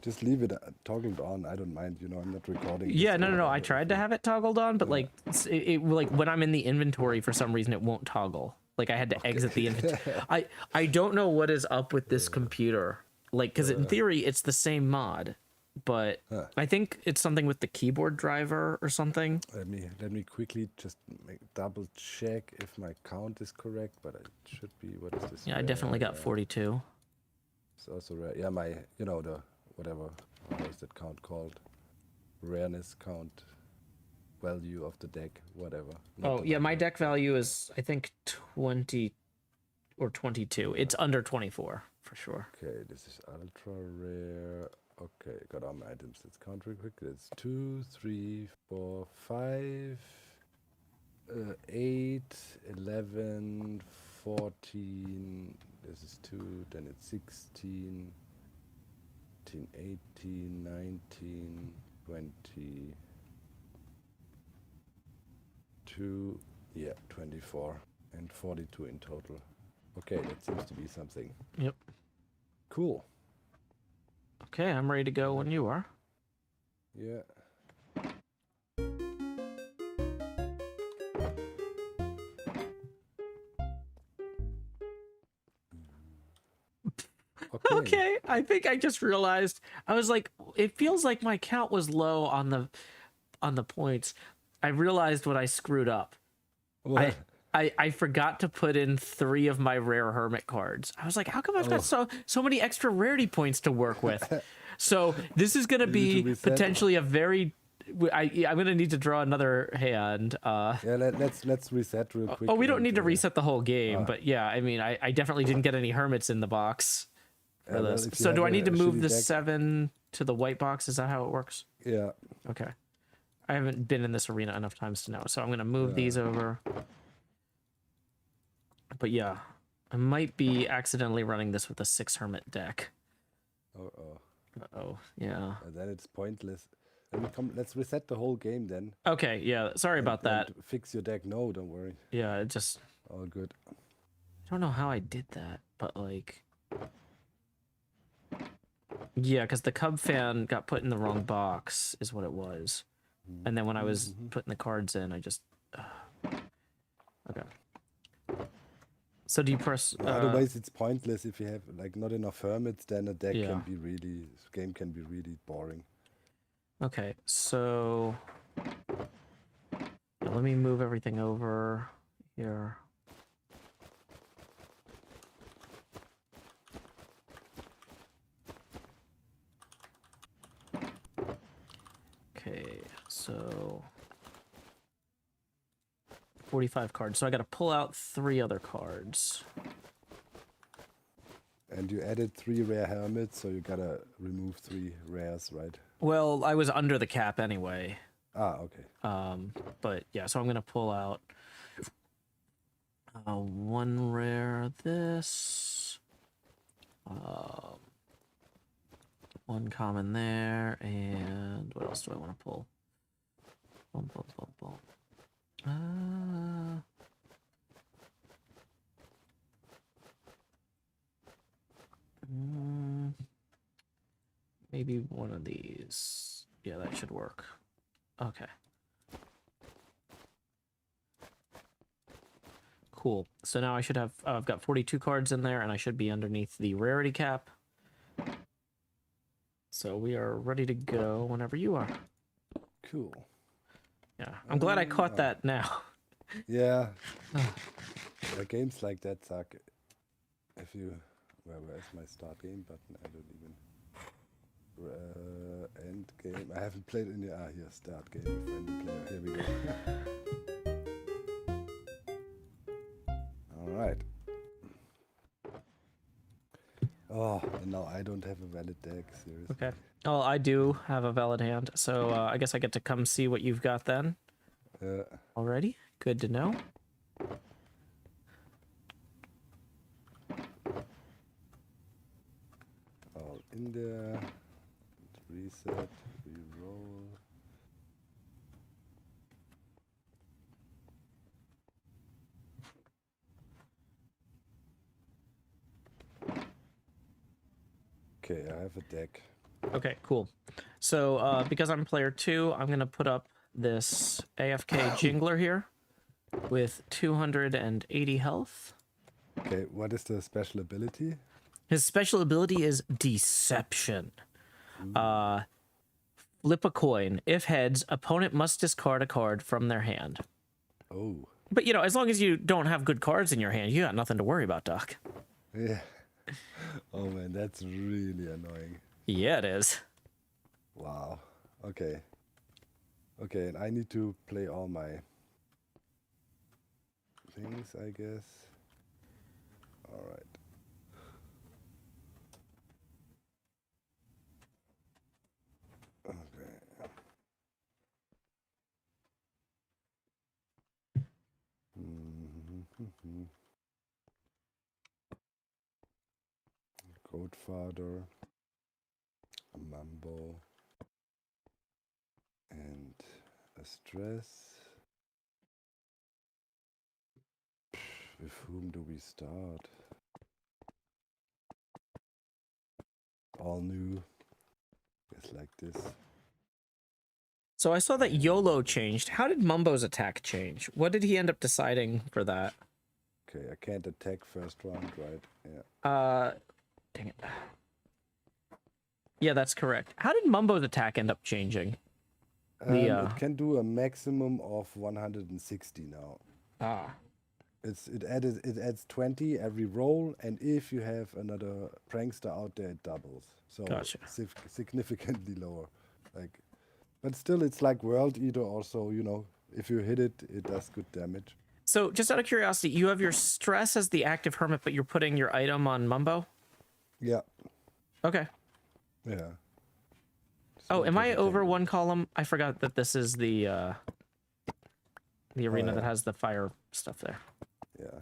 Just leave it toggled on. I don't mind. I'm not recording. Yeah, no. I tried to have it toggled on, but like like when I'm in the inventory, for some reason it won't toggle. Like I had to exit the inventory. I don't know what is up with this computer. Like, because in theory it's the same mod, but I think it's something with the keyboard driver or something. Let me quickly just double check if my count is correct, but it should be. What is this? Yeah, I definitely got 42. It's also rare. Yeah, my the whatever, what is that count called? Rareness count, value of the deck, whatever. Oh yeah, my deck value is I think 20 or 22. It's under 24 for sure. Okay, this is ultra rare. Okay, got all my items. Let's count real quick. It's 2, 3, 4, 5, 8, 11, 14. This is 2. Then it's 16. 18, 19, 20, 2, yeah, 24, and 42 in total. Okay, that seems to be something. Yep. Cool. Okay, I'm ready to go when you are. Yeah. Okay, I think I just realized. I was like, it feels like my count was low on the points. I realized what I screwed up. What? I forgot to put in 3 of my rare hermit cards. I was like, how come I've got so many extra rarity points to work with? So this is gonna be potentially a very. I'm gonna need to draw another hand. Yeah, let's reset real quick. Oh, we don't need to reset the whole game, but yeah, I mean, I definitely didn't get any hermits in the box for this. Well, so do I need to move the deck, 7 to the white box? Is that how it works? Yeah. Okay. I haven't been in this arena enough times to know, so I'm gonna move these over. But yeah, I might be accidentally running this with a 6 hermit deck. Oh. Uh-oh, yeah. And then it's pointless. Let's reset the whole game then. Okay, yeah, sorry about that. And fix your deck. No, don't worry. Yeah, it just... All good. I don't know how I did that, but like... Yeah, because the Cub fan got put in the wrong box, is what it was. And then when I was putting the cards in, I just... Okay. So do you press... Otherwise, it's pointless if you have like not enough hermits. Then a deck Yeah. game can be really boring. Okay, so... Yeah, let me move everything over here. Okay, so 45 cards. So I got to pull out 3 other cards. And you added 3 rare hermits, so you gotta remove 3 rares, right? Well, I was under the cap anyway. Ah, okay. But yeah, so I'm gonna pull out 1 rare this, 1 common there, and what else do I want to pull? Boom, boom, boom, boom. Maybe one of these. Yeah, that should work. Okay. Cool. So now I should have, I've got 42 cards in there, and I should be underneath the rarity cap. So we are ready to go whenever you are. Cool. Yeah, I'm glad I caught that now. Yeah. Games like that suck. If you... Where's my start game button? I don't even... end game. I haven't played in the... Ah, here, start game. Friendly player. Here we go. Alright. Oh, and now I don't have a valid deck, seriously. Okay. Well, I do have a valid hand, so I guess I get to come see what you've got then. Already? Good to know. All in there. Reset, re-roll. Okay, I have a deck. Okay, cool. So because I'm player 2, I'm going to put up this AFK Jingler here with 280 health. Okay, what is the special ability? His special ability is Deception. Flip a coin. If heads, opponent must discard a card from their hand. Oh. But, you know, as long as you don't have good cards in your hand, you got nothing to worry about, Doc. Yeah. Oh man, that's really annoying. Yeah, it is. Wow. Okay. Okay, and I need to play all my things, I guess. All right. Okay. Godfather, a Mambo, and a Stress. With whom do we start? All new. Just like this. So I saw that YOLO changed. How did Mumbo's attack change? What did he end up deciding for that? Okay, I can't attack first round, right? Yeah. Dang it. Yeah, that's correct. How did Mumbo's attack end up changing? It can do a maximum of 160 now. Ah. It adds 20 every roll, and if you have another prankster out there, it doubles. So Gotcha. Significantly lower. Like, but still, it's like World Eater. Also, you know, if you hit it, it does good damage. So, just out of curiosity, you have your Stress as the active hermit, but you're putting your item on Mumbo? Yeah. Okay. Yeah. Oh, am I over 1 column? I forgot that this is the arena that has the fire stuff there. Yeah.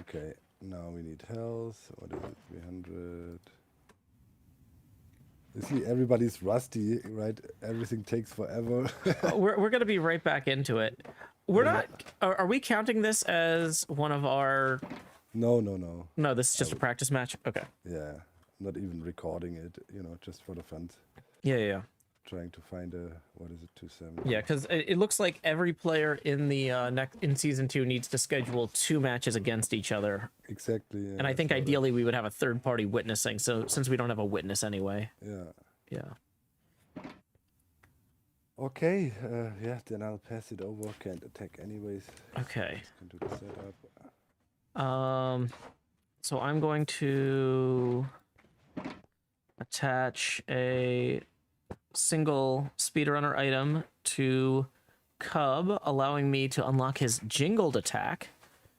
Okay, now we need health. What is it? 300. You see, everybody's rusty, right? Everything takes forever. We're gonna be right back into it. We're Yeah. not. Are we counting this as one of our? No, no, no. No, this is just a practice match. Okay. Yeah, not even recording it, you know, just for the fun. Yeah. Trying to find a, what is it, 270? Yeah, because it looks like every player in the in season 2 needs to schedule 2 matches against each other, Exactly. Yeah, and I think saw that. ideally we would have a third party witnessing. So since we don't have a witness anyway, Yeah. yeah. Okay, yeah, then I'll pass it over. Can't attack anyways. Okay. Can do the setup. So I'm going to attach a single speedrunner item to Cub, allowing me to unlock his jingled attack.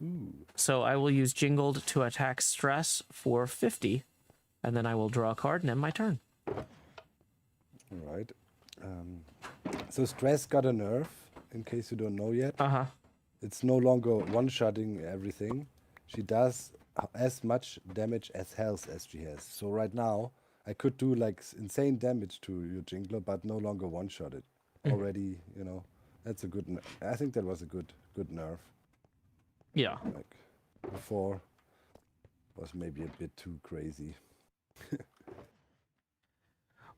Ooh. So I will use jingled to attack stress for 50, and then I will draw a card and end my turn. All right. So stress got a nerf, in case you don't know yet. Uh-huh. It's no longer one-shotting everything. She does as much damage as health as she has. So right now, I could do like insane damage to your Jingler, but no longer one-shot it. Already, you know, that's a good. I think that was a good nerf. Yeah. Like before, was maybe a bit too crazy.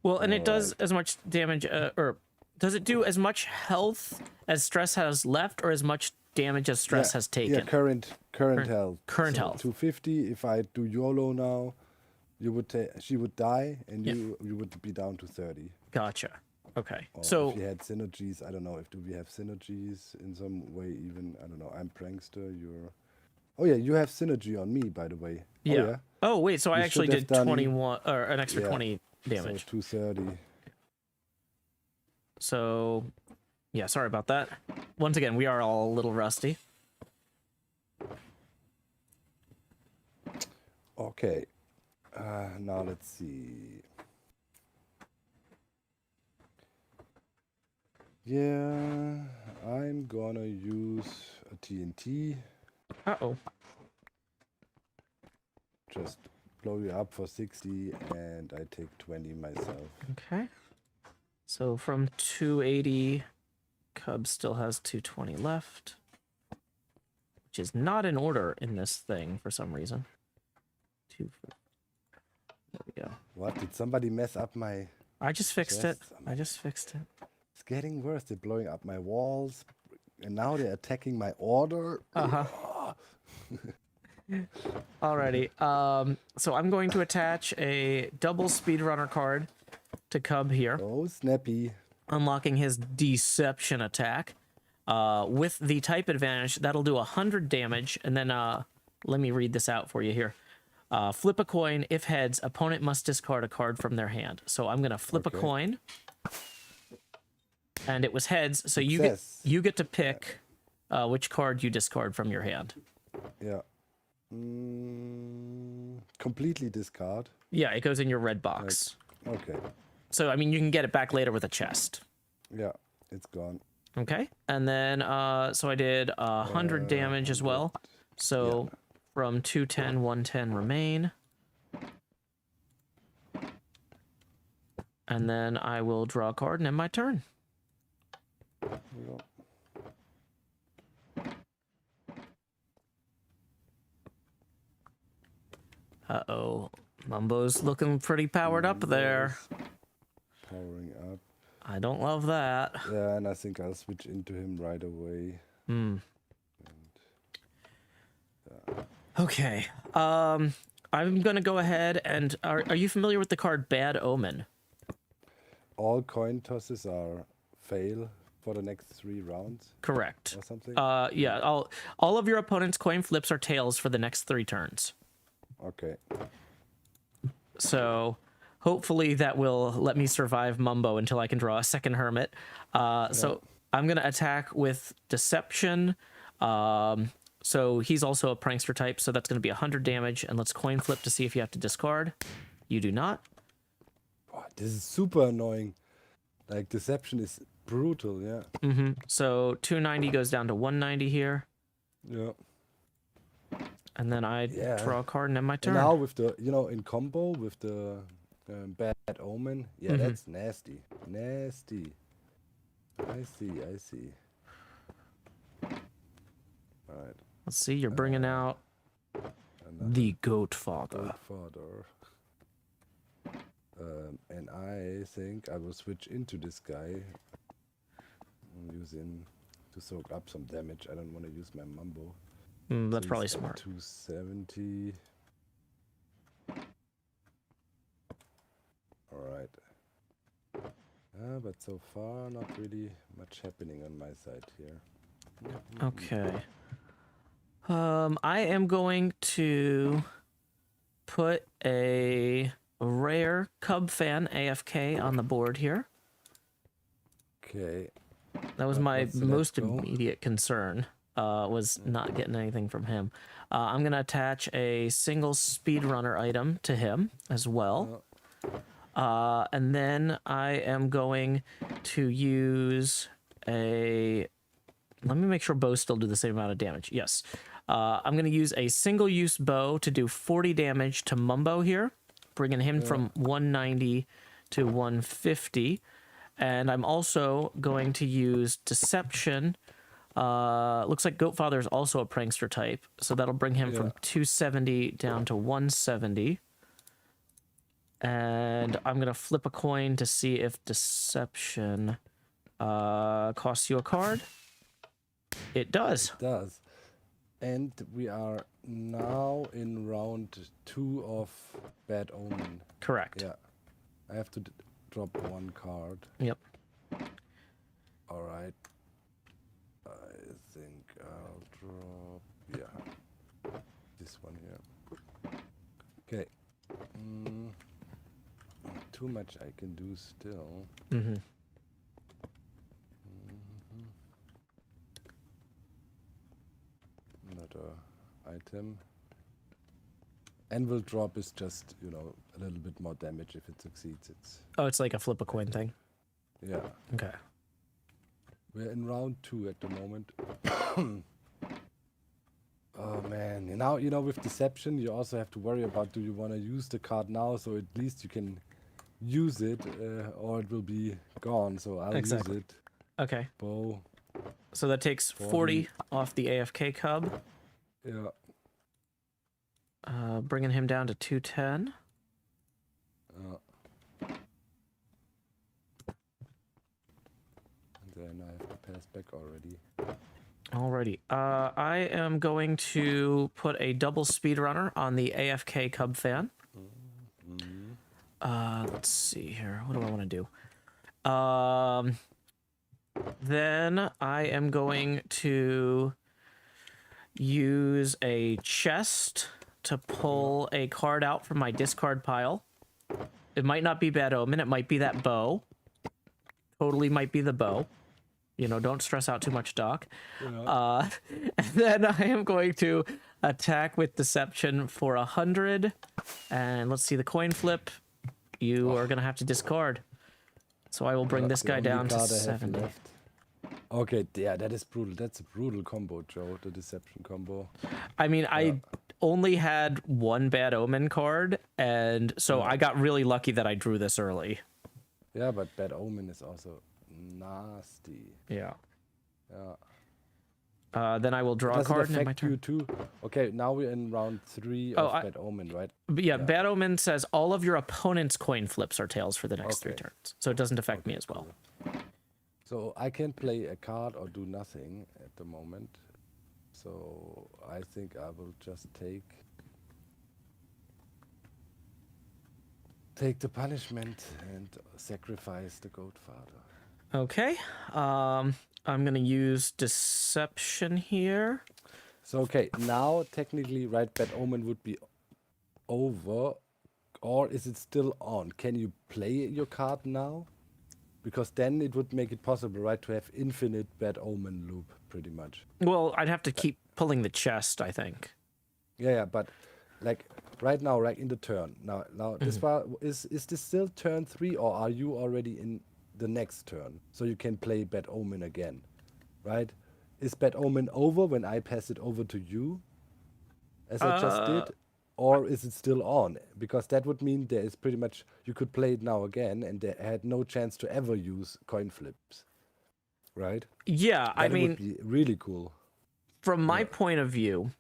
Well, and it does as much damage, or does it do as much health as stress has left, or as much damage as stress has taken? Yeah, current health. Current So health. 250. If I do YOLO now, you would she would die, and you would be down to 30. Gotcha. Okay. Or So if you had synergies, I don't know. Do we have synergies in some way? Even I don't know. I'm prankster. You're. Oh yeah, you have synergy on me, by the way. yeah. Oh, yeah. Oh wait, so I You actually should have did done- 21 or an extra Yeah. 20 damage. So 230. So, yeah, sorry about that. Once again, we are all a little rusty. Okay. Now let's see. Yeah, I'm gonna use a TNT. Uh-oh. Just blow you up for 60, and I take 20 myself. Okay. So from 280, Cub still has 220 left, which is not in order in this thing for some reason. There we go. What? Did somebody mess up my... I just fixed it. Yes, I just fixed it. It's getting worse. They're blowing up my walls, and now they're attacking my order. Uh-huh. Alrighty. So I'm going to attach a double speedrunner card to Cub here, Oh, snappy. unlocking his deception attack. With the type advantage, that'll do 100 damage, and then let me read this out for you here. Flip a coin. If heads, opponent must discard a card from their hand. So I'm gonna flip a coin, and it was heads. So Success. you get to pick which card you discard from your hand. Yeah. Completely discard. Yeah, it goes in your red box. Okay. So I mean, you can get it back later with a chest. Yeah, it's gone. Okay, and then so I did 100 damage as well. So from 210, 110 remain. And then I will draw a card and end my turn. There we go. Uh-oh. Mumbo's looking pretty powered up there. Powering up. I don't love that. Yeah, and I think I'll switch into him right away. Okay. I'm gonna go ahead and are you familiar with the card Bad Omen? All coin tosses are fail for the next 3 rounds Correct. or something. Yeah, all of your opponent's coin flips are tails for the next 3 turns. Okay. So hopefully that will let me survive Mumbo until I can draw a second Hermit. So I'm going to attack with Deception. So he's also a Prankster type, so that's going to be 100 damage. And let's coin flip to see if you have to discard. You do not. Wow, this is super annoying. Like, deception is brutal, yeah. So 290 goes down to 190 here. Yeah. And then I Yeah. draw a card and end my And turn. now with the, in combo with the bad omen, yeah, that's nasty. Nasty. I see. Alright. Let's see, you're bringing out the Goat Father. Godfather. And I think I will switch into this guy. I'm using to soak up some damage. I don't want to use my Mumbo. That's So probably he's at smart. 270. Alright. But so far, not really much happening on my side here. Okay. I am going to put a rare Cub Fan AFK on the board here. Okay. That was my What's the most let's go? immediate concern, was not getting anything from him. I'm going to attach a single speedrunner item to him as well. And then I am going to use a... Let me make sure bows still do the same amount of damage. Yes. I'm going to use a single-use bow to do 40 damage to Mumbo here, bringing him from 190 to 150. And I'm also going to use Deception. Looks like Goatfather is also a prankster type, so that'll bring him from 270 down to 170. And I'm going to flip a coin to see if Deception costs you a card. It does. It does. And we are now in round 2 of Bad Omen. Correct. Yeah. I have to drop one card. Yep. Alright. I think I'll drop... this one here. Okay. Too much I can do still. Another item. Anvil drop is just, a little bit more damage if it succeeds. Oh, it's like a flip a coin thing. Yeah. Okay. We're in round 2 at the moment. Oh man, now, with Deception, you also have to worry about, do you want to use the card now, so at least you can use it, or it will be gone, so I'll use it. Okay. Bow. So that takes 40 off the AFK Cub. Yeah. Bringing him down to 210. And then I have to pass back already. Alrighty. I am going to put a double speedrunner on the AFK Cub Fan. Let's see here. What do I want to do? Then I am going to use a chest to pull a card out from my discard pile. It might not be Bad Omen. It might be that bow. Totally might be the bow. Don't stress out too much, Doc. Yeah. And then I am going to attack with Deception for 100. And let's see the coin flip. You are going to have to discard. So I will bring this guy down to 70. Okay, yeah, that is brutal. That's a brutal combo, Joe, the Deception combo. I mean, I only had one Bad Omen card, and so I got really lucky that I drew this early. Yeah, but Bad Omen is also nasty. Yeah. Yeah. Then I will draw a card and end my turn. You too? Okay, now we're in round 3 of Bad Omen, right? But yeah, Bad Omen says all of your opponent's coin flips are tails for the next 3 Okay. turns. So it doesn't affect me as well. So I can play a card or do nothing at the moment. So I think I will just take the punishment and sacrifice the Goatfather. Okay. I'm going to use Deception here. So, okay, now technically, right, Bad Omen would be over. Or is it still on? Can you play your card now? Because then it would make it possible, right, to have infinite Bad Omen loop, pretty much. Well, I'd have to keep pulling the chest, I think. Yeah, but like right now, right in the turn. Now this is this still turn 3, or are you already in the next turn? So you can play Bad Omen again, right? Is Bad Omen over when I pass it over to you? as I just did, or is it still on? Because that would mean there is pretty much you could play it now again, and they had no chance to ever use coin flips, right? Yeah, I That would mean, be really cool. from my Yeah. point of view,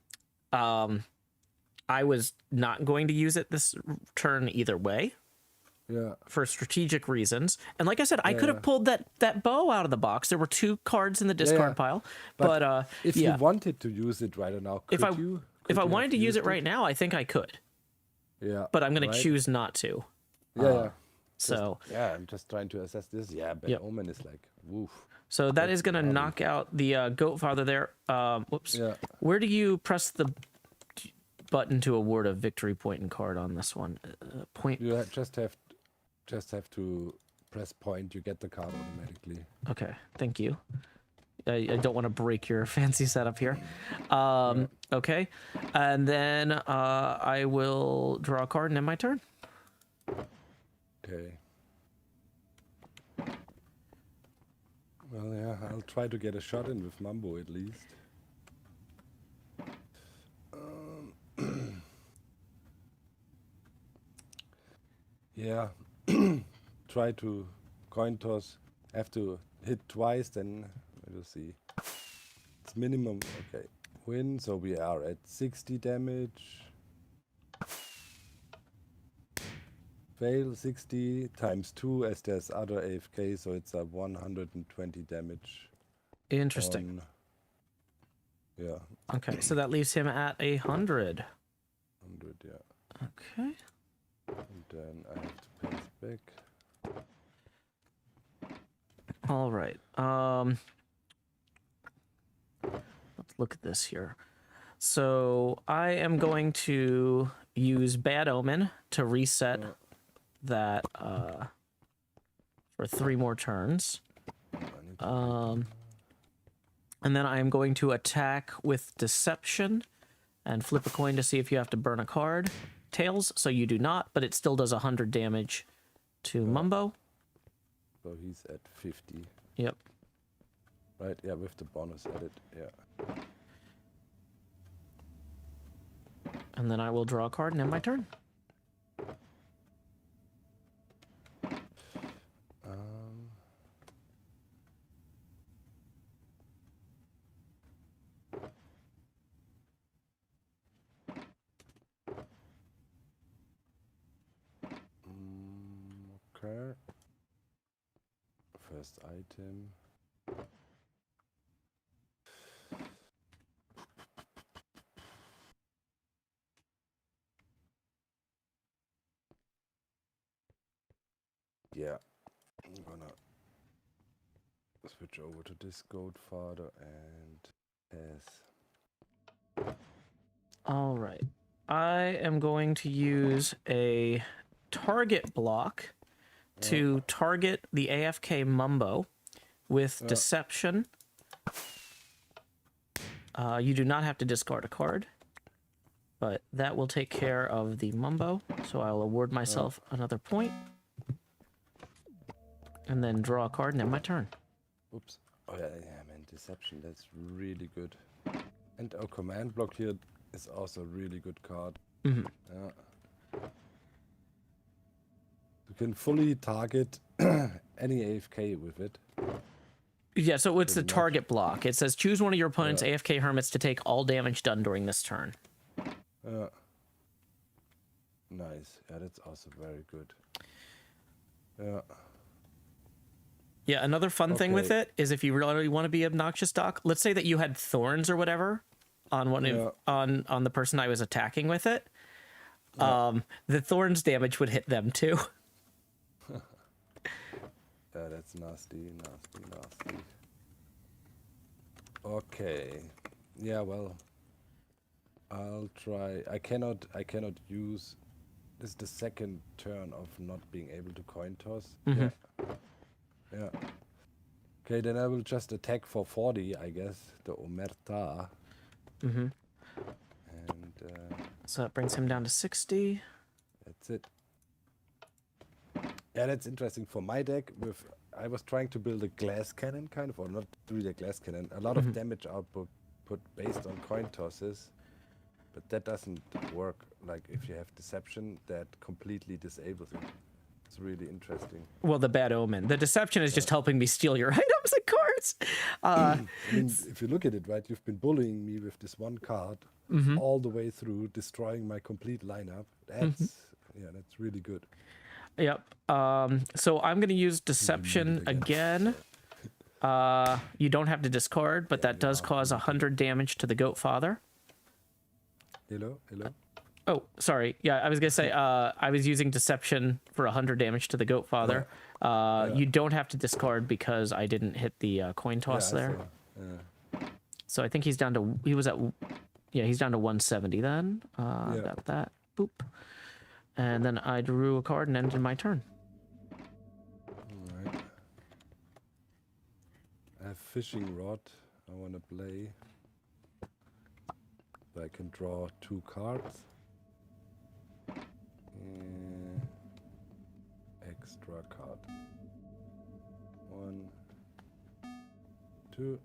I was not going to use it this turn either way Yeah. for strategic reasons. And like I said, I could Yeah. have pulled that bow out of the box. There were 2 cards in the discard pile, but if yeah, you wanted to use it right now, if could you? if I Could you wanted have to use used it right now, I think I could, Yeah. but I'm going to right? choose not to. Yeah. So Yeah, I'm just trying to assess this. Yeah, Bad Yep. Omen is like, woof. so that That's is going to gnarly. knock out the goat father there. Whoops. Yeah. Where do you press the button to award a victory point and card on this one? Point. You just have to press point. You get the card automatically. Okay, thank you. I don't want to break your fancy setup here. Okay, and then I will draw a card and end my turn. Okay. Well, yeah, I'll try to get a shot in with Mambo at least. Yeah, try to coin toss. Have to hit twice, then we'll see. It's minimum. Okay, win. So we are at 60 damage. Fail 60 times 2, as there's other AFK, so it's a 120 damage. Interesting. Yeah, Okay, so that leaves him at 100. 100. Yeah, Okay. and then I have to pass back. All right. Let's look at this here. So I am going to use Bad Omen to reset that for 3 more turns. And then I am going to attack with Deception and flip a coin to see if you have to burn a card. Tails, so you do not, but it still does 100 damage to Mumbo. So he's at 50. Yep. Right, yeah, with the bonus added, yeah. And then I will draw a card and end my turn. Okay. First item. Yeah, I'm gonna switch over to this goat father and pass. All right. I am going to use a target block to target the AFK Mumbo with Deception. You do not have to discard a card, but that will take care of the Mumbo. So I'll award myself another point. And then draw a card and end my turn. Oops. Oh yeah, man, Deception, that's really good. And our command block here is also a really good card. Mm-hmm. Yeah. You can fully target any AFK with it. Yeah, so it's the Pretty much. target block. It says choose one of your opponent's AFK hermits to take all damage done during this turn. Nice. Yeah, that's also very good. Yeah. Yeah, another fun thing with Okay. it is if you really want to be obnoxious, Doc, let's say that you had thorns or whatever on one of, on the person I was attacking with it. The thorns damage would hit them too. Yeah, that's nasty, nasty, nasty. Okay. Yeah, well, I'll try. I cannot use. This is the second turn of not being able to coin toss. Mm-hmm. Yeah. Okay, then I will just attack for 40, I guess. The Omerta. Mm-hmm. And So that brings him down to 60. that's it. Yeah, that's interesting. For my deck, I was trying to build a glass cannon, kind of, or not really a glass cannon. A lot of damage output based on coin tosses. But that doesn't work. Like if you have deception, that completely disables it. It's really interesting. Well, the bad omen. The deception is just helping me steal your items and cards. I mean, if you look at it, right, you've been bullying me with this one card all the way through, destroying my complete lineup. That's that's really good. Yep. So I'm gonna use deception again. You don't have to discard, but that does cause 100 damage to the goat father. Hello, hello. Oh, sorry. Yeah, I was gonna say I was using deception for 100 damage to the goat father. You don't have to discard because I didn't hit the coin toss there. So I think he's down to he's down to 170 then. That. Boop. And then I drew a card and ended my turn. Alright. I have fishing rod. I want to play. I can draw 2 cards. Extra card. 1, 2.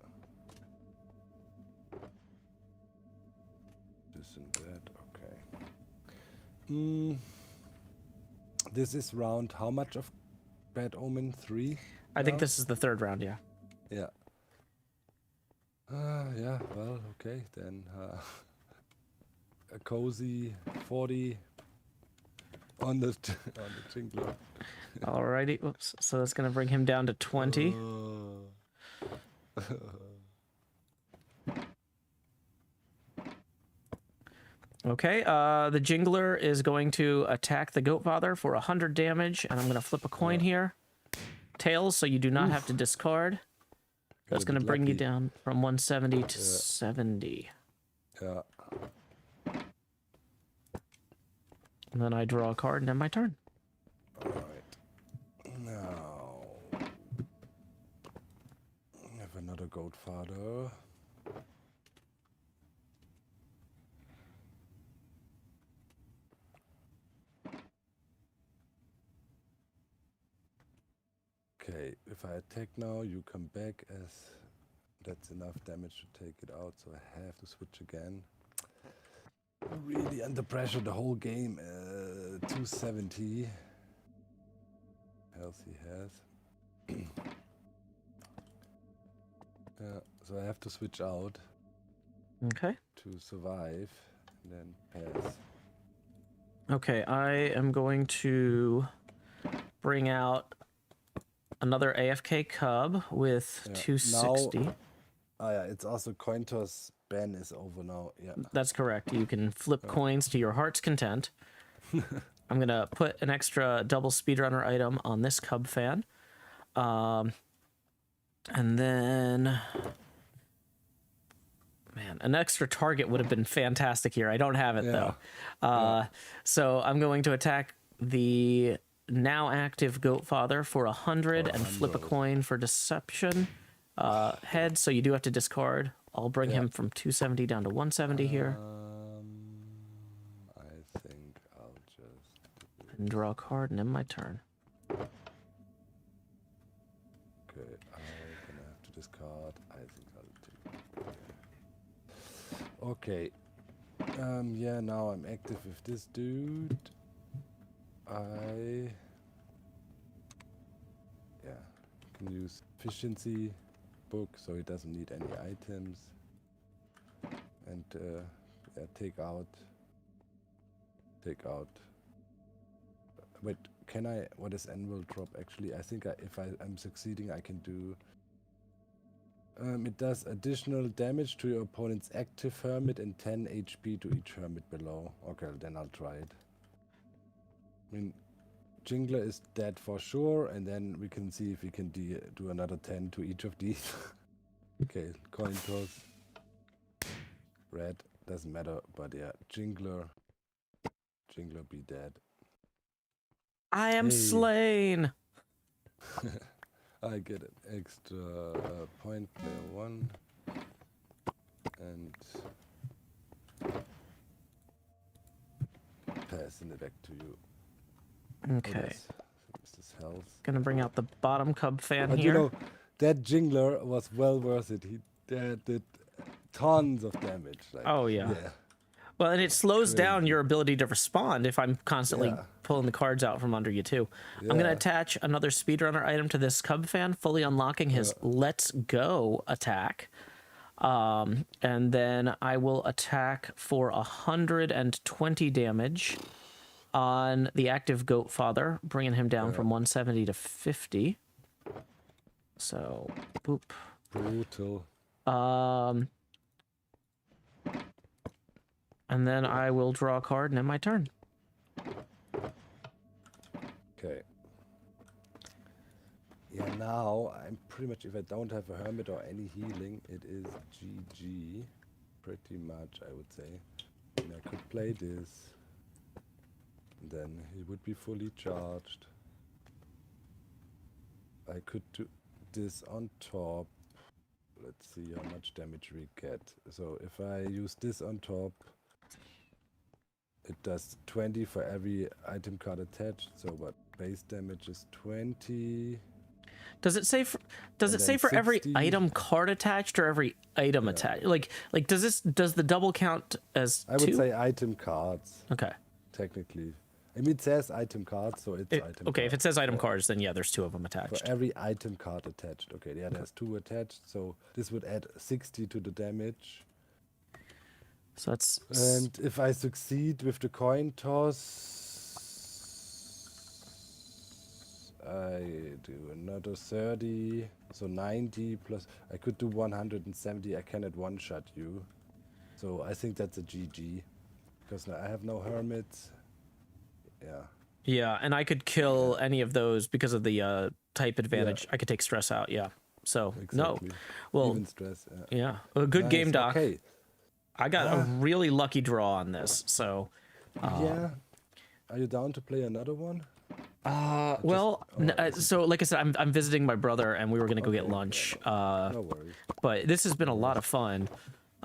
This and that. Okay. This is round how much of Bad Omen? 3? I think this is the 3rd round, yeah. Yeah. Yeah, well, okay, then a cozy 40 on the Jingler. Alrighty, whoops. So that's gonna bring him down to 20. Okay, the Jingler is going to attack the Goat Father for 100 damage, and I'm going to flip a coin here. Tails, so you do not have to discard. That's going to bring you down from 170 to 70. Yeah. And then I draw a card and end my turn. Alright. Now, I have another Goat Father. Okay, if I attack now, you come back as that's enough damage to take it out, so I have to switch again. Really under pressure the whole game. 270 health he has. So I have to switch out. Okay. To survive, and then pass. Okay, I am going to bring out another AFK cub with 260. Now, yeah, it's also coin toss ban is over now. Yeah, that's correct. You can flip coins to your heart's content. I'm gonna put an extra double speedrunner item on this cub fan, and then, man, an extra target would have been fantastic here. I don't have it though. So I'm going to attack the now active Goat Father for 100 and flip a coin for deception. Head, so you do have to discard. I'll bring him from 270 down to 170 here. I think I'll just and draw a card and end my turn. Okay, I'm gonna have to discard. I think I'll take. Okay. Yeah, now I'm active with this dude. I can use efficiency book, so he doesn't need any items, and take out. Wait, can I? What is annual drop? Actually, I think if I'm succeeding, I can do. It does additional damage to your opponent's active hermit and 10 HP to each hermit below. Okay, then I'll try it. I mean, Jingler is dead for sure, and then we can see if we can do another 10 to each of these. Okay, coin toss. Red, doesn't matter, but yeah, Jingler be dead. I am slain! I get an extra point player 1, and passing it back to you. Okay. This health. Gonna bring out the bottom cub fan but here. You know, that Jingler was well worth it. He did tons of damage. Like, oh yeah. Well, and it slows down Crazy. your ability to respond if I'm constantly Yeah. pulling the cards out from under you too. I'm gonna Yeah. attach another speedrunner item to this cub fan, fully unlocking his Let's Go attack. And then I will attack for 120 damage on the active goat father, bringing him down from 170 to 50. So, boop. Brutal. And then I will draw a card and end my turn. Okay. Yeah, now I'm pretty much, if I don't have a hermit or any healing, it is GG. Pretty much, I would say. And I could play this. Then he would be fully charged. I could do this on top. Let's see how much damage we get. So if I use this on top, it does 20 for every item card attached. So what base damage is 20. Does it say for, does And it say then for every 60. item card attached or every item attached? Like does the double count as I would two? say item cards, Okay. technically. I mean, it says item cards, so it's item Okay, if it cards. says item cards, then yeah, there's two of them For attached. every item card attached. Okay, yeah, there's 2 attached, so this would add 60 to the damage. So that's And if I succeed with the coin toss, I do another 30, so 90 plus. I could do 170. I cannot one-shot you. So I think that's a GG. Because I have no hermits. Yeah. yeah, and I could kill any of those because of the type advantage. I could take stress out. Yeah. So Exactly. no, well, Even stress. Yeah. yeah, a good game, Nice, Doc. Okay. I got a really lucky draw on this. So Yeah. Are you down to play another one? so like I said, I'm visiting my brother, and we were gonna go get lunch. No worries. But this has been a lot of fun.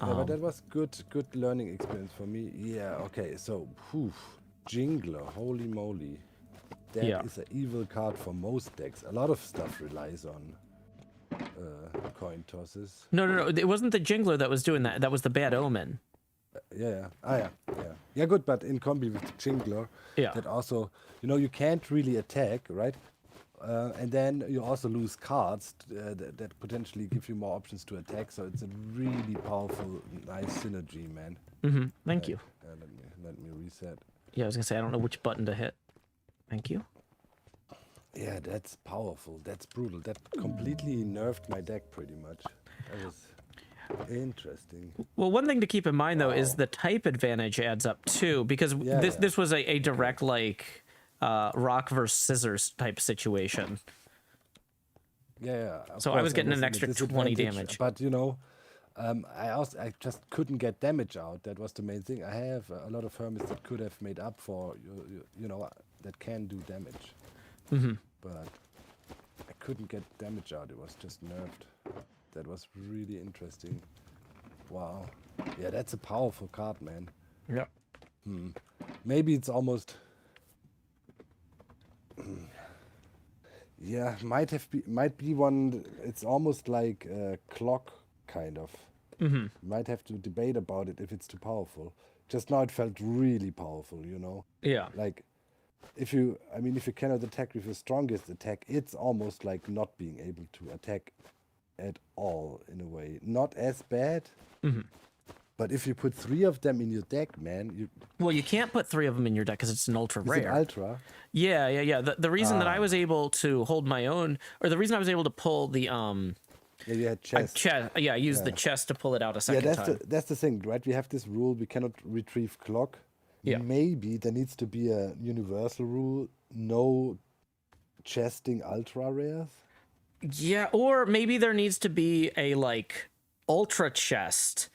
Yeah, but that was good learning experience for me. Yeah, okay, so, Jingler, holy moly. That is an evil card for most decks. A lot of stuff relies on coin tosses. No. It wasn't the Jingler that was doing that. That was the Bad Omen. Yeah. Yeah, good, but in combi with the Jingler, that also, you can't really attack, right? And then you also lose cards that potentially give you more options to attack. So it's a really powerful, nice synergy, man. Thank you. Let me reset. Yeah, I was gonna say I don't know which button to hit. Thank you. Yeah, that's powerful. That's brutal. That completely nerfed my deck pretty much. That was interesting. Well, one thing to keep in mind though is the type advantage adds up too, because this was a direct like rock versus scissors type situation. Yeah. So I was getting an in a extra 20 disadvantage, damage. But I just couldn't get damage out. That was the main thing. I have a lot of hermits that could have made up for that can do damage. But I couldn't get damage out. It was just nerfed. That was really interesting. Wow. Yeah, that's a powerful card, man. Yeah. Maybe it's almost. Yeah, might be one. It's almost like a clock, kind of. Might have to debate about it if it's too powerful. Just now it felt really powerful, Yeah. Like, if you cannot attack with your strongest attack, it's almost like not being able to attack at all in a way. Not as bad. But if you put 3 of them in your deck, man, Well, you can't put 3 of them in your deck because it's an ultra Is rare. it ultra? Yeah. The reason that I was able to hold my own, or the reason I was able to pull the Yeah, you had chest. I used the chest to pull it out a second time. That's the thing, right? We have this rule: we cannot retrieve clock. Yeah. Maybe there needs to be a universal rule: no chesting ultra rares. Yeah, or maybe there needs to be a like ultra chest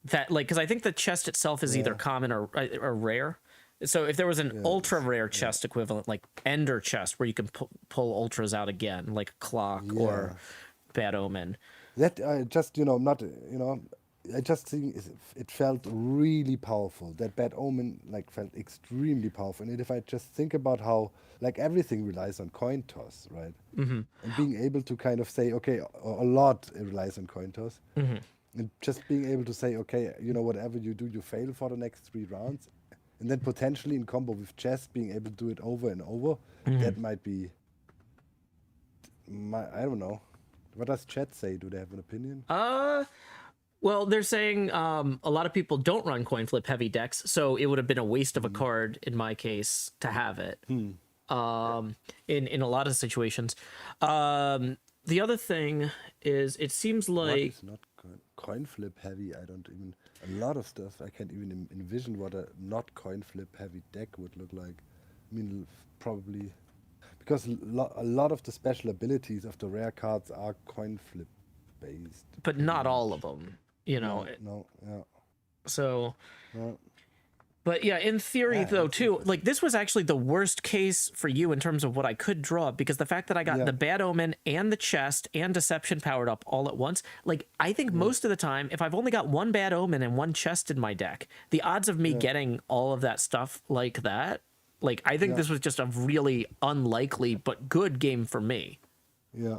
that like because I think the chest itself is either common or rare. So if there was an ultra rare chest equivalent, like Ender chest, where you can pull ultras out again, like Clock or Bad Omen. That I just not I just think it felt really powerful. That Bad Omen felt extremely powerful. And if I just think about how everything relies on coin toss, right? And being able to kind of say, okay, a lot relies on coin toss. And just being able to say, okay, whatever you do, you fail for the next 3 rounds. And then potentially in combo with chess, being able to do it over and over, that might be, I don't know. What does chat say? Do they have an opinion? Well, they're saying a lot of people don't run coin flip heavy decks, so it would have been a waste of a card in my case to have it. In a lot of situations. The other thing is, it seems What like is not coin flip heavy? I don't even. A lot of stuff. I can't even envision what a not coin flip heavy deck would look like. I mean, probably. Because a lot of the special abilities of the rare cards are coin flip based. but not all of them, No, yeah. So, No. but yeah, in theory Yeah, though that's too, like this was actually the worst case for you in terms of what I could draw, because the fact that I got Yeah. the bad omen and the chest and deception powered up all at once, like I think most of the time, if I've only got one bad omen and one chest in my deck, the odds of me getting all of that stuff like that, like I think this was just a really unlikely but good game for me. Yeah.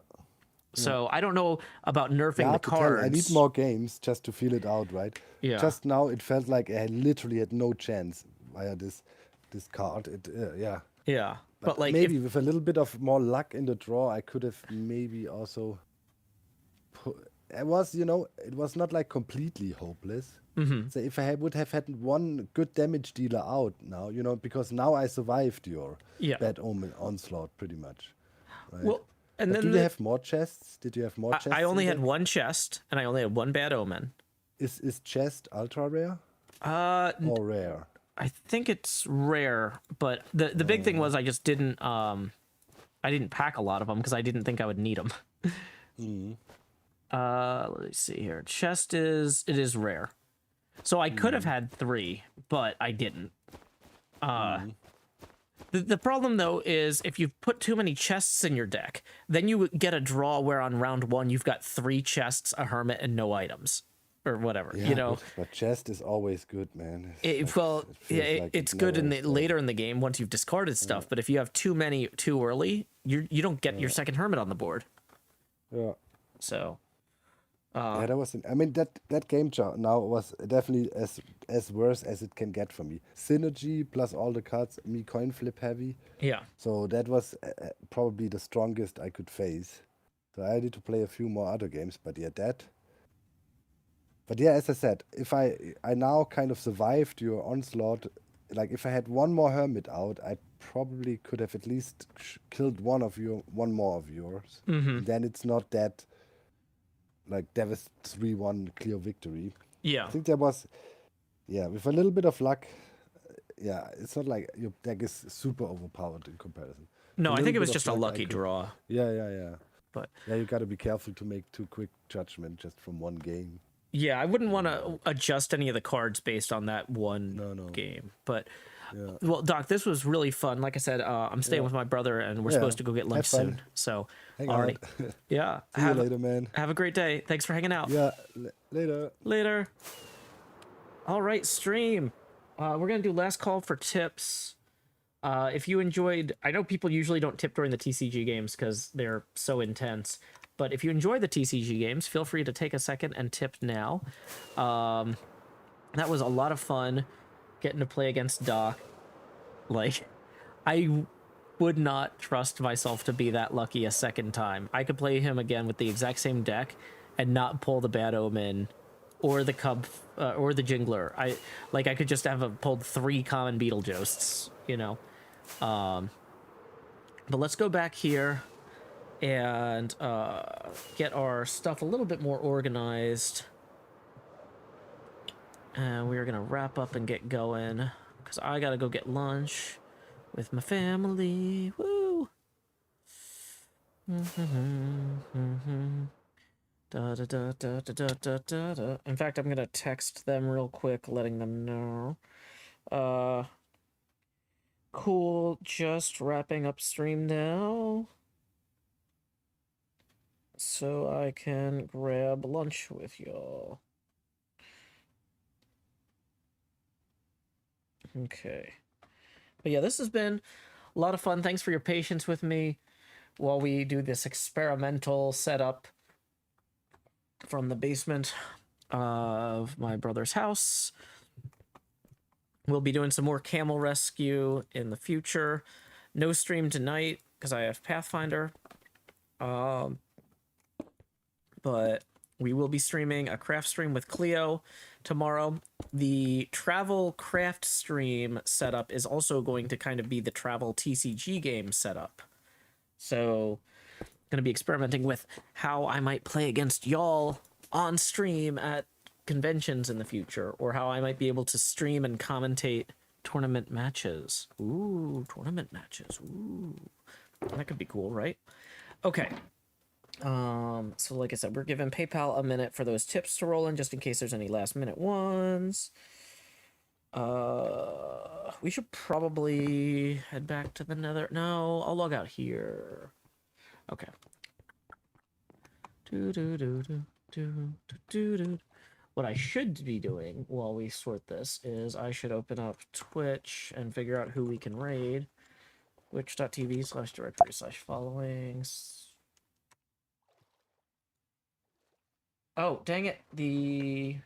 So I don't know about nerfing the Hard to tell. I need cards. more games just to feel it out, right? Yeah. Just now, it felt like I literally had no chance via this card. Yeah. Yeah. But like maybe with a little bit of more luck in the draw, I could have maybe also. It was, it was not like completely hopeless. So if I would have had one good damage dealer out now, because now I survived your Yeah. bad omen onslaught pretty much. Right? Well, and But then do you have more chests? Did you have more chests? I only in had there? one chest and I only had one bad omen. Is chest ultra rare Uh, or rare? I think it's rare, but the big thing was I just didn't I didn't pack a lot of them because I didn't think I would need them. Let's see here. Chest is rare, so I could have had 3, but I didn't. The problem though is if you put too many chests in your deck, then you get a draw where on round 1 you've got 3 chests, a hermit, and no items, or whatever. Yeah, but chest is always good, man. It's feels like it's it good never in the is later in the game once you've discarded stuff. But if you have too many too early, you don't get your second hermit on the board. Yeah. So Yeah, that was. I mean, that game now was definitely as worse as it can get for me. Synergy plus all the cards, me coin flip heavy. yeah, So that was probably the strongest I could face. So I need to play a few more other games, but yeah, that. But yeah, as I said, if I now kind of survived your onslaught, like if I had one more hermit out, I probably could have at least killed one more of yours. And then it's not that like Davis 3-1 clear victory. yeah. I think there was, yeah, with a little bit of luck, yeah, it's not like your deck is super overpowered in comparison. No, A I think little it was bit of just a luck, I lucky could- draw. Yeah. But Yeah, you got to be careful to make too quick judgment just from one game. yeah, I wouldn't want to adjust any of the cards based on that one No. game. But Yeah. well, Doc, this was really fun. Like I said, I'm staying with my brother, and we're Yeah, supposed to go get lunch have fun. soon. So, Hang alrighty. out. Yeah. See you later, man. Have a great day. Thanks for hanging out. Yeah, later. Later. All right, stream. We're gonna do last call for tips. If you enjoyed, I know people usually don't tip during the TCG games because they're so intense. But if you enjoy the TCG games, feel free to take a second and tip now. That was a lot of fun getting to play against Doc. Like, I would not trust myself to be that lucky a second time. I could play him again with the exact same deck and not pull the Bad Omen or the Cub or the Jingler. I could just have pulled 3 common Beetlejuices, But let's go back here and get our stuff a little bit more organized. And we're gonna wrap up and get going because I gotta go get lunch with my family. Woo! Da, da, da, da, da, da, da, da, da. In fact, I'm gonna text them real quick, letting them know. Cool, just wrapping up stream now, so I can grab lunch with y'all. Okay. But yeah, this has been a lot of fun. Thanks for your patience with me while we do this experimental setup from the basement. of my brother's house. We'll be doing some more camel rescue in the future. No stream tonight because I have Pathfinder. But we will be streaming a craft stream with Cleo tomorrow. The travel craft stream setup is also going to kind of be the travel TCG game setup. So going to be experimenting with how I might play against y'all on stream at conventions in the future, or how I might be able to stream and commentate tournament matches. Ooh, tournament matches. Ooh, that could be cool, right? Okay. So like I said, we're giving PayPal a minute for those tips to roll in, just in case there's any last minute ones. We should probably head back to the nether. No, I'll log out here. Okay. What I should be doing while we sort this is I should open up Twitch and figure out who we can raid. Twitch.tv/directory/followings. Oh, dang it. The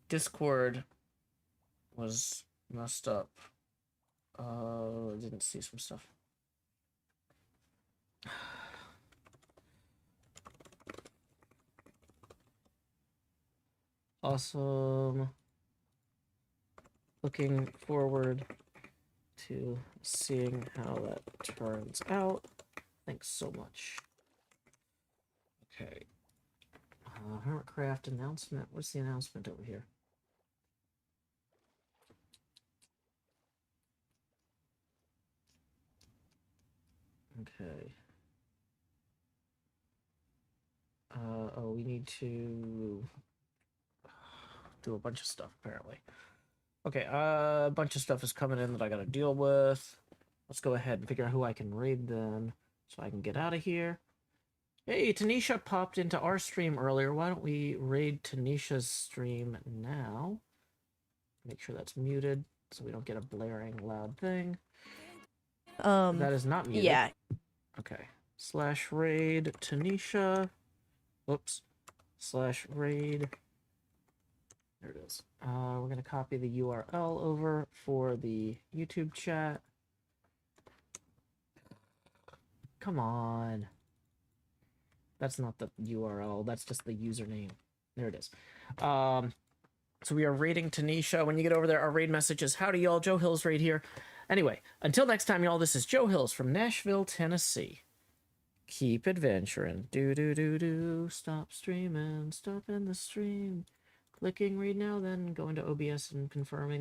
Discord was messed up. I didn't see some stuff. Awesome. Looking forward to seeing how that turns out. Thanks so much. Okay. HermitCraft announcement. What's the announcement over here? Okay. Oh, we need to do a bunch of stuff, apparently. Okay, a bunch of stuff is coming in that I gotta deal with. Let's go ahead and figure out who I can raid then, so I can get out of here. Hey, Tanisha popped into our stream earlier. Why don't we raid Tanisha's stream now? Make sure that's muted so we don't get a blaring loud thing. That is not muted. Yeah. Okay. /raid Tanisha. Whoops. /raid. There it is. We're going to copy the URL over for the YouTube chat. Come on. That's not the URL. That's just the username. There it is. So we are raiding Tanisha. When you get over there, our raid message is, howdy y'all, Joe Hills raid here. Anyway, until next time, y'all, this is Joe Hills from Nashville, Tennessee. Keep adventuring. Do. Stop streaming. Stop in the stream. Clicking read now, then going to OBS and confirming that